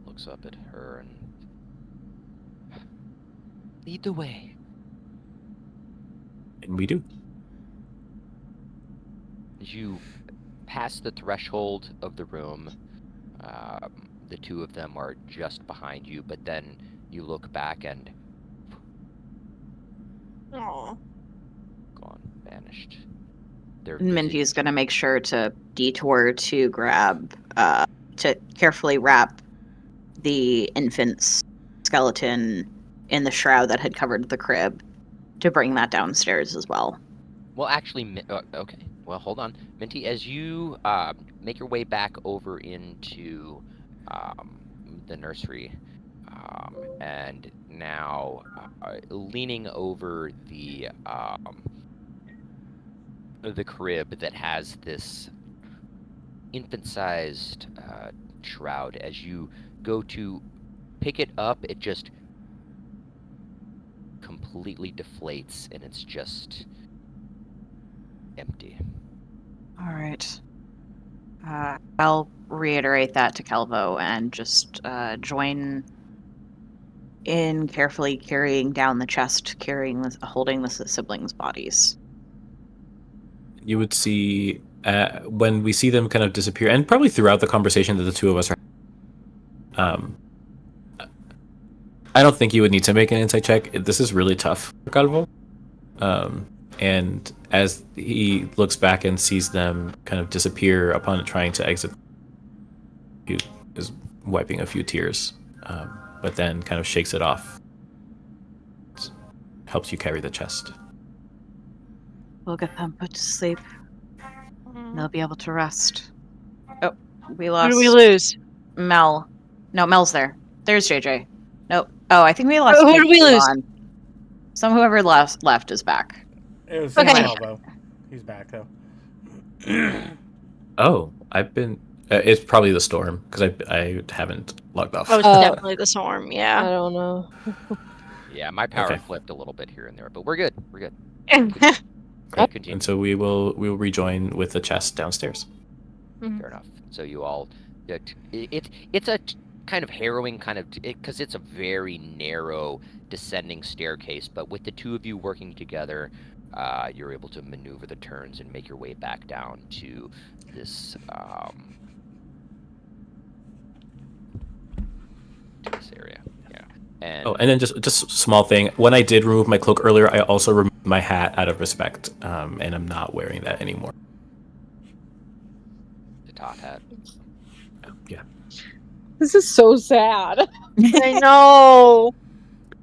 looks up at her and lead the way. And we do. As you pass the threshold of the room, the two of them are just behind you, but then you look back and Aw. gone, vanished. They're Minty's gonna make sure to detour to grab, to carefully wrap the infant's skeleton in the shroud that had covered the crib to bring that downstairs as well. Well, actually, okay. Well, hold on, Minty. As you make your way back over into the nursery, and now leaning over the crib that has this infant-sized shroud, as you go to pick it up, it just completely deflates, and it's just empty. All right. I'll reiterate that to Calvo and just join in carefully carrying down the chest, holding the siblings' bodies. You would see when we see them kind of disappear, and probably throughout the conversation that the two of us are. I don't think you would need to make an insight check. This is really tough for Calvo. And as he looks back and sees them kind of disappear upon trying to exit, he is wiping a few tears, but then kind of shakes it off. Helps you carry the chest. We'll get them put to sleep. Mm. They'll be able to rest. Oh, we Who lost do we lose? Mel. No, Mel's there. There's JJ. Nope. Oh, I think we lost. Who did we lose? Whoever left is back. It was Okay. Calvo. He's back though. Oh, I've been. It's probably the storm because I haven't logged off. Oh, it's definitely the storm. I Yeah. don't know. Yeah, my power Okay. flipped a little bit here and there, but we're good. We're good. Mhm. Continue. And so we will rejoin with the chest downstairs. Fair enough. So you all, it's a kind of harrowing because it's a very narrow descending staircase, but with the two of you working together, you're able to maneuver the turns and make your way back down to this area. Yeah. And And then just small thing. When I did remove my cloak earlier, I also removed my hat out of respect, and I'm not wearing that anymore. the top hat. Yeah. This is so sad. I know.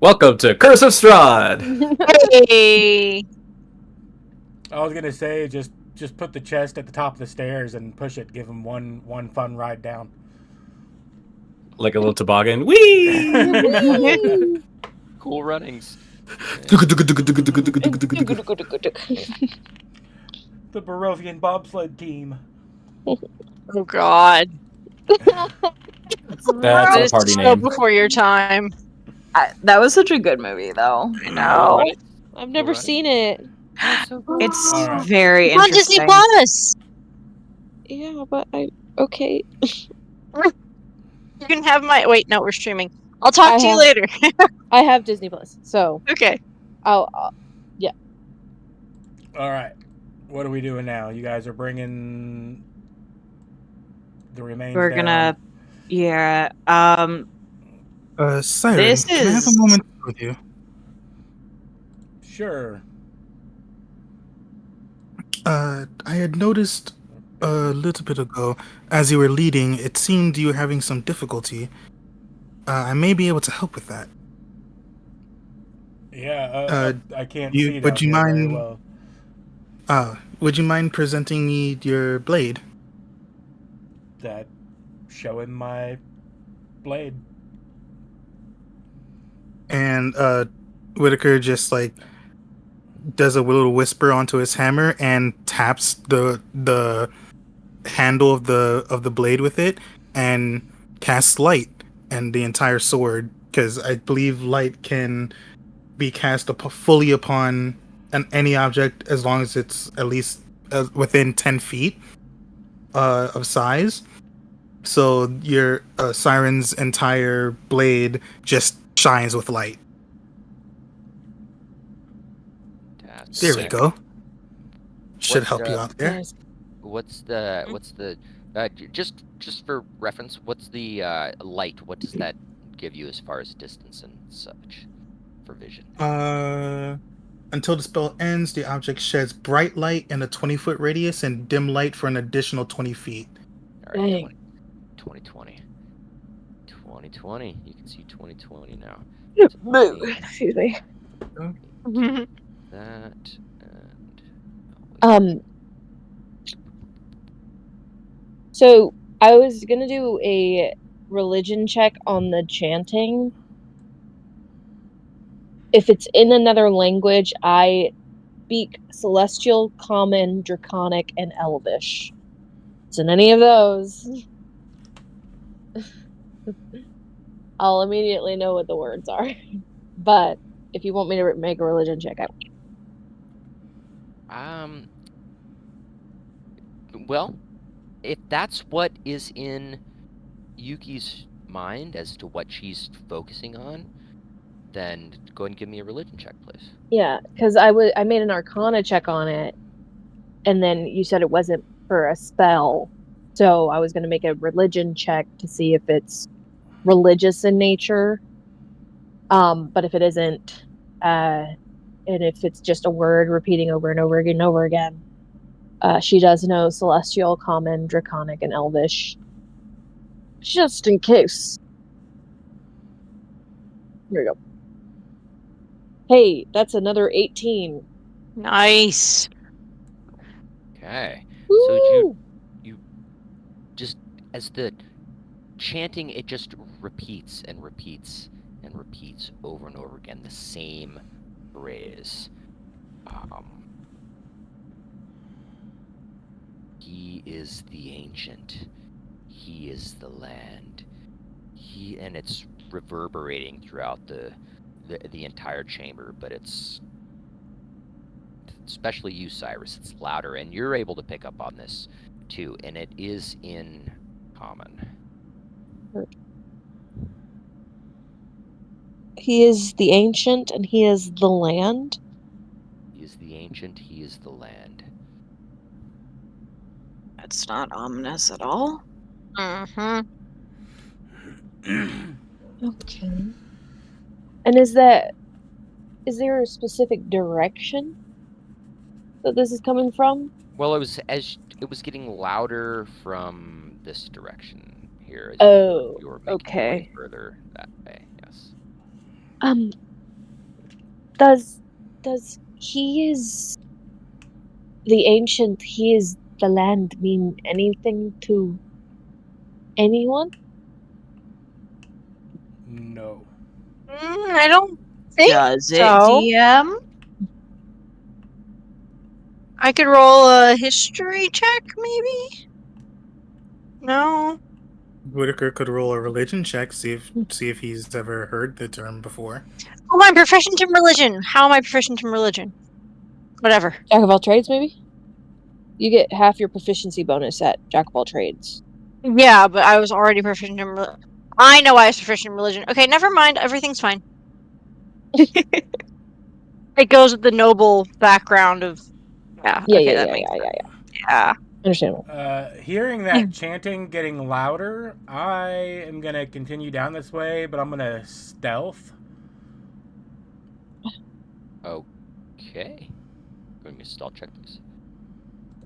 Welcome to Curse of Strahd. Hey. I was gonna say just put the chest at the top of the stairs and push it. Give him one fun ride down. Like a little toboggan. Whee! Cool runnings. The Barovian bobsled team. Oh God. That's our This party is so name. before your time. That was such a good movie, though. I know. I've never Alright. seen it. It's Alright. very It's on Disney interesting. Plus. Yeah, but okay. You can have my. Wait, no, we're streaming. I'll talk I to you have- later. I have Disney Plus, so Okay. I'll All right. What are we doing now? You guys are bringing the remains We're down. gonna, yeah. Siren, This can I have a is- moment with you? Sure. I had noticed a little bit ago, as you were leading, it seemed you were having some difficulty. I may be able to help with that. Yeah, I can't You see would down you here very mind? well. Would you mind presenting me your blade? That showing my blade. And Whitaker just like does a little whisper onto his hammer and taps the handle of the blade with it and casts light and the entire sword, because I believe light can be cast fully upon any object as long as it's at least within 10 feet of size. So your Siren's entire blade just shines with light. There we Fantastic. go. Should What's help you out there. Nice. What's the just for reference? What's the light? What does that give you as far as distance and such for vision? Until the spell ends, the object sheds bright light in a 20-foot radius and dim light for an additional 20 feet. All right, Dang. 2020. 2020. You can see 2020 now. Boo. Excuse me. That and So I was gonna do a religion check on the chanting. If it's in another language, I speak Celestial, Common, Draconic, and Elvish. It's in any of those, I'll immediately know what the words are. But if you want me to make a religion check, I will. Well, if that's what is in Yuki's mind as to what she's focusing on, then go ahead and give me a religion check, please. Yeah, because I made an Arcana check on it, and then you said it wasn't for a spell, so I was going to make a religion check to see if it's religious in nature. But if it isn't, and if it's just a word repeating over and over again and over again, she does know Celestial, Common, Draconic, and Elvish. Just in case. Here we go. Hey, that's another 18. Nice. Okay. Woo! So you just, as the chanting, it just repeats and repeats and repeats over and over again the same phrase. He is the ancient. He is the land. And it's reverberating throughout the entire chamber, but it's, especially you, Cyrus, it's louder, and you're able to pick up on this too, and it is in Common. He is the ancient and he is the land. He is the ancient, he is the land. It's not ominous at all. Mm-hmm. Okay. And is there a specific direction that this is coming from? Well, it was getting louder from this direction here as Oh, you were making your okay. way further that way. Yes. Does he is the ancient, he is the land mean anything to anyone? No. I don't think Does it, so. DM? I could roll a history check, maybe? No. Whitaker could roll a religion check, see if he's ever heard the term before. Oh, I'm proficient in religion. How am I proficient in religion? Whatever. Jack of all trades, maybe? You get half your proficiency bonus at Jack of all trades. Yeah, but I was already proficient in religion. I know I was proficient in religion. Okay, never mind. Everything's fine. It goes with the noble background of... Yeah, okay, that makes sense. Yeah. Understandable. Hearing that chanting getting louder, I am gonna continue down this way, but I'm gonna stealth. Okay. Going to stealth check, please.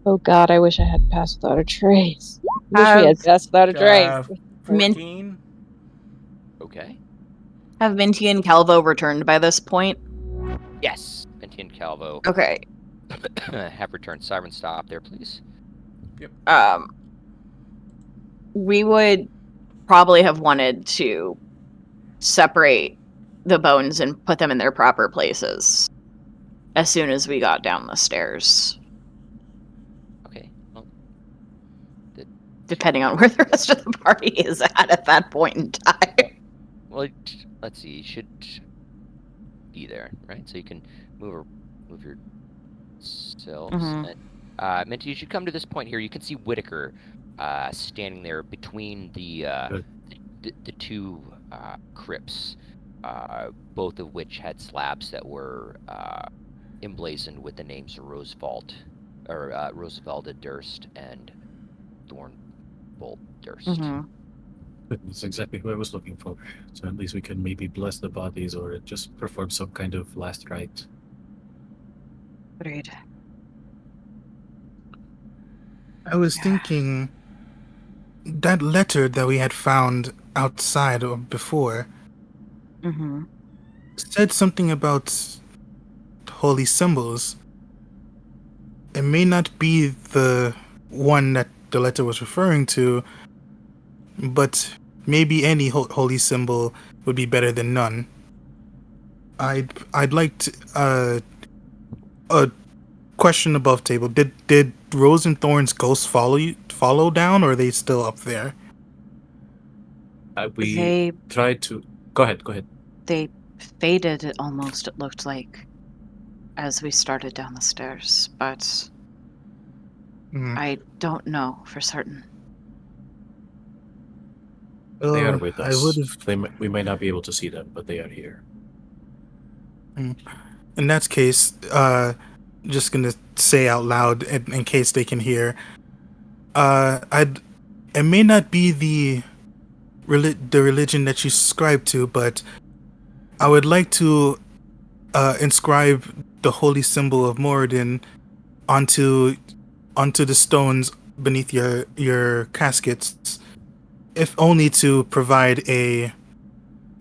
Oh God, I wish I had passed without a trace. I wish we had passed without a trace. 14. Okay. Have Minty and Calvo returned by this point? Yes. Minty and Calvo Okay. have returned. Siren, stop there, please. We would probably have wanted to separate the bones and put them in their proper places as soon as we got down the stairs, Okay. Well, depending on where the rest of the party is at that point in time. well, let's see. You should be there, right? So you can move yourselves. Mhm. Minty, you should come to this point here. You can see Whitaker standing there between the two crypts, both of which had slabs that were emblazoned with the names Roosevelt Durst and Thornbolt Durst. Mhm. That's exactly who I was looking for. So at least we can maybe bless the bodies or just perform some kind of last rite. Agreed. I was thinking that letter that we had found outside or before Mm-hmm. said something about holy symbols. It may not be the one that the letter was referring to, but maybe any holy symbol would be better than none. I'd like to a question above table. Did Rose and Thorn's ghosts follow down, or are they still up there? We They tried to. Go ahead. they faded it looked like, as we started down the stairs, but I don't know for certain. They are with I us. would have. We might not be able to see them, but they are here. In that case, just gonna say out loud in case they can hear. It may not be the religion that you subscribe to, but I would like to inscribe the holy symbol of Moradin onto the stones beneath your caskets, if only to provide a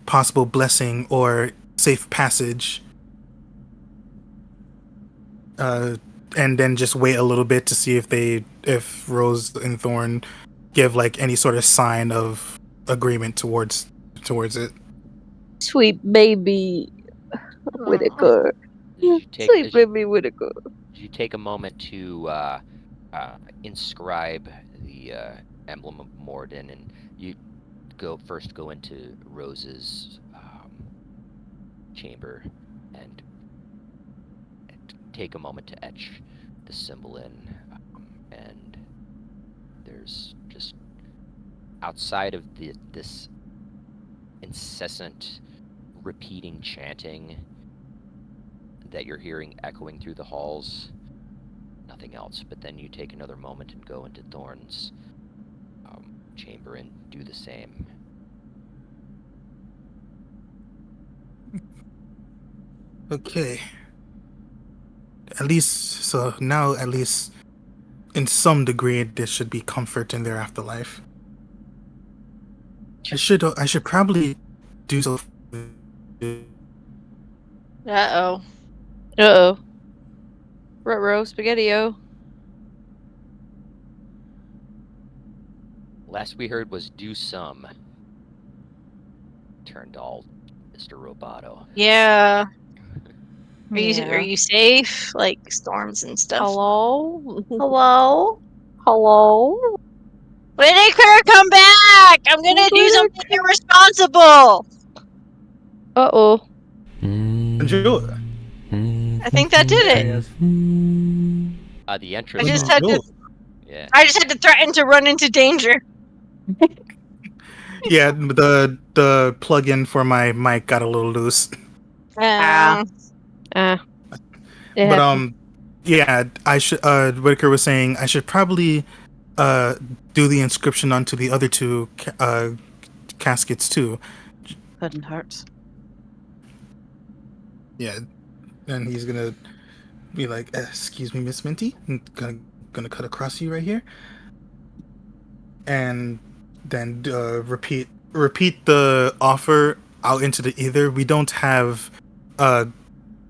possible blessing or safe passage. And then just wait a little bit to see if Rose and Thorn give like any sort of sign of agreement towards it. Sweet baby Whitaker. Sweet baby Whitaker. You take a moment to inscribe the emblem of Morden, and you go into Rose's chamber and take a moment to etch the symbol in, and there's just outside of this incessant repeating chanting that you're hearing echoing through the halls, nothing else. But then you take another moment and go into Thorn's chamber and do the same. Okay. At least in some degree there should be comfort in their afterlife. I should probably do so. Uh-oh. Ruh-roh, spaghetti-o. Last we heard was do some. Turned all Mr. Roboto. Yeah. Are Yeah. you safe? Like storms and stuff. Hello? Hello? Whitaker, come back! I'm gonna do something irresponsible! Uh-oh. I think that did it. The entrance. I just had to threaten to run into danger. Yeah, the plug-in for my mic got a little loose. Yeah. Yeah, I should. Whitaker was saying I should probably do the inscription onto the other two caskets too. Couldn't hurt. Yeah, and he's gonna be like, "Excuse me, Miss Minty, I'm gonna cut across you right here," and then repeat the offer out into the ether. We don't have uh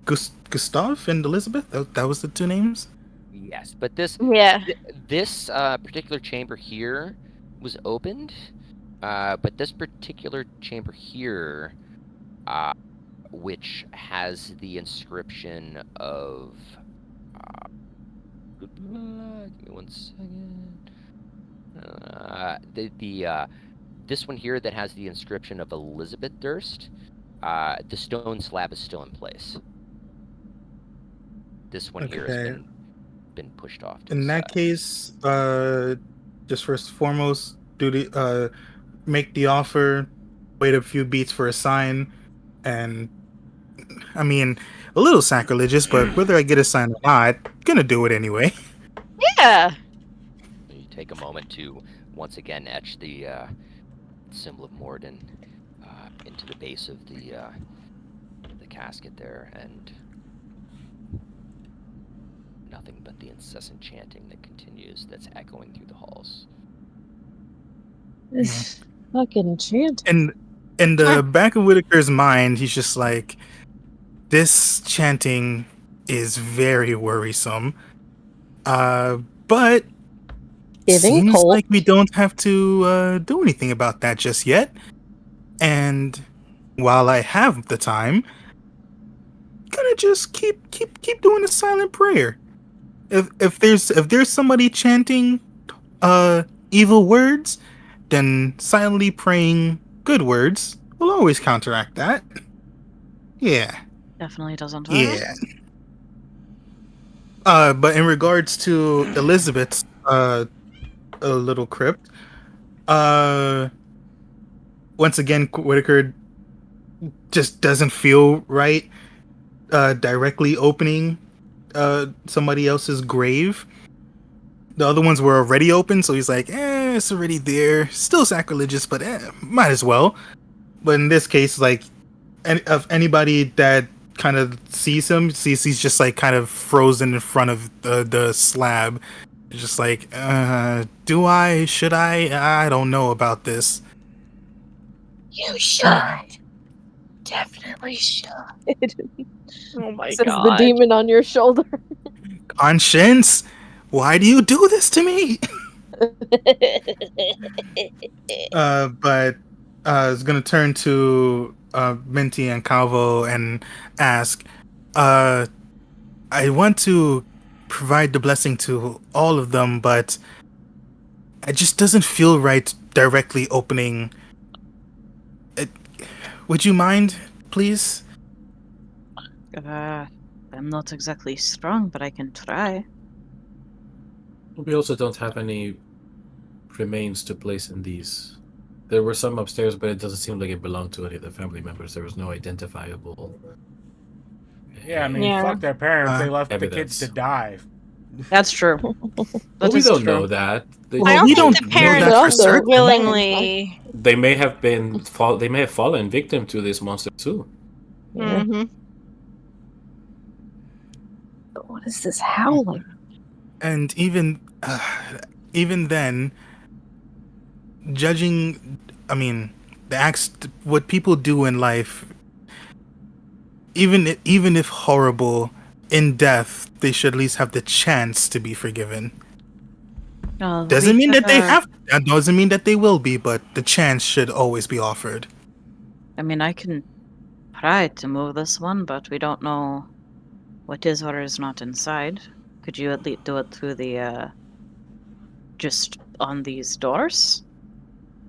Gustav and Elizabeth. That was the two names. Yes, but this Yeah. this particular chamber here was opened, but this particular chamber here, which has the inscription of. Give me 1 second. This one here that has the inscription of Elizabeth Durst, the stone slab is still in place. This one here has been pushed off. To In the that side. case, just first and foremost, make the offer, wait a few beats for a sign, and I mean, a little sacrilegious, but whether I get a sign or not, gonna do it anyway. Yeah. You take a moment to once again etch the symbol of Morden into the base of the casket there, and nothing but the incessant chanting that continues, that's echoing through the halls. This fucking chant. And in the back of Whitaker's mind, he's just like, this chanting is very worrisome. But Giving seems Cole. like we don't have to do anything about that just yet. And while I have the time, gonna just keep doing a silent prayer. If there's somebody chanting evil words, then silently praying good words will always counteract that. Yeah. Definitely doesn't hurt. Yeah. But in regards to Elizabeth's a little crypt, once again Whitaker just doesn't feel right directly opening somebody else's grave. The other ones were already open, so he's like, it's already there. Still sacrilegious, but might as well. But in this case, like, of anybody that kind of sees him, he's just like kind of frozen in front of the slab. Just like, should I don't know about this. You should. Definitely should. Oh my Says god. the demon on your shoulder. Conscience, why do you do this to me? But I was gonna turn to Minty and Calvo and ask, I want to provide the blessing to all of them, but it just doesn't feel right directly opening. Would you mind, please? I'm not exactly strong, but I can try. We also don't have any remains to place in these. There were some upstairs, but it doesn't seem like it belonged to any of the family members. There was no identifiable. Yeah, I mean, Yeah. fuck their parents. They left the Evidence. kids to die. That's true. But we don't know that. They, Well, I don't we think don't the know parents that for Also, certain. willingly. they may have been. They may have fallen victim to this monster too. Yeah. Mm-hmm. What is this howling? And even then, judging, I mean, the acts, what people do in life, even if horrible, in death, they should at least have the chance to be forgiven. Doesn't mean that they have. That doesn't mean that they will be, but the chance should always be offered. I mean, I can try to move this one, but we don't know what is or is not inside. Could you at least do it through the, just on these doors?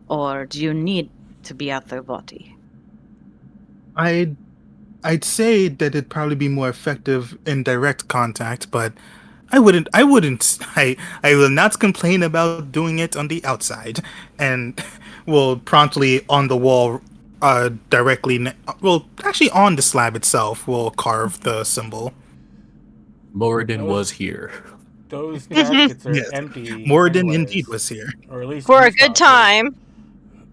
Or do you need to be at their body? I'd say that it'd probably be more effective in direct contact, but I will not complain about doing it on the outside, and will promptly on the wall, directly, actually on the slab itself, will carve the symbol. Moradin was here. Those caskets are Yes. empty. Moradin anyways. indeed was here. Or at least For a Gustav good is. time.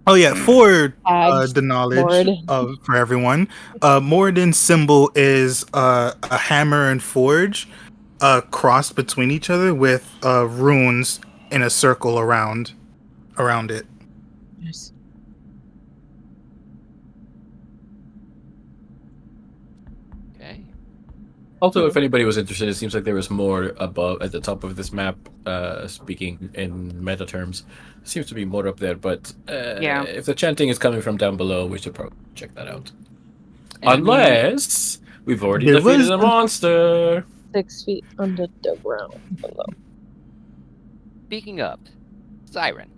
Oh yeah, for Tags, the knowledge Moradin. of for everyone, Moradin's symbol is a hammer and forge, crossed between each other with runes in a circle around it. Yes. Okay. Also, if anybody was interested, it seems like there was more above at the top of this map. Speaking in meta terms, seems to be more up there. But Yeah. if the chanting is coming from down below, we should probably check that out. And- Unless we've already There defeated was a monster. 6 feet under the ground below. Speaking of, Siren,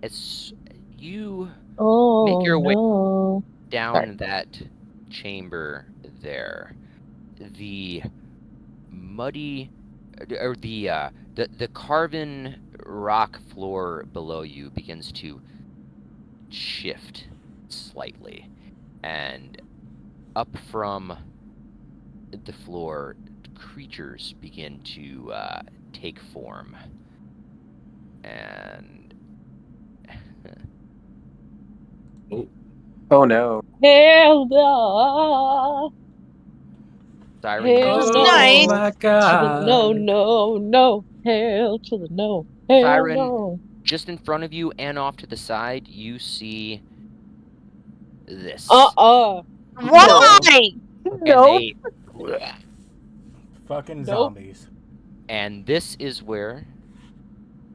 as you Oh, Make your way no. down Sorry. that chamber there, the muddy or the carven rock floor below you begins to shift slightly, and up from the floor creatures begin to take form, and Oh no. Hell no. Siren, Hell was no. nice. my To god! the no, no, no. Hell to the no. Hell Siren. no. just in front of you and off to the side, you see this. Why? Why? And No. they- Fucking Nope. zombies. and this is where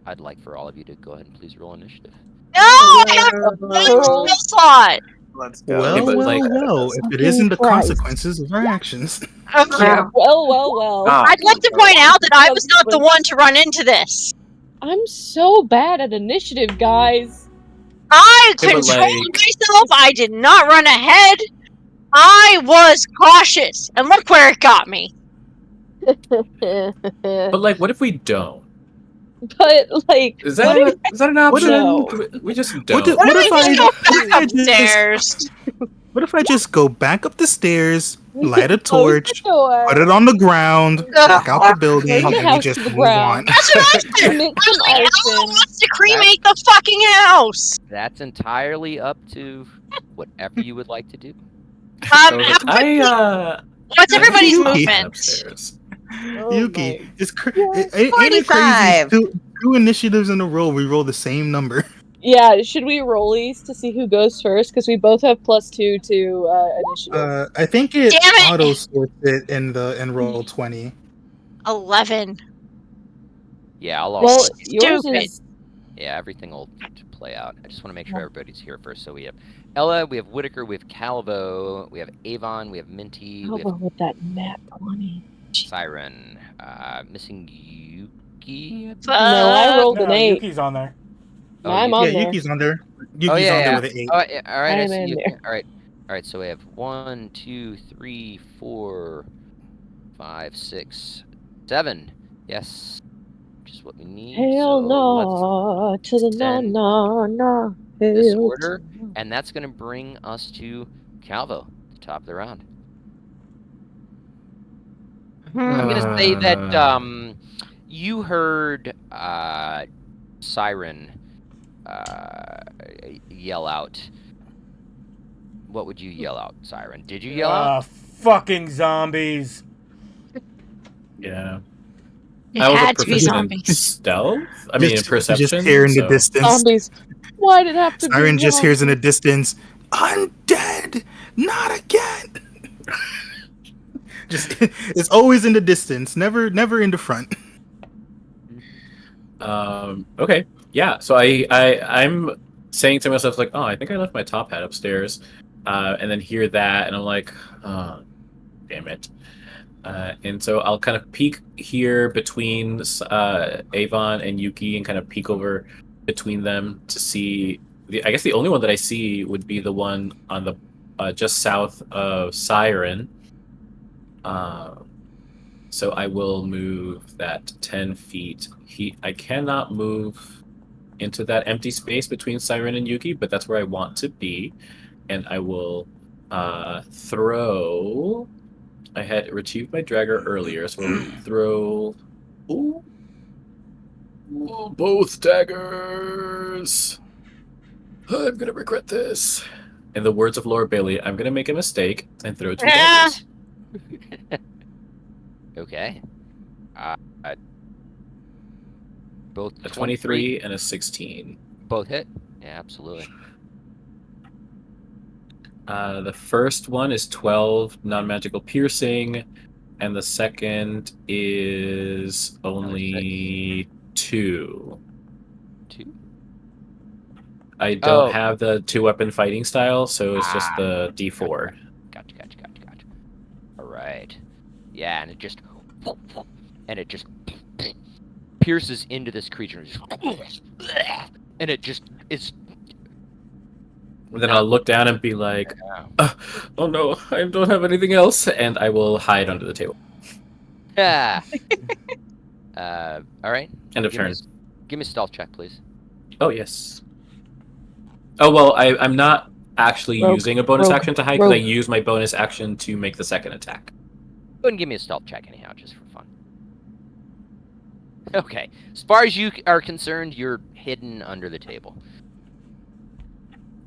I'd like for all of you to go ahead and please roll initiative. No, I have one spell slot. Let's Well, Okay, but, well, like- well. If it Fucking isn't the Christ. consequences of our actions. Yeah. Well. Ah. I'd like to point out that I was not the one to run into this. I'm so bad at initiative, guys. I Yeah, but, controlled like- myself. I did not run ahead. I was cautious, and look where it got me. But like, what if we don't? But like, Is that an option? No. We just What don't. if- What if I just go what back if I just- upstairs? What if I just go back up the stairs, light a close torch, the door, put it on the ground, walk out the building, Burn the and we house just to the move ground. on? That's what I said. commit some Ella arson. wants to cremate the fucking house. That's entirely up to whatever you would like to do. So, like, What's everybody's Yuki. movement? Upstairs. Oh Yuki, my- it's Yes. ain't it crazy? 45. Two initiatives in a row, we roll the same number. Yeah, should we roll these to see who goes first? Because we both have +2 to initiative. I think it Damn it! auto sorts it in roll 20. 11. Yeah, I'll Well, also. yours stupid. is Yeah, everything will play out. I just want to make sure everybody's here first. So we have Ella, we have Whitaker, we have Calvo, we have Avon, we have Minty, how we have about with that nat 20? Siren, missing Yuki. No, I rolled No, an 8. Yuki's on there. Oh, I'm you- on Yeah, there. Yuki's on there. Yuki's Oh, yeah, on yeah. there with an 8. Oh, yeah, all right. I I'm see in you. there. All right. So we have 1, 2, 3, 4, 5, 6, 7. Yes, just what we need. Hell so no to the no, send no. this Hell order, to no. and that's going to bring us to Calvo, the top of the round. I'm gonna say that you heard Siren yell out. What would you yell out, Siren? Did you yell out? Fucking zombies. Yeah. It I was a had to be proficient in zombies. stealth. I mean, in perception. Just hear in the so- distance. Zombies. Why did it have to be Siren just hears in the zombies? distance, undead, not again. Just it's always in the distance, never in the front. Okay. Yeah. So I'm saying to myself like, oh, I think I left my top hat upstairs, and then hear that, and I'm like, oh, damn it. And so I'll kind of peek here between Avon and Yuki, and kind of peek over between them to see. I guess the only one that I see would be the one on the just south of Siren. So I will move that 10 feet. I cannot move into that empty space between Siren and Yuki, but that's where I want to be. And I will throw I had retrieved my dagger earlier, so we'll throw. Ooh. Ooh, both daggers. I'm gonna regret this. In the words of Laura Bailey, I'm gonna make a mistake and throw 2 Ah! daggers. Okay. Uh, both A 23 and a 16. Both hit. Yeah, absolutely. The first one is 12 non-magical piercing, and the second is only 2. 2. I don't Oh. have the 2-weapon fighting style, so it's just Ah. the D4. Gotcha. All right. Yeah, and it just pierces into this creature, and it just is. And then I'll look down and be like, "Oh no, I don't have anything else," and I will hide under the table. Yeah. All right. End of turn. Give me a stealth check, please. Oh yes. Oh well, I'm not actually Rogue, using a bonus rogue, action to hide because I rogue. use my bonus action to make the second attack. Go ahead and give me a stealth check anyhow, just for fun. Okay. As far as you are concerned, you're hidden under the table.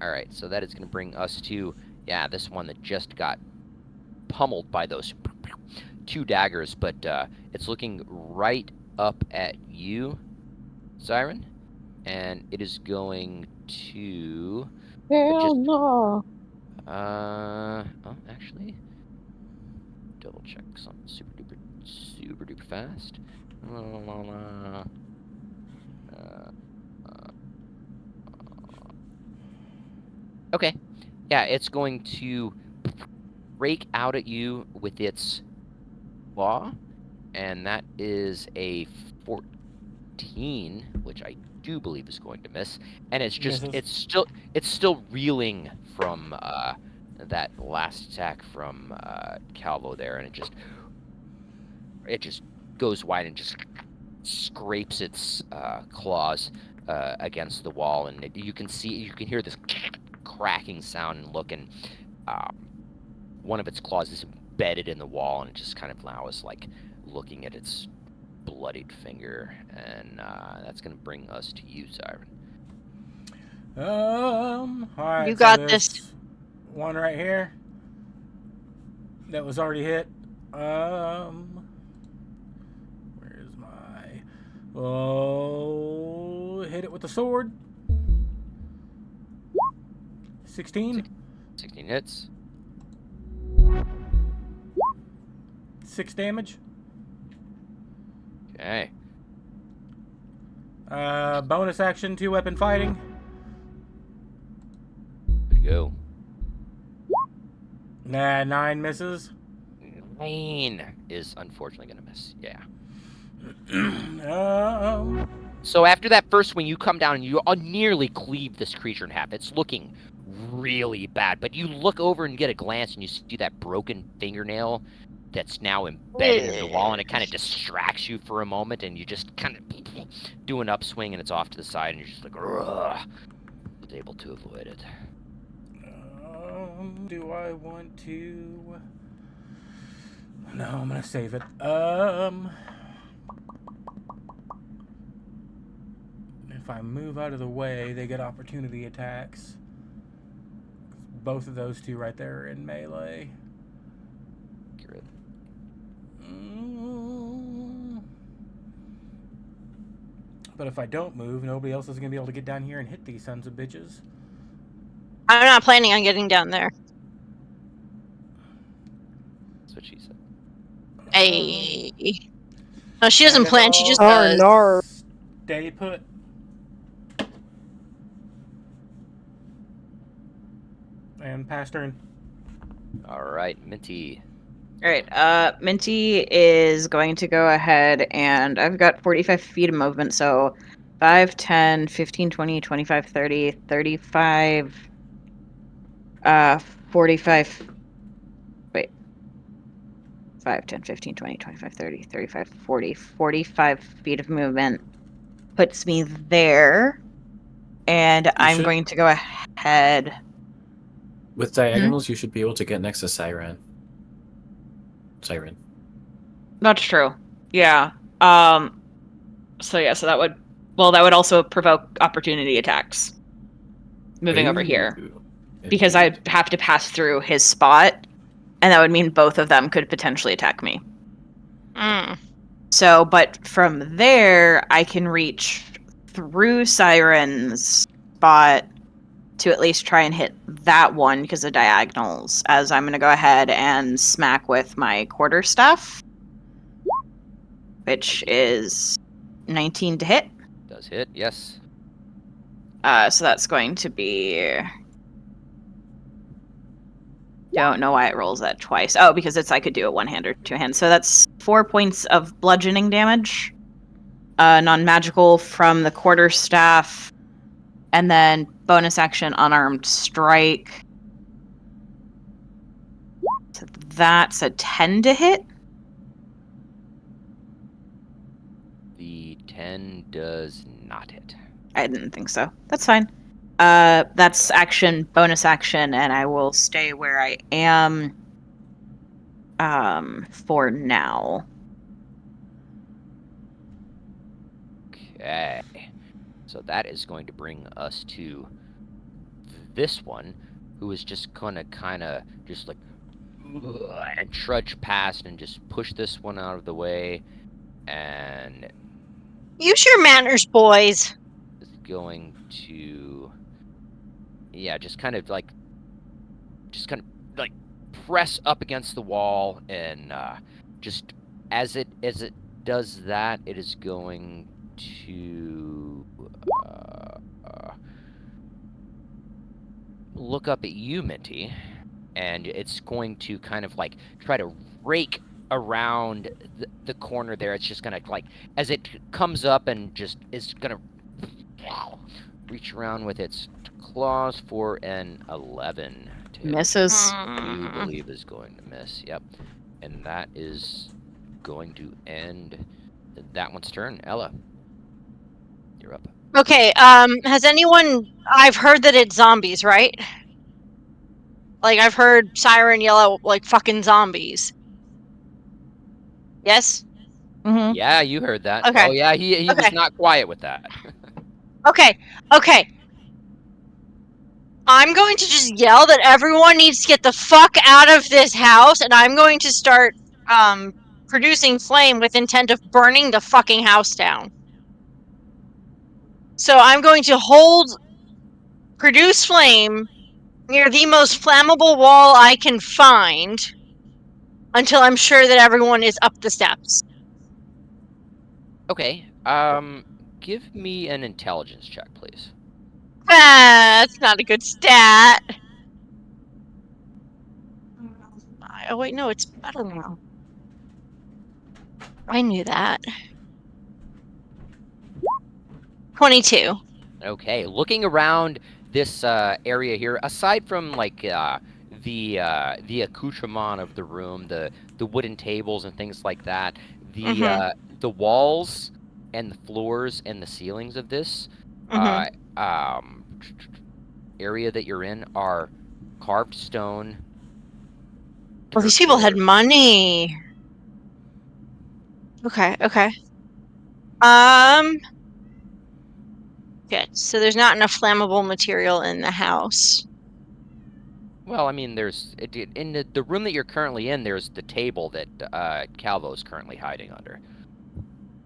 All right, so that is going to bring us to, this one that just got pummeled by those 2 daggers, but it's looking right up at you, Siren, and it is going to... Hell no. Actually, double check something super duper fast. Okay. Yeah, it's going to rake out at you with its claw, and that is a 14, which I do believe is going to miss. And it's just Misses. it's still reeling from that last attack from Calvo there, and it just goes wide and just scrapes its claws against the wall, and you can hear this cracking sound and look, and one of its claws is embedded in the wall, and it just kind of now is like looking at its bloodied finger, and that's gonna bring us to you, Siren. All right. You got this this. one right here that was already hit. Where's my? Oh, hit it with the sword. 16. 16 hits. 6 damage. Okay. Bonus action, 2-weapon fighting. Good to go. Nah, 9 misses. 9 is unfortunately gonna miss. Yeah. Um, So after that first swing, you come down and you nearly cleave this creature in half. It's looking really bad, but you look over and get a glance, and you see that broken fingernail that's now embedded in the wall, and it kind of distracts you for a moment, and you just kind of do an upswing, and it's off to the side, and you're just like, ugh. Was able to avoid it. do I want to? No, I'm gonna save it. If I move out of the way, they get opportunity attacks. Both of those 2 right there are in melee. Get rid of it. But if I don't move, nobody else is gonna be able to get down here and hit these sons of bitches. I'm not planning on getting down there. That's what she said. Hey. No, she doesn't I plan. guess She just I'll does. Nar. Stay put. And pass turn. All right, Minty. All right. Minty is going to go ahead, and I've got 45 feet of movement, so 5, 10, 15, 20, 25, 30, 35, 45. Wait. 5, 10, 15, 20, 25, 30, 35, 40, 45 feet of movement puts me there. And I'm should- going to go ahead. With diagonals, you should be able to get next to Siren. Siren. That's true. Yeah. So that would also provoke opportunity attacks. Moving over here. Ooh, Because indeed. I'd have to pass through his spot, and that would mean both of them could potentially attack me. Mm. So, but from there, I can reach through Siren's spot to at least try and hit that one because of diagonals, as I'm going to go ahead and smack with my quarterstaff, which is 19 to hit. Does hit, yes. So that's going to be... Don't know why it rolls that twice. Oh, because I could do it one hand or two hands. So that's 4 points of bludgeoning damage. Non-magical from the quarterstaff. And then bonus action unarmed strike. So that's a 10 to hit. The 10 does not hit. I didn't think so. That's fine. That's action, bonus action, and I will stay where I am for now. Okay. So that is going to bring us to this one, who is just gonna kind of just like and trudge past and just push this one out of the way, and Use your manners, boys. is going to just kind of press up against the wall, and just as it does that, it is going to look up at you, Minty, and it's going to kind of like try to rake around the corner there. It's just gonna like, as it comes up and just is gonna reach around with its claws for an 11 to hit. Misses. You believe is going to miss. Yep. And that is going to end that one's turn. Ella, you're up. Okay, has anyone... I've heard that it's zombies, right? Like, I've heard Siren yell out, like, fucking zombies. Yes? Mm-hmm. Yeah, you heard that. Okay. Oh yeah, he was Okay. not quiet with that. Okay. I'm going to just yell that everyone needs to get the fuck out of this house, and I'm going to start, producing flame with intent of burning the fucking house down. So I'm going to produce flame near the most flammable wall I can find until I'm sure that everyone is up the steps. Okay. Give me an intelligence check, please. That's not a good stat. Oh wait, no, it's better now. I knew that. 22. Okay, looking around this area here, aside from like the accoutrement of the room, the wooden tables and things like that, the walls and the floors and the ceilings of this area that you're in are carved stone. Well, these people had money. Okay. Good. So there's not enough flammable material in the house. Well, I mean, there's in the room that you're currently in. There's the table that Calvo is currently hiding under.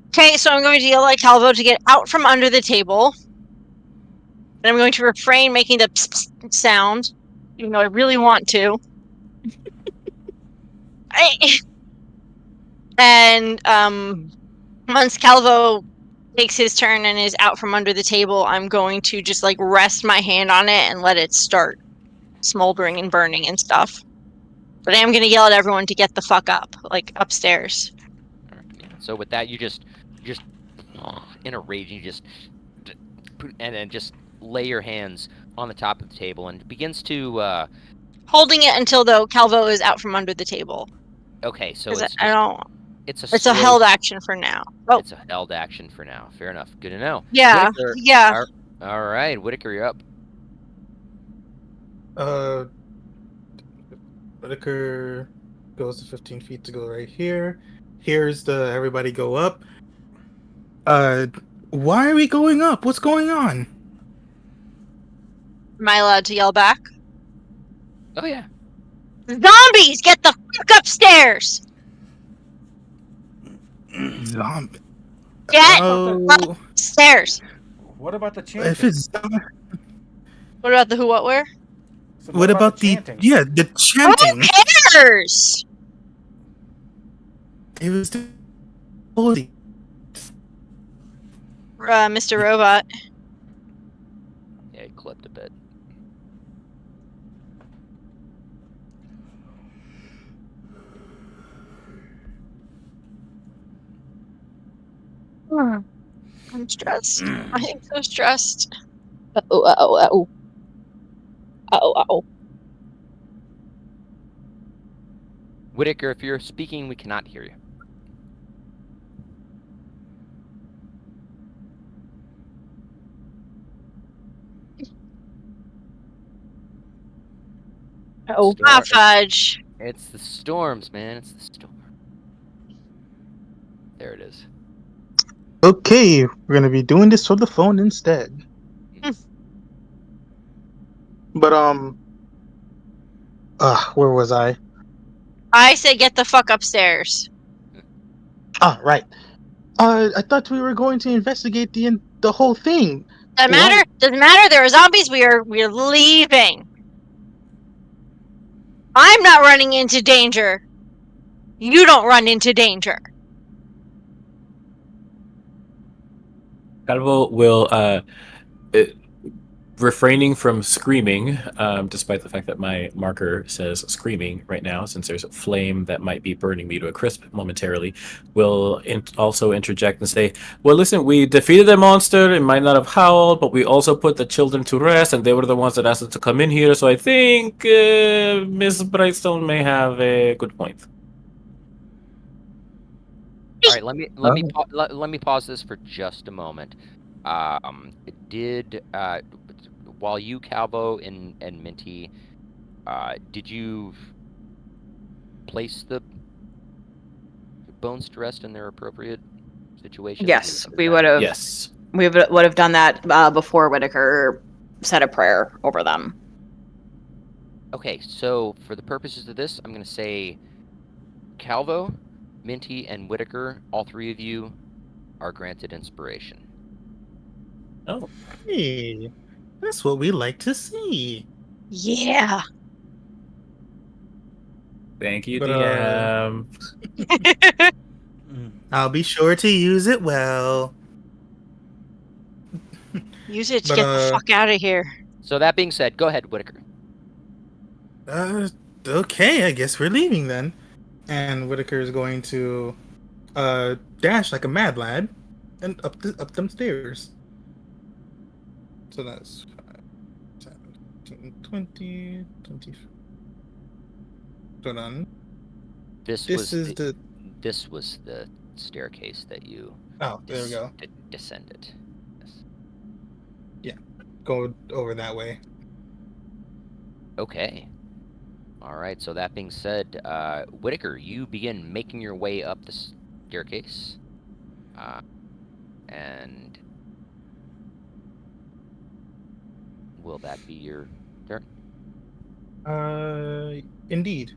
Okay, so I'm going to yell at Calvo to get out from under the table. And I'm going to refrain making the pss, pss sound, even though I really want to. And once Calvo takes his turn and is out from under the table, I'm going to just like rest my hand on it and let it start smoldering and burning and stuff. But I am going to yell at everyone to get the fuck up, like upstairs. So with that, you just in a rage, you just and then just lay your hands on the top of the table and begins to holding it until though Calvo is out from under the table. Okay, so it's a held action for now. Oh. It's a held action for now. Fair enough. Good to know. Yeah. Whitaker, Yeah. All right, Whitaker, you're up. Whitaker goes to 15 feet to go right here. Here's the everybody go up. Why are we going up? What's going on? Am I allowed to yell back? Oh yeah. Zombies! Get the fuck upstairs! Zombie. Get Oh, upstairs! What about the chanting? if it's What about the who, what, where? So what about the chanting? the chanting? Who cares? It was holy. Mr. Robot. Yeah, he clipped a bit. I'm stressed. I am so stressed. Uh-oh, uh-oh, uh-oh. Uh-oh, uh-oh. Whitaker, if you're speaking, we cannot hear you. Uh-oh. Ah, fudge. It's the storms, man. It's the storm. There it is. Okay, we're gonna be doing this for the phone instead. But where was I? I say get the fuck upstairs. Ah, right. I thought we were going to investigate the whole thing. Doesn't matter. Doesn't matter. There are zombies. We're leaving. I'm not running into danger. You don't run into danger. Calvo will refraining from screaming, despite the fact that my marker says screaming right now, since there's a flame that might be burning me to a crisp momentarily, will also interject and say, well, listen, we defeated the monster. It might not have howled, but we also put the children to rest, and they were the ones that asked us to come in here, so I think Miss Brightstone may have a good point. All right, let me pause this for just a moment. While you, Calvo, and Minty, did you place the bones to rest in their appropriate situation? Yes, we would have. Yes. We would have done that before Whitaker said a prayer over them. Okay, so for the purposes of this, I'm going to say Calvo, Minty, and Whitaker, all three of you are granted inspiration. Oh. Hey, that's what we like to see. Yeah. Thank you, But, DM. I'll be sure to use it well. Use it to But, get the fuck out of here. So that being said, go ahead, Whitaker. Okay, I guess we're leaving then. And Whitaker is going to dash like a mad lad and up them stairs. So that's 5, 10, 15, 20, 20. Hold on. This was the staircase that you Oh, there we go. descended. Yes. Yeah, go over that way. Okay. All right. So that being said, Whitaker, you begin making your way up the staircase, and will that be your turn? Indeed.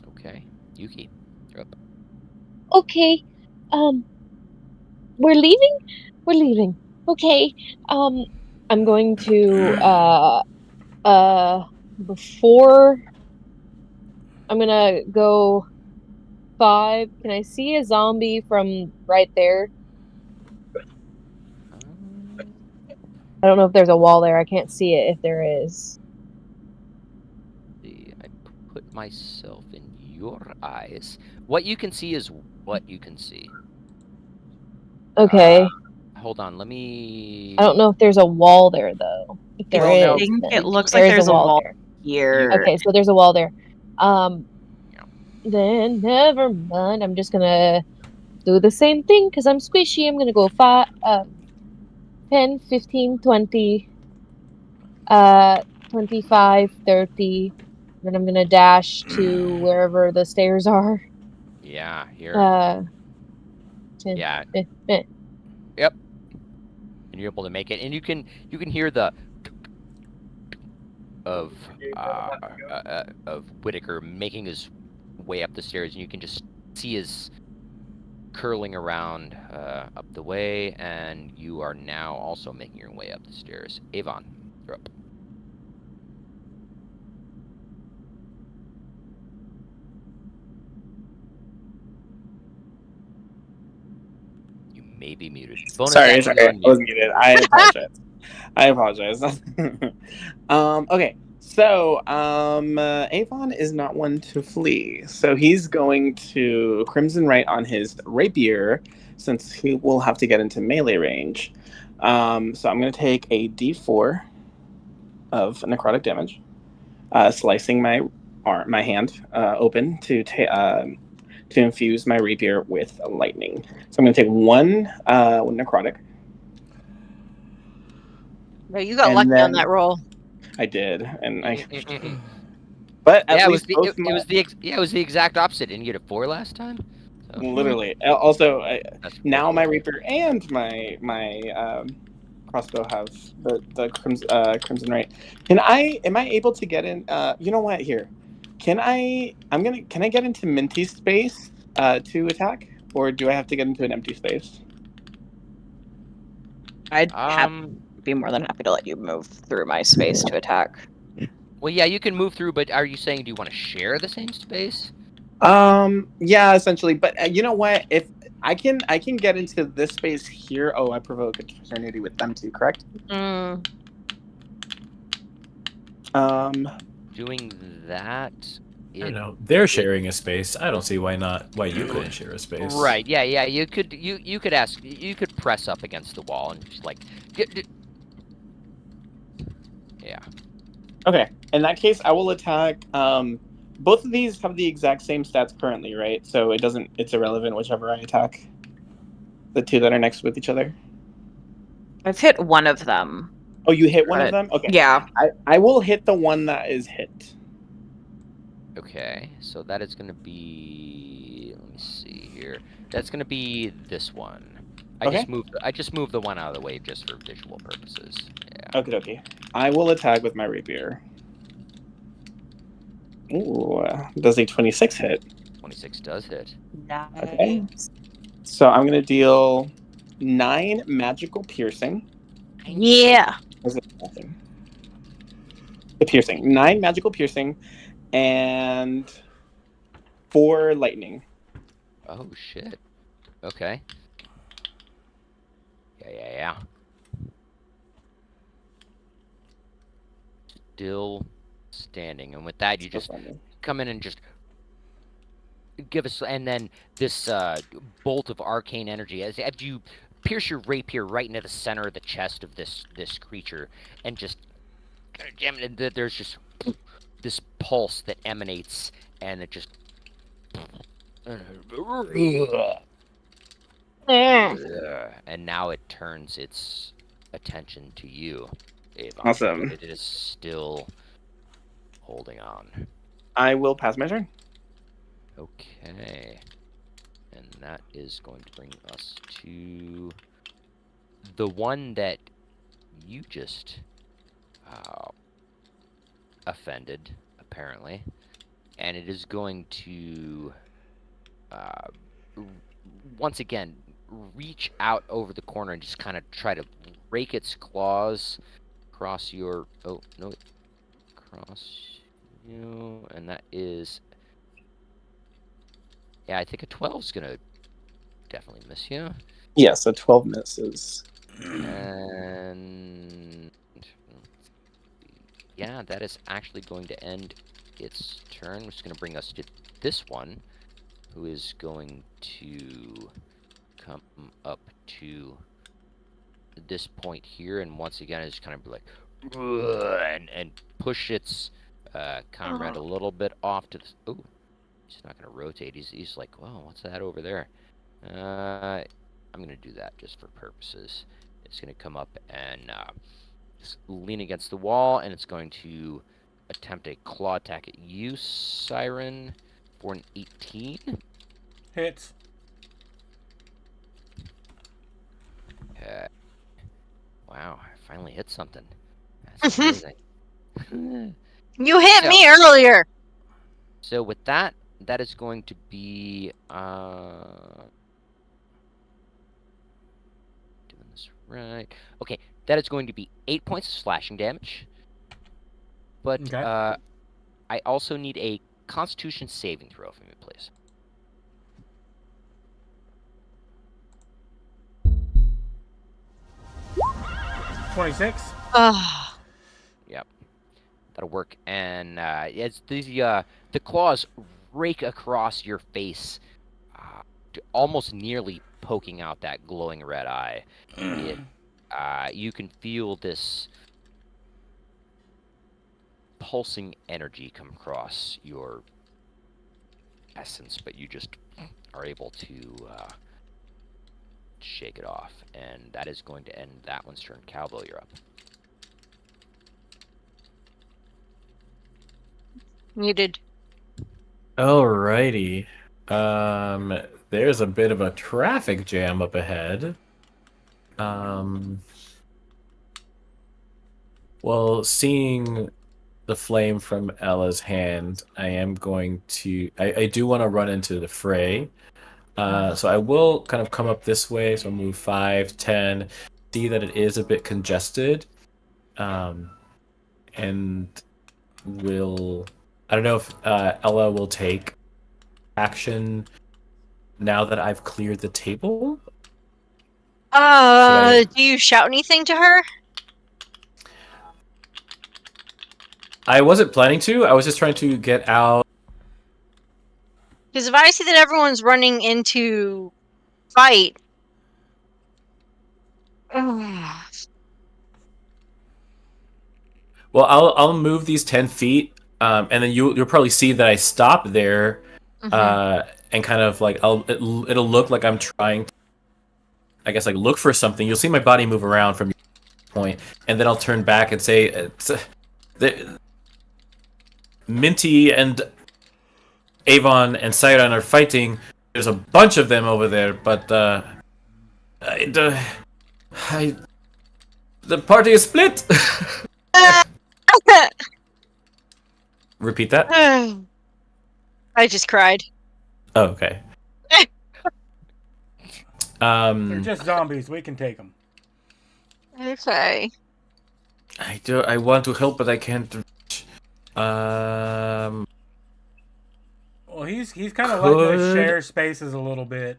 Okay, Yuki, you're up. Okay. We're leaving? We're leaving. Okay. I'm going to before I'm gonna go 5. Can I see a zombie from right there? I don't know if there's a wall there. I can't see it if there is. I put myself in your eyes. What you can see is what you can see. Okay. Hold on, let me. I don't know if there's a wall there though. If there is, I think then it looks like there's a wall there. here. Okay, so there's a wall there. Then never mind. I'm just gonna do the same thing because I'm squishy. I'm gonna go 5, 10, 15, 20, 25, 30, Then I'm gonna dash to wherever the stairs are. Yeah, here. Yeah. Yep. And you're able to make it, and you can hear the of Whitaker making his way up the stairs, and you can just see his curling around up the way, and you are now also making your way up the stairs. Avon, you're up. You may be muted. Bonus Sorry, action to I unmute. was muted. I apologize. I apologize. Okay, so Avon is not one to flee, so he's going to Crimson Right on his rapier, since he will have to get into melee range. So I'm going to take a D4 of necrotic damage, slicing my hand open to infuse my rapier with lightning. So I'm going to take one necrotic. No, you got And lucky on then that roll. I did, and but at Yeah, least it was the exact opposite. Didn't you get a 4 last time? So, literally. Also, that's now my unfortunate. Reaper and my crossbow have the crimson right. Am I able to get in? You know what? Here, can I get into Minty space to attack, or do I have to get into an empty space? I'd be more than happy to let you move through my space to attack. Well, yeah, you can move through, but are you saying do you want to share the same space? Yeah, essentially. But you know what? If I can get into this space here. Oh, I provoke a fraternity with them too, correct? Mm. Doing that. I don't know. They're sharing a space. I don't see why you couldn't share a space. Right. Yeah. You could ask. You could press up against the wall and just like. Yeah. Okay. In that case, I will attack. Both of these have the exact same stats currently, right? So it's irrelevant whichever I attack. The two that are next with each other. I've hit one of them. Oh, you hit one of them? Okay. Yeah. I will hit the one that is hit. Okay. So that is going to be. Let me see here. That's going to be this one. I just moved the one out of the way just for visual purposes. Yeah. Okay. I will attack with my rapier. Ooh, does a 26 hit? 26 does hit. Nice. Okay. So I'm going to deal 9 magical piercing. Yeah. Is it nothing? The piercing. 9 magical piercing and 4 lightning. Oh, shit. Okay. Yeah. Still standing. And with that, you just come in and just give us, and then this bolt of arcane energy as you pierce your rapier right into the center of the chest of this creature, and just there's just this pulse that emanates, and it just and now it turns its attention to you, Avon. Awesome. But it is still holding on. I will pass my turn. Okay. And that is going to bring us to the one that you just offended, apparently. And it is going to once again reach out over the corner and just kind of try to rake its claws across your across you, and that is, yeah, I think a 12 is gonna definitely miss you. Yes, a 12 misses. And yeah, that is actually going to end its turn, which is going to bring us to this one, who is going to come up to this point here, and once again is kind of like and push its comrade a little bit off to the. Oh, he's not going to rotate. He's like, oh, what's that over there? I'm going to do that just for purposes. It's going to come up and lean against the wall, and it's going to attempt a claw attack at you, Siren, for an 18. Hits. Okay. Wow, I finally hit something. That's amazing. You hit So- me earlier. So with that, that is going to be doing this right. Okay, that is going to be 8 points of slashing damage. But Okay. I also need a Constitution saving throw from you, please. $26. Ugh. Yep, that'll work. And as the claws rake across your face, almost nearly poking out that glowing red eye. You can feel this pulsing energy come across your essence, but you just are able to shake it off, and that is going to end that one's turn. Calvo, you're up. Muted. Alrighty. There's a bit of a traffic jam up ahead. Well, seeing the flame from Ella's hand, I am going to. I do want to run into the fray. So I will kind of come up this way. So I'll move 5, 10. See that it is a bit congested. And will. I don't know if Ella will take action now that I've cleared the table. I- Do you shout anything to her? I wasn't planning to. I was just trying to get out. Because if I see that everyone's running into fight, ugh. Well, I'll move these 10 feet, and then you'll probably see that I stop there, and kind of like it'll look like I'm trying to, I guess, like look for something. You'll see my body move around from your point, and then I'll turn back and say, Minty and Avon and Siren are fighting. There's a bunch of them over there, but the party is split. Repeat that. I just cried. Oh, okay. They're just zombies. We can take them. Okay. I want to help, but I can't. Well, he's kind of letting us Could- share spaces a little bit.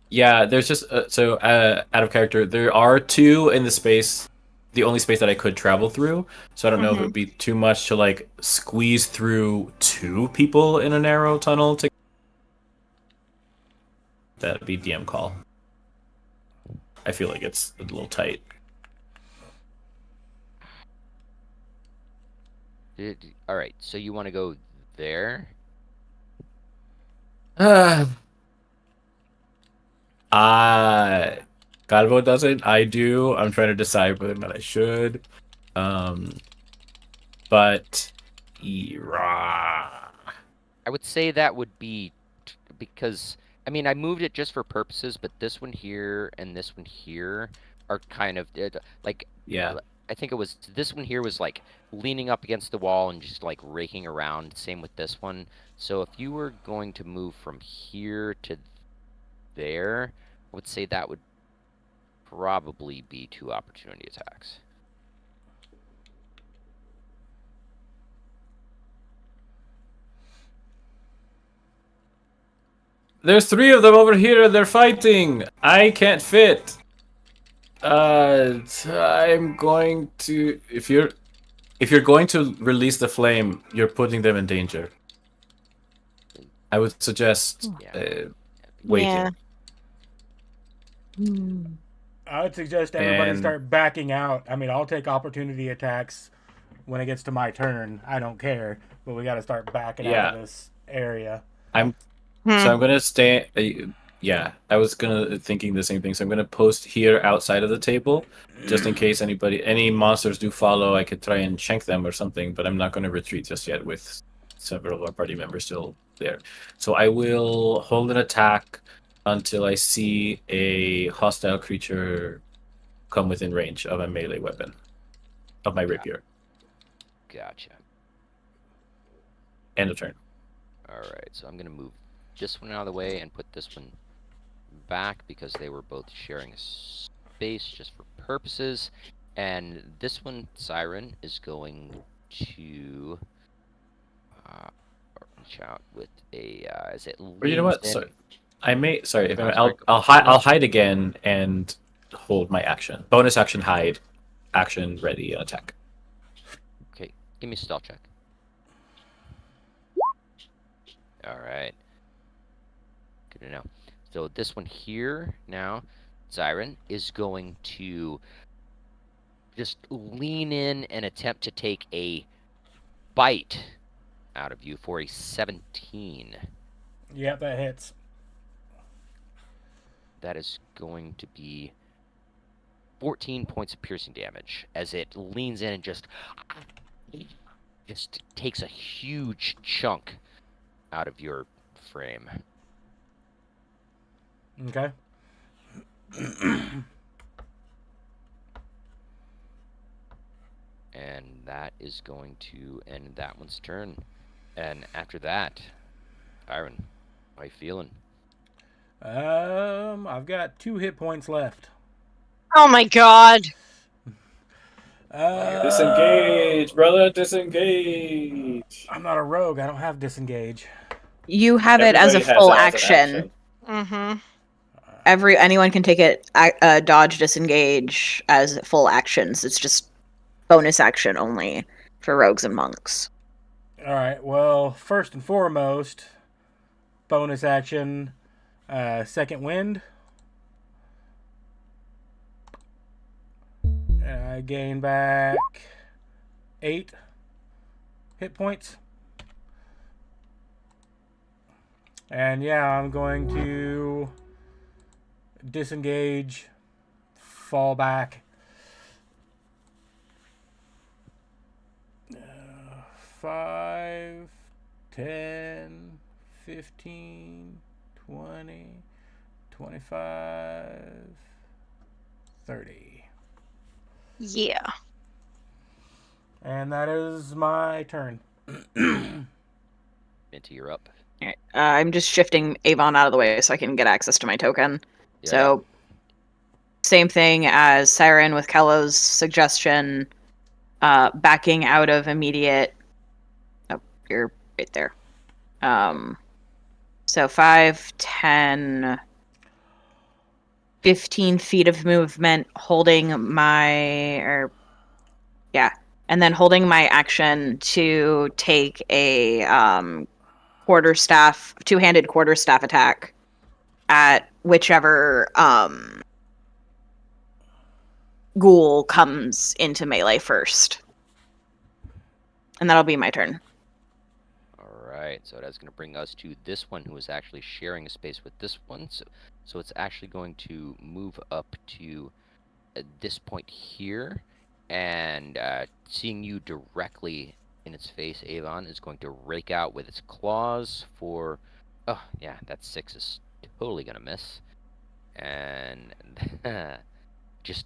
Yeah, there's just out of character. There are 2 in the space, the only space that I could travel through. So I don't know if it would be too much to like squeeze through 2 people in a narrow tunnel. That'd be DM call. I feel like it's a little tight. All right, so you want to go there? Calvo doesn't. I do. I'm trying to decide whether or not I should. But I would say that would be because I mean I moved it just for purposes, but this one here and this one here are kind of like yeah. I think it was this one here was like leaning up against the wall and just like raking around. Same with this one. So if you were going to move from here to there, I would say that would probably be 2 opportunity attacks. There's 3 of them over here and they're fighting. I can't fit. I'm going to if you're going to release the flame, you're putting them in danger. I would suggest waiting. Yeah. I would suggest everybody And- start backing out. I mean, I'll take opportunity attacks when it gets to my turn. I don't care, but we got to start backing out of this area. So I'm gonna stay. Yeah, I was thinking the same thing. So I'm gonna post here outside of the table, just in case any monsters do follow. I could try and shank them or something, but I'm not gonna retreat just yet with several of our party members still there. So I will hold an attack until I see a hostile creature come within range of a melee weapon of my rapier. Gotcha. End of turn. All right, so I'm gonna move this one out of the way and put this one back because they were both sharing a space just for purposes. And this one, Siren, is going to reach out with a. As it Or you know what? leans in. Sorry, I may. Sorry, if Oh, I, sorry, I'll hide again and hold my action. Bonus action hide, action ready attack. Okay, give me a stealth check. All right. Good to know. So this one here now, Siren, is going to just lean in and attempt to take a bite out of you for a 17. Yep, that hits. That is going to be 14 points of piercing damage as it leans in and just takes a huge chunk out of your frame. Okay. And that is going to end that one's turn. And after that, Iron, how you feeling? I've got 2 hit points left. Oh my god. Disengage, brother, disengage. I'm not a rogue. I don't have disengage. You have it as a Everybody has full it as an action. Mm-hmm. Anyone can take it dodge, disengage as full actions. It's just bonus action only for rogues and monks. All right. Well, first and foremost, bonus action, second wind. I gain back 8 hit points. And yeah, I'm going to disengage, fall back. 5, 10, 15, 20, 25, 30. Yeah. And that is my turn. Minty, you're up. Alright, I'm just shifting Avon out of the way so I can get access to my token. Yeah. So, same thing as Siren with Kello's suggestion, backing out of immediate. Oh, you're right there. So 5, 10, 15 feet of movement, holding and then holding my action to take a two-handed quarterstaff attack at whichever ghoul comes into melee first. And that'll be my turn. Alright, so that's going to bring us to this one who is actually sharing a space with this one. So it's actually going to move up to this point here. And seeing you directly in its face, Avon is going to rake out with its claws for... Oh, yeah, that 6 is totally going to miss. And just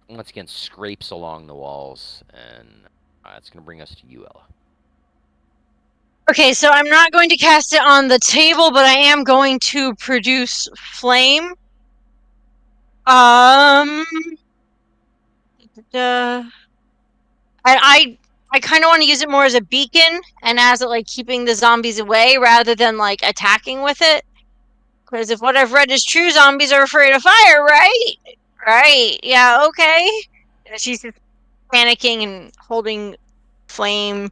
once again scrapes along the walls, and it's going to bring us to you, Ella. Okay, so I'm not going to cast it on the table, but I am going to produce flame. I kind of want to use it more as a beacon and as it like keeping the zombies away rather than like attacking with it. Because if what I've read is true, zombies are afraid of fire, right? Right. Yeah. Okay. And she's just panicking and holding flame.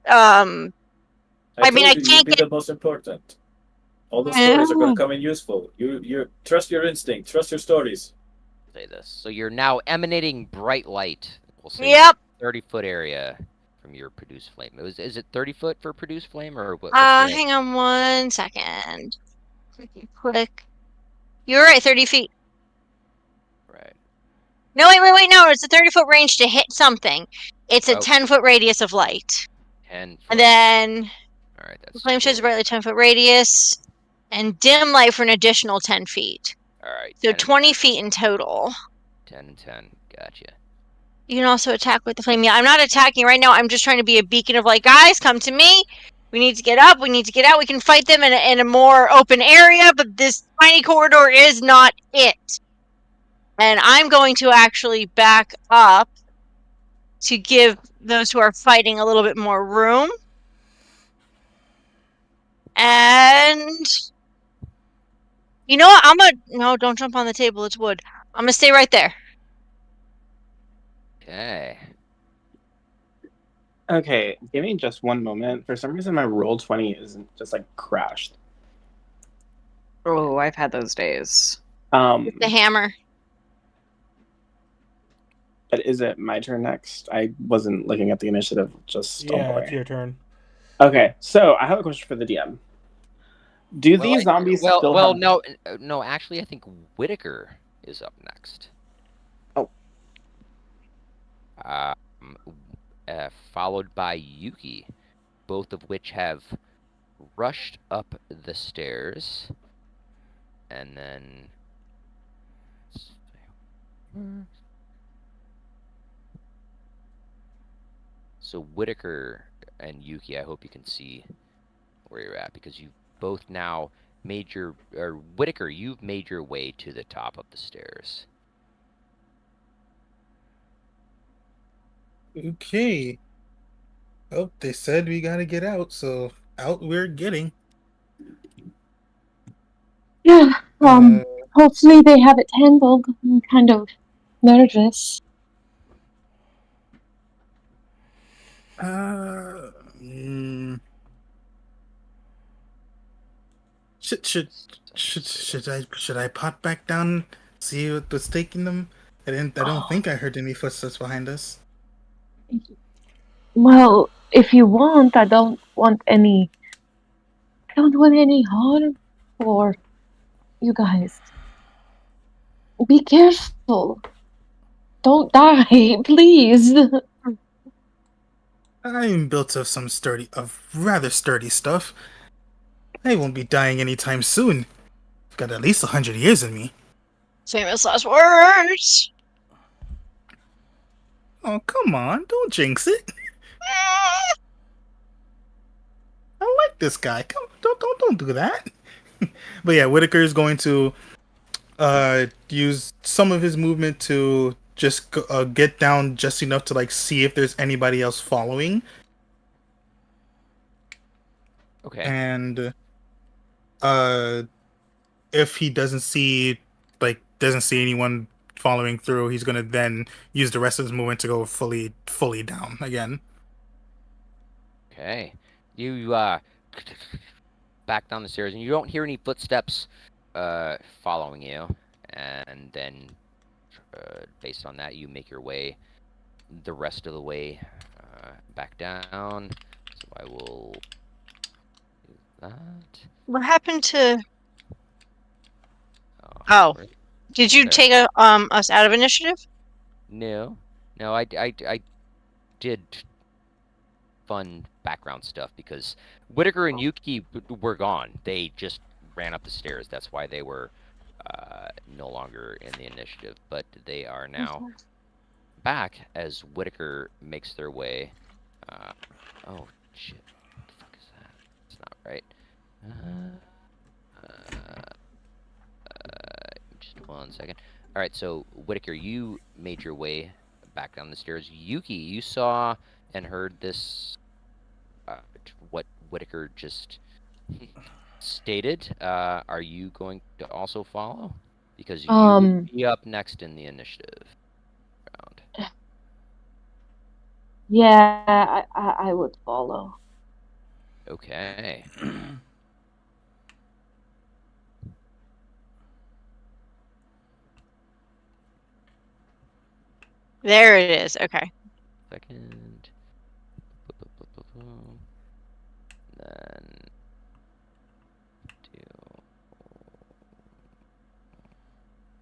I mean, I told you, you'd can't be get. the most important. All the stories are going to come in useful. You trust your instinct. Trust your stories. Say this. So you're now emanating bright light. We'll say Yep. 30-foot area from your produce flame. Is it 30 foot for produce flame or what? What's Hang on 1 second. Quick. You're right, 30 feet. right? No, wait, no, it's a 30-foot range to hit something. It's a Oh. 10-foot radius of light. 10 foot. And then All right, the that's flame sheds a cool. brightly 10-foot radius, and dim light for an additional 10 feet. All right, So 10 and 20 10. feet in total. 10 and 10. Gotcha. You can also attack with the flame. Yeah, I'm not attacking right now. I'm just trying to be a beacon of like, guys, come to me. We need to get up. We need to get out. We can fight them in a more open area, but this tiny corridor is not it. And I'm going to actually back up to give those who are fighting a little bit more room. And you know what? No, don't jump on the table. It's wood. I'm gonna stay right there. Okay. Okay, give me just one moment. For some reason, my roll 20 isn't just like crashed. Oh, I've had those days. The hammer. But is it my turn next? I wasn't looking at the initiative, just on the Yeah, way. it's your turn. Okay, so I have a question for the DM. Do these zombies still have... no. Actually, I think Whitaker is up next. Oh. Followed by Yuki, both of which have rushed up the stairs, and then. So Whitaker and Yuki, I hope you can see where you're at because you've both now made Whitaker, you've made your way to the top of the stairs. Okay. Oh, they said we gotta get out, so out we're getting. Yeah, Uh, hopefully they have it handled. I'm kind of nervous. uh, mm, should I pop back down, see what was taking them? I don't think I heard any footsteps behind us. Well, if you want, I don't want any harm for you guys. Be careful. Don't die, please. I'm built of rather sturdy stuff. I won't be dying anytime soon. I've got at least 100 years in me. Famous last words. Oh, come on, don't jinx it. I like this guy. Come, don't do that. But yeah, Whitaker is going to use some of his movement to just get down just enough to like see if there's anybody else following. Okay. And if he doesn't see anyone following through, he's gonna then use the rest of his movement to go fully down again. Okay. You back down the stairs, and you don't hear any footsteps following you. And then, based on that, you make your way the rest of the way back down. So I will do that. What happened to? Oh, where- did you there. take us out of initiative? No, I did fun background stuff because Whitaker and Yuki were gone. They just ran up the stairs. That's why they were no longer in the initiative. But they are now back as Whitaker makes their way. Oh shit! What the fuck is that? It's not right. Just 1 second. All right, so Whitaker, you made your way back down the stairs. Yuki, you saw and heard this. What Whitaker just stated. Are you going to also follow? Because you would be up next in the initiative round. Yeah, I would follow. Okay. There it is. Okay. Second. Then do.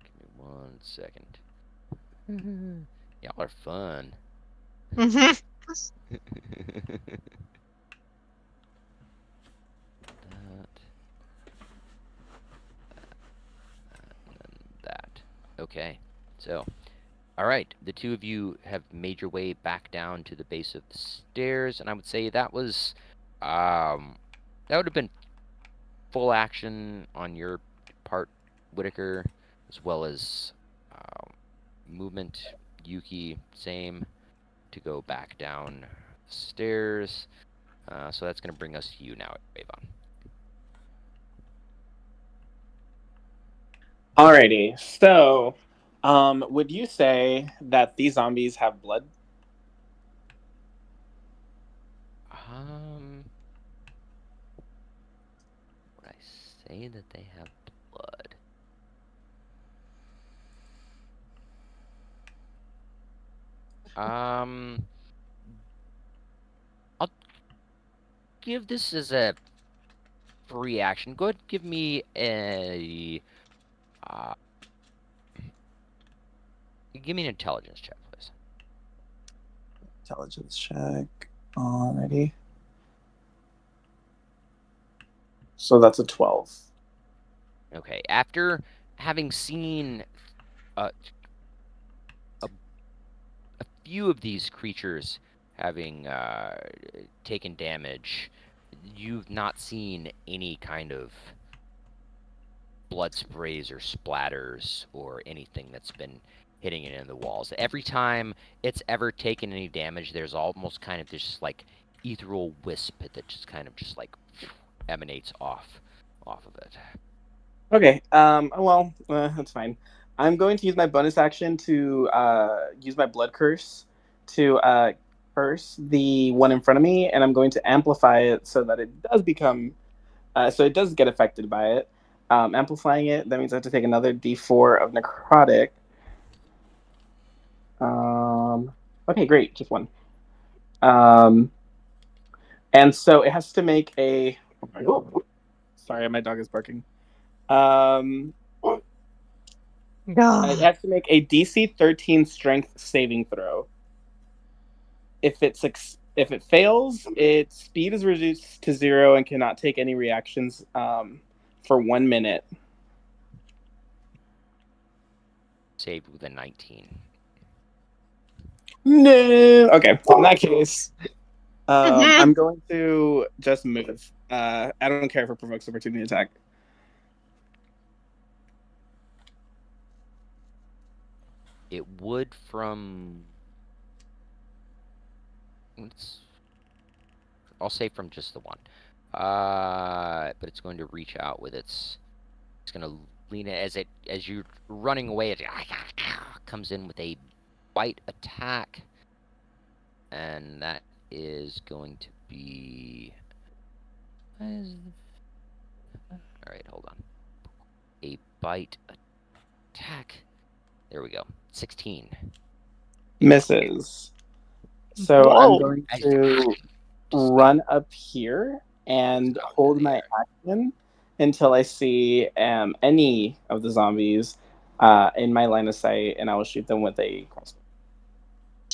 Give me 1 second. Y'all are fun. Mhm. That. Okay. So, all right. The two of you have made your way back down to the base of the stairs, and I would say that was, that would have been full action on your part, Whitaker, as well as movement. Yuki, same, to go back down the stairs. So that's going to bring us to you now, Avon. Alrighty. So, would you say that these zombies have blood? Would I say that they have blood? I'll give this as a free action. Go ahead, give me a give me an intelligence check, please. Intelligence check. Alrighty. So that's a 12. Okay. After having seen a few of these creatures having taken damage, you've not seen any kind of blood sprays or splatters or anything that's been hitting it in the walls. Every time it's ever taken any damage, there's almost kind of this like ethereal wisp that just kind of just like emanates off of it. Okay. Well, that's fine. I'm going to use my bonus action to use my blood curse to curse the one in front of me, and I'm going to amplify it so that it does become, so it does get affected by it. Amplifying it, that means I have to take another D4 of necrotic. Okay, great, just one. And so it has to make a. Sorry, my dog is barking. It has to make a DC 13 Strength saving throw. If it fails, its speed is reduced to 0 and cannot take any reactions for 1 minute. Saved with a 19. No. Okay, in that case, I'm going to just move. I don't care if it provokes opportunity attack. It would from. I'll say from just the one. But it's going to reach out with its. It's going to lean it as you're running away. It comes in with a bite attack, and that is going to be. All right, hold on. A bite attack. There we go. 16. Misses. So Whoa. I'm going to run up here and hold my action until I see any of the zombies in my line of sight, and I will shoot them with a crossbow.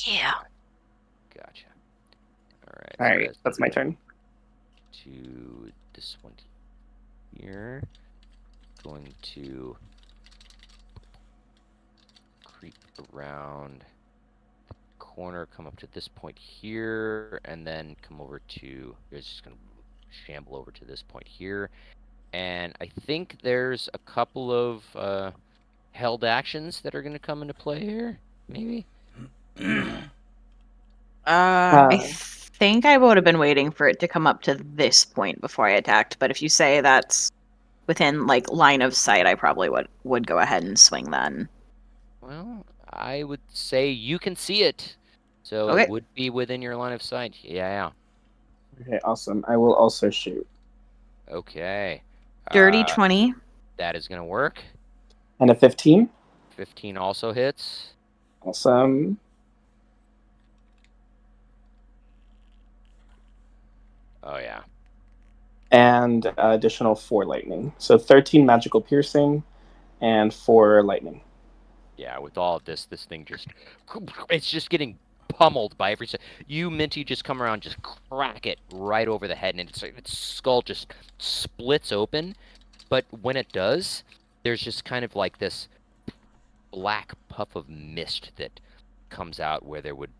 Yeah. Gotcha. All right, that's my turn. To this one here. Going to creep around the corner, come up to this point here, and then come over to. It's just going to shamble over to this point here. And I think there's a couple of held actions that are going to come into play here, maybe? I think I would have been waiting for it to come up to this point before I attacked, but if you say that's within like line of sight, I probably would go ahead and swing then. Well, I would say you can see it. So Okay. it would be within your line of sight. Yeah. Okay, awesome. I will also shoot. Okay. Dirty 20. That is going to work. And a 15. 15 also hits. Awesome. and additional 4 lightning. So 13 magical piercing and 4 lightning. Yeah, with all of this thing it's just getting pummeled by every. You, Minty, just come around, just crack it right over the head, and its skull just splits open. But when it does, there's just kind of like this black puff of mist that comes out where there would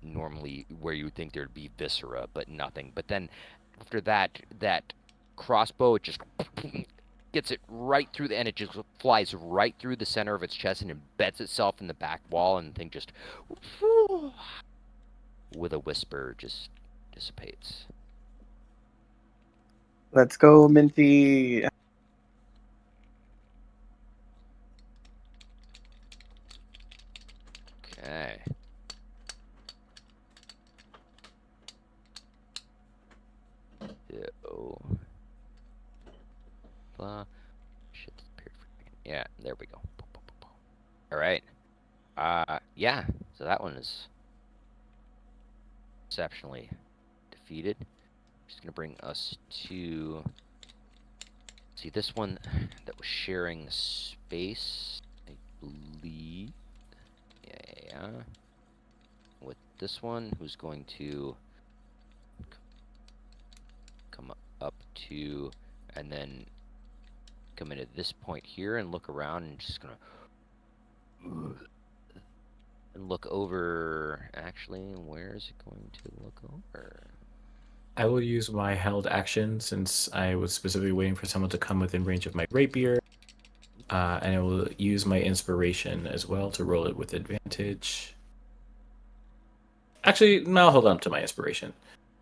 normally, where you would think there'd be viscera, but nothing. But then after that crossbow, it just gets it right through and it just flies right through the center of its chest and embeds itself in the back wall, and the thing just, with a whisper, just dissipates. Let's go, Minty. Okay. Shit disappeared for a second. Yeah, there we go. All right. Yeah. So that one is exceptionally defeated. Just gonna bring us to see this one that was sharing space, I believe. Yeah. With this one, who's going to come up to, and then come into this point here and look around, and just gonna and look over. Actually, where is it going to look over? I will use my held action since I was specifically waiting for someone to come within range of my rapier. And I will use my inspiration as well to roll it with advantage. Actually, no, I'll hold on to my inspiration.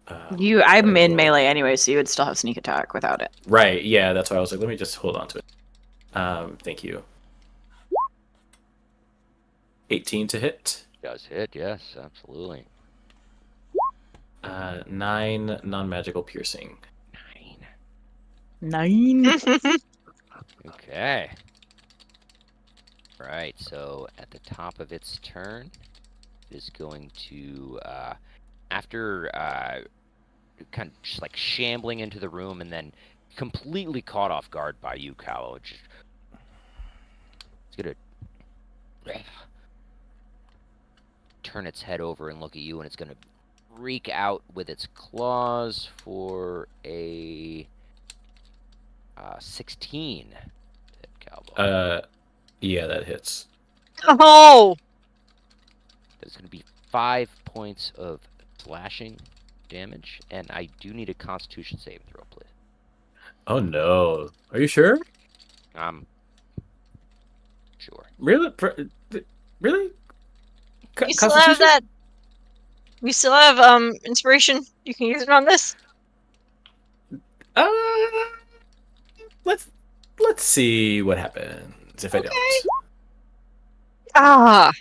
I'm in melee anyway, so you would still have sneak attack without it. Right, yeah, that's why I was like, let me just hold on to it. Thank you. 18 to hit. Does hit, yes, absolutely. 9 non-magical piercing. 9. Okay. Right, so at the top of its turn, it is going to, after kind of just like shambling into the room and then completely caught off guard by you, Callow, it's gonna turn its head over and look at you, and it's gonna reach out with its claws for a 16. Calvo. Yeah, that hits. Oh! There's going to be 5 points of slashing damage, and I do need a Constitution saving throw, please. Oh no! Are you sure? Sure. Really? Really? You still have that? You still have inspiration? You can use it on this. Let's see what happens if I don't. Ah.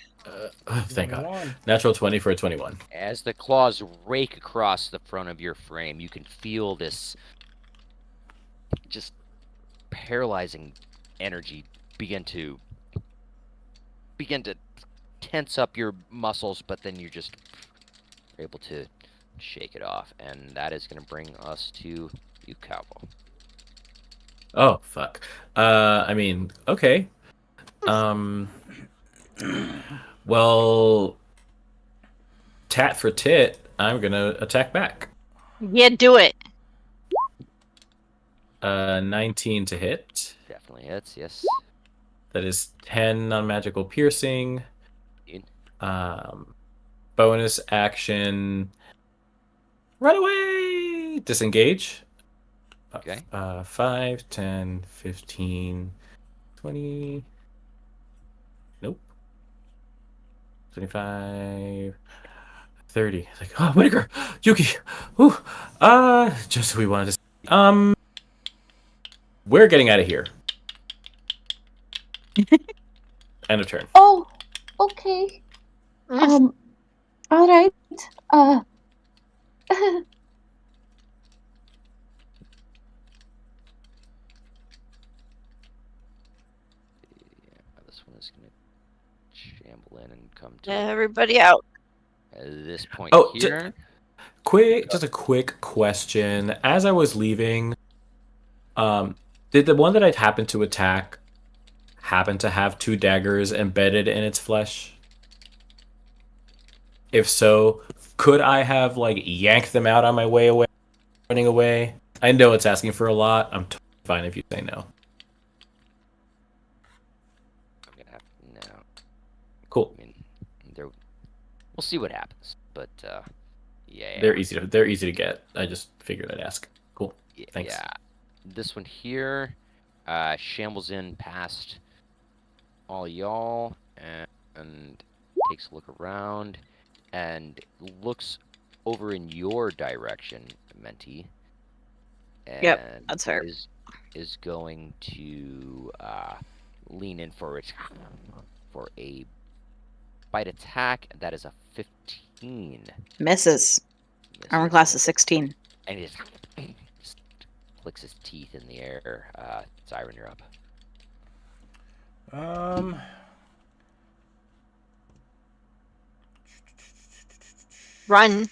Thank God. Natural 20 for a 21. As the claws rake across the front of your frame, you can feel this just paralyzing energy begin to tense up your muscles, but then you're just able to shake it off, and that is going to bring us to you, Cowboy. Oh fuck. I mean, okay. Well, tat for tit, I'm gonna attack back. Yeah, do it. 19 to hit. Definitely hits, yes. That is 10 non-magical piercing. Bonus action. Run away! Disengage. Okay. 5, 10, 15, 20. Nope. 25. 30. Like, oh, Whitaker! Yuki! Ooh! Just who we wanted to see. We're getting out of here. End of turn. Oh, okay. All right. This one is going to shamble in and come to everybody out. At this point here. Just a quick question. As I was leaving, Did the one that I'd happen to attack happen to have 2 daggers embedded in its flesh? If so, could I have like yanked them out on my way away, running away? I know it's asking for a lot. I'm totally fine if you say no. I'm gonna have no. Cool. I mean, we'll see what happens. But yeah. They're easy to get. I just figured I'd ask. Cool. Thanks. Yeah. This one here shambles in past all y'all and takes a look around and looks over in your direction, Menti. And Yep, that's fair. Is going to lean in for a bite attack. That is a 15. Misses. Armor class is 16. And he just clicks his teeth in the air. Siren, you're up. Run.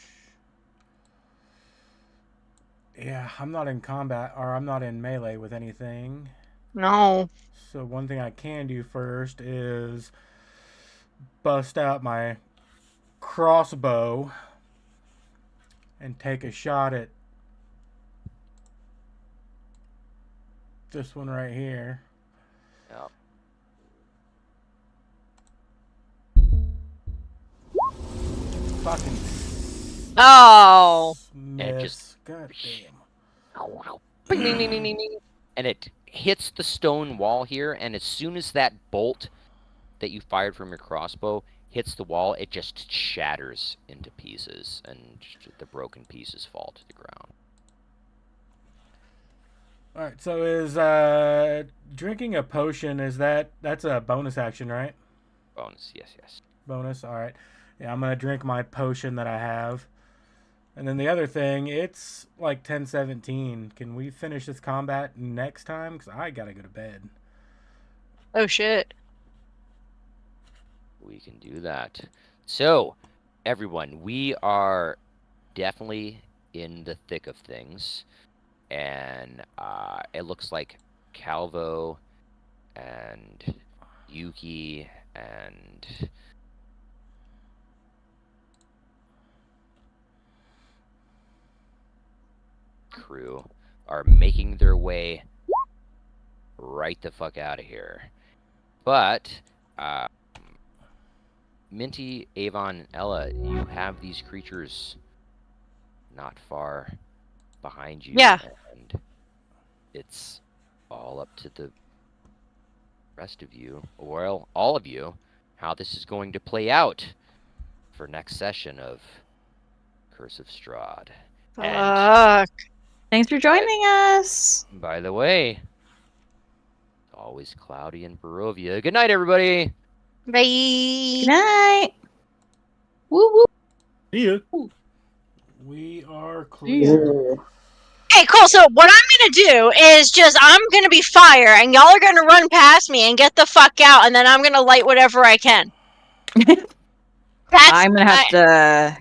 Yeah, I'm not in combat, or I'm not in melee with anything. No. So one thing I can do first is bust out my crossbow and take a shot at this one right here. Yep. Fucking Oh. miss. And just God damn. Bing, bing, bing, bing, bing, bing. And it hits the stone wall here, and as soon as that bolt that you fired from your crossbow hits the wall, it just shatters into pieces, and the broken pieces fall to the ground. Alright, so is drinking a potion, that's a bonus action, right? Bonus, yes. Bonus, alright. Yeah, I'm gonna drink my potion that I have. And then the other thing, it's like 10:17. Can we finish this combat next time? Because I gotta go to bed. Oh shit. We can do that. So, everyone, we are definitely in the thick of things. And it looks like Calvo and Yuki and crew are making their way right the fuck out of here. But Minty, Avon, and Ella, you have these creatures not far behind you. Yeah. And it's all up to the rest of you, well, all of you, how this is going to play out for next session of Curse of Strahd. Fuck. Thanks for joining us. By the way, it's always cloudy in Barovia. Good night, everybody. Bye. Good night. Woo woo. See ya. We are clear. Hey, cool. So what I'm gonna do is I'm gonna be fire, and y'all are gonna run past me and get the fuck out, and then I'm gonna light whatever I can. I'm gonna have to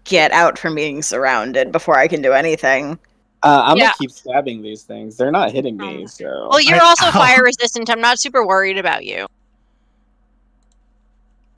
get out from being surrounded before I can do anything. I'm Yeah. gonna keep stabbing these things. They're not hitting me, so. Well, you're also fire resistant. I'm not super worried about you.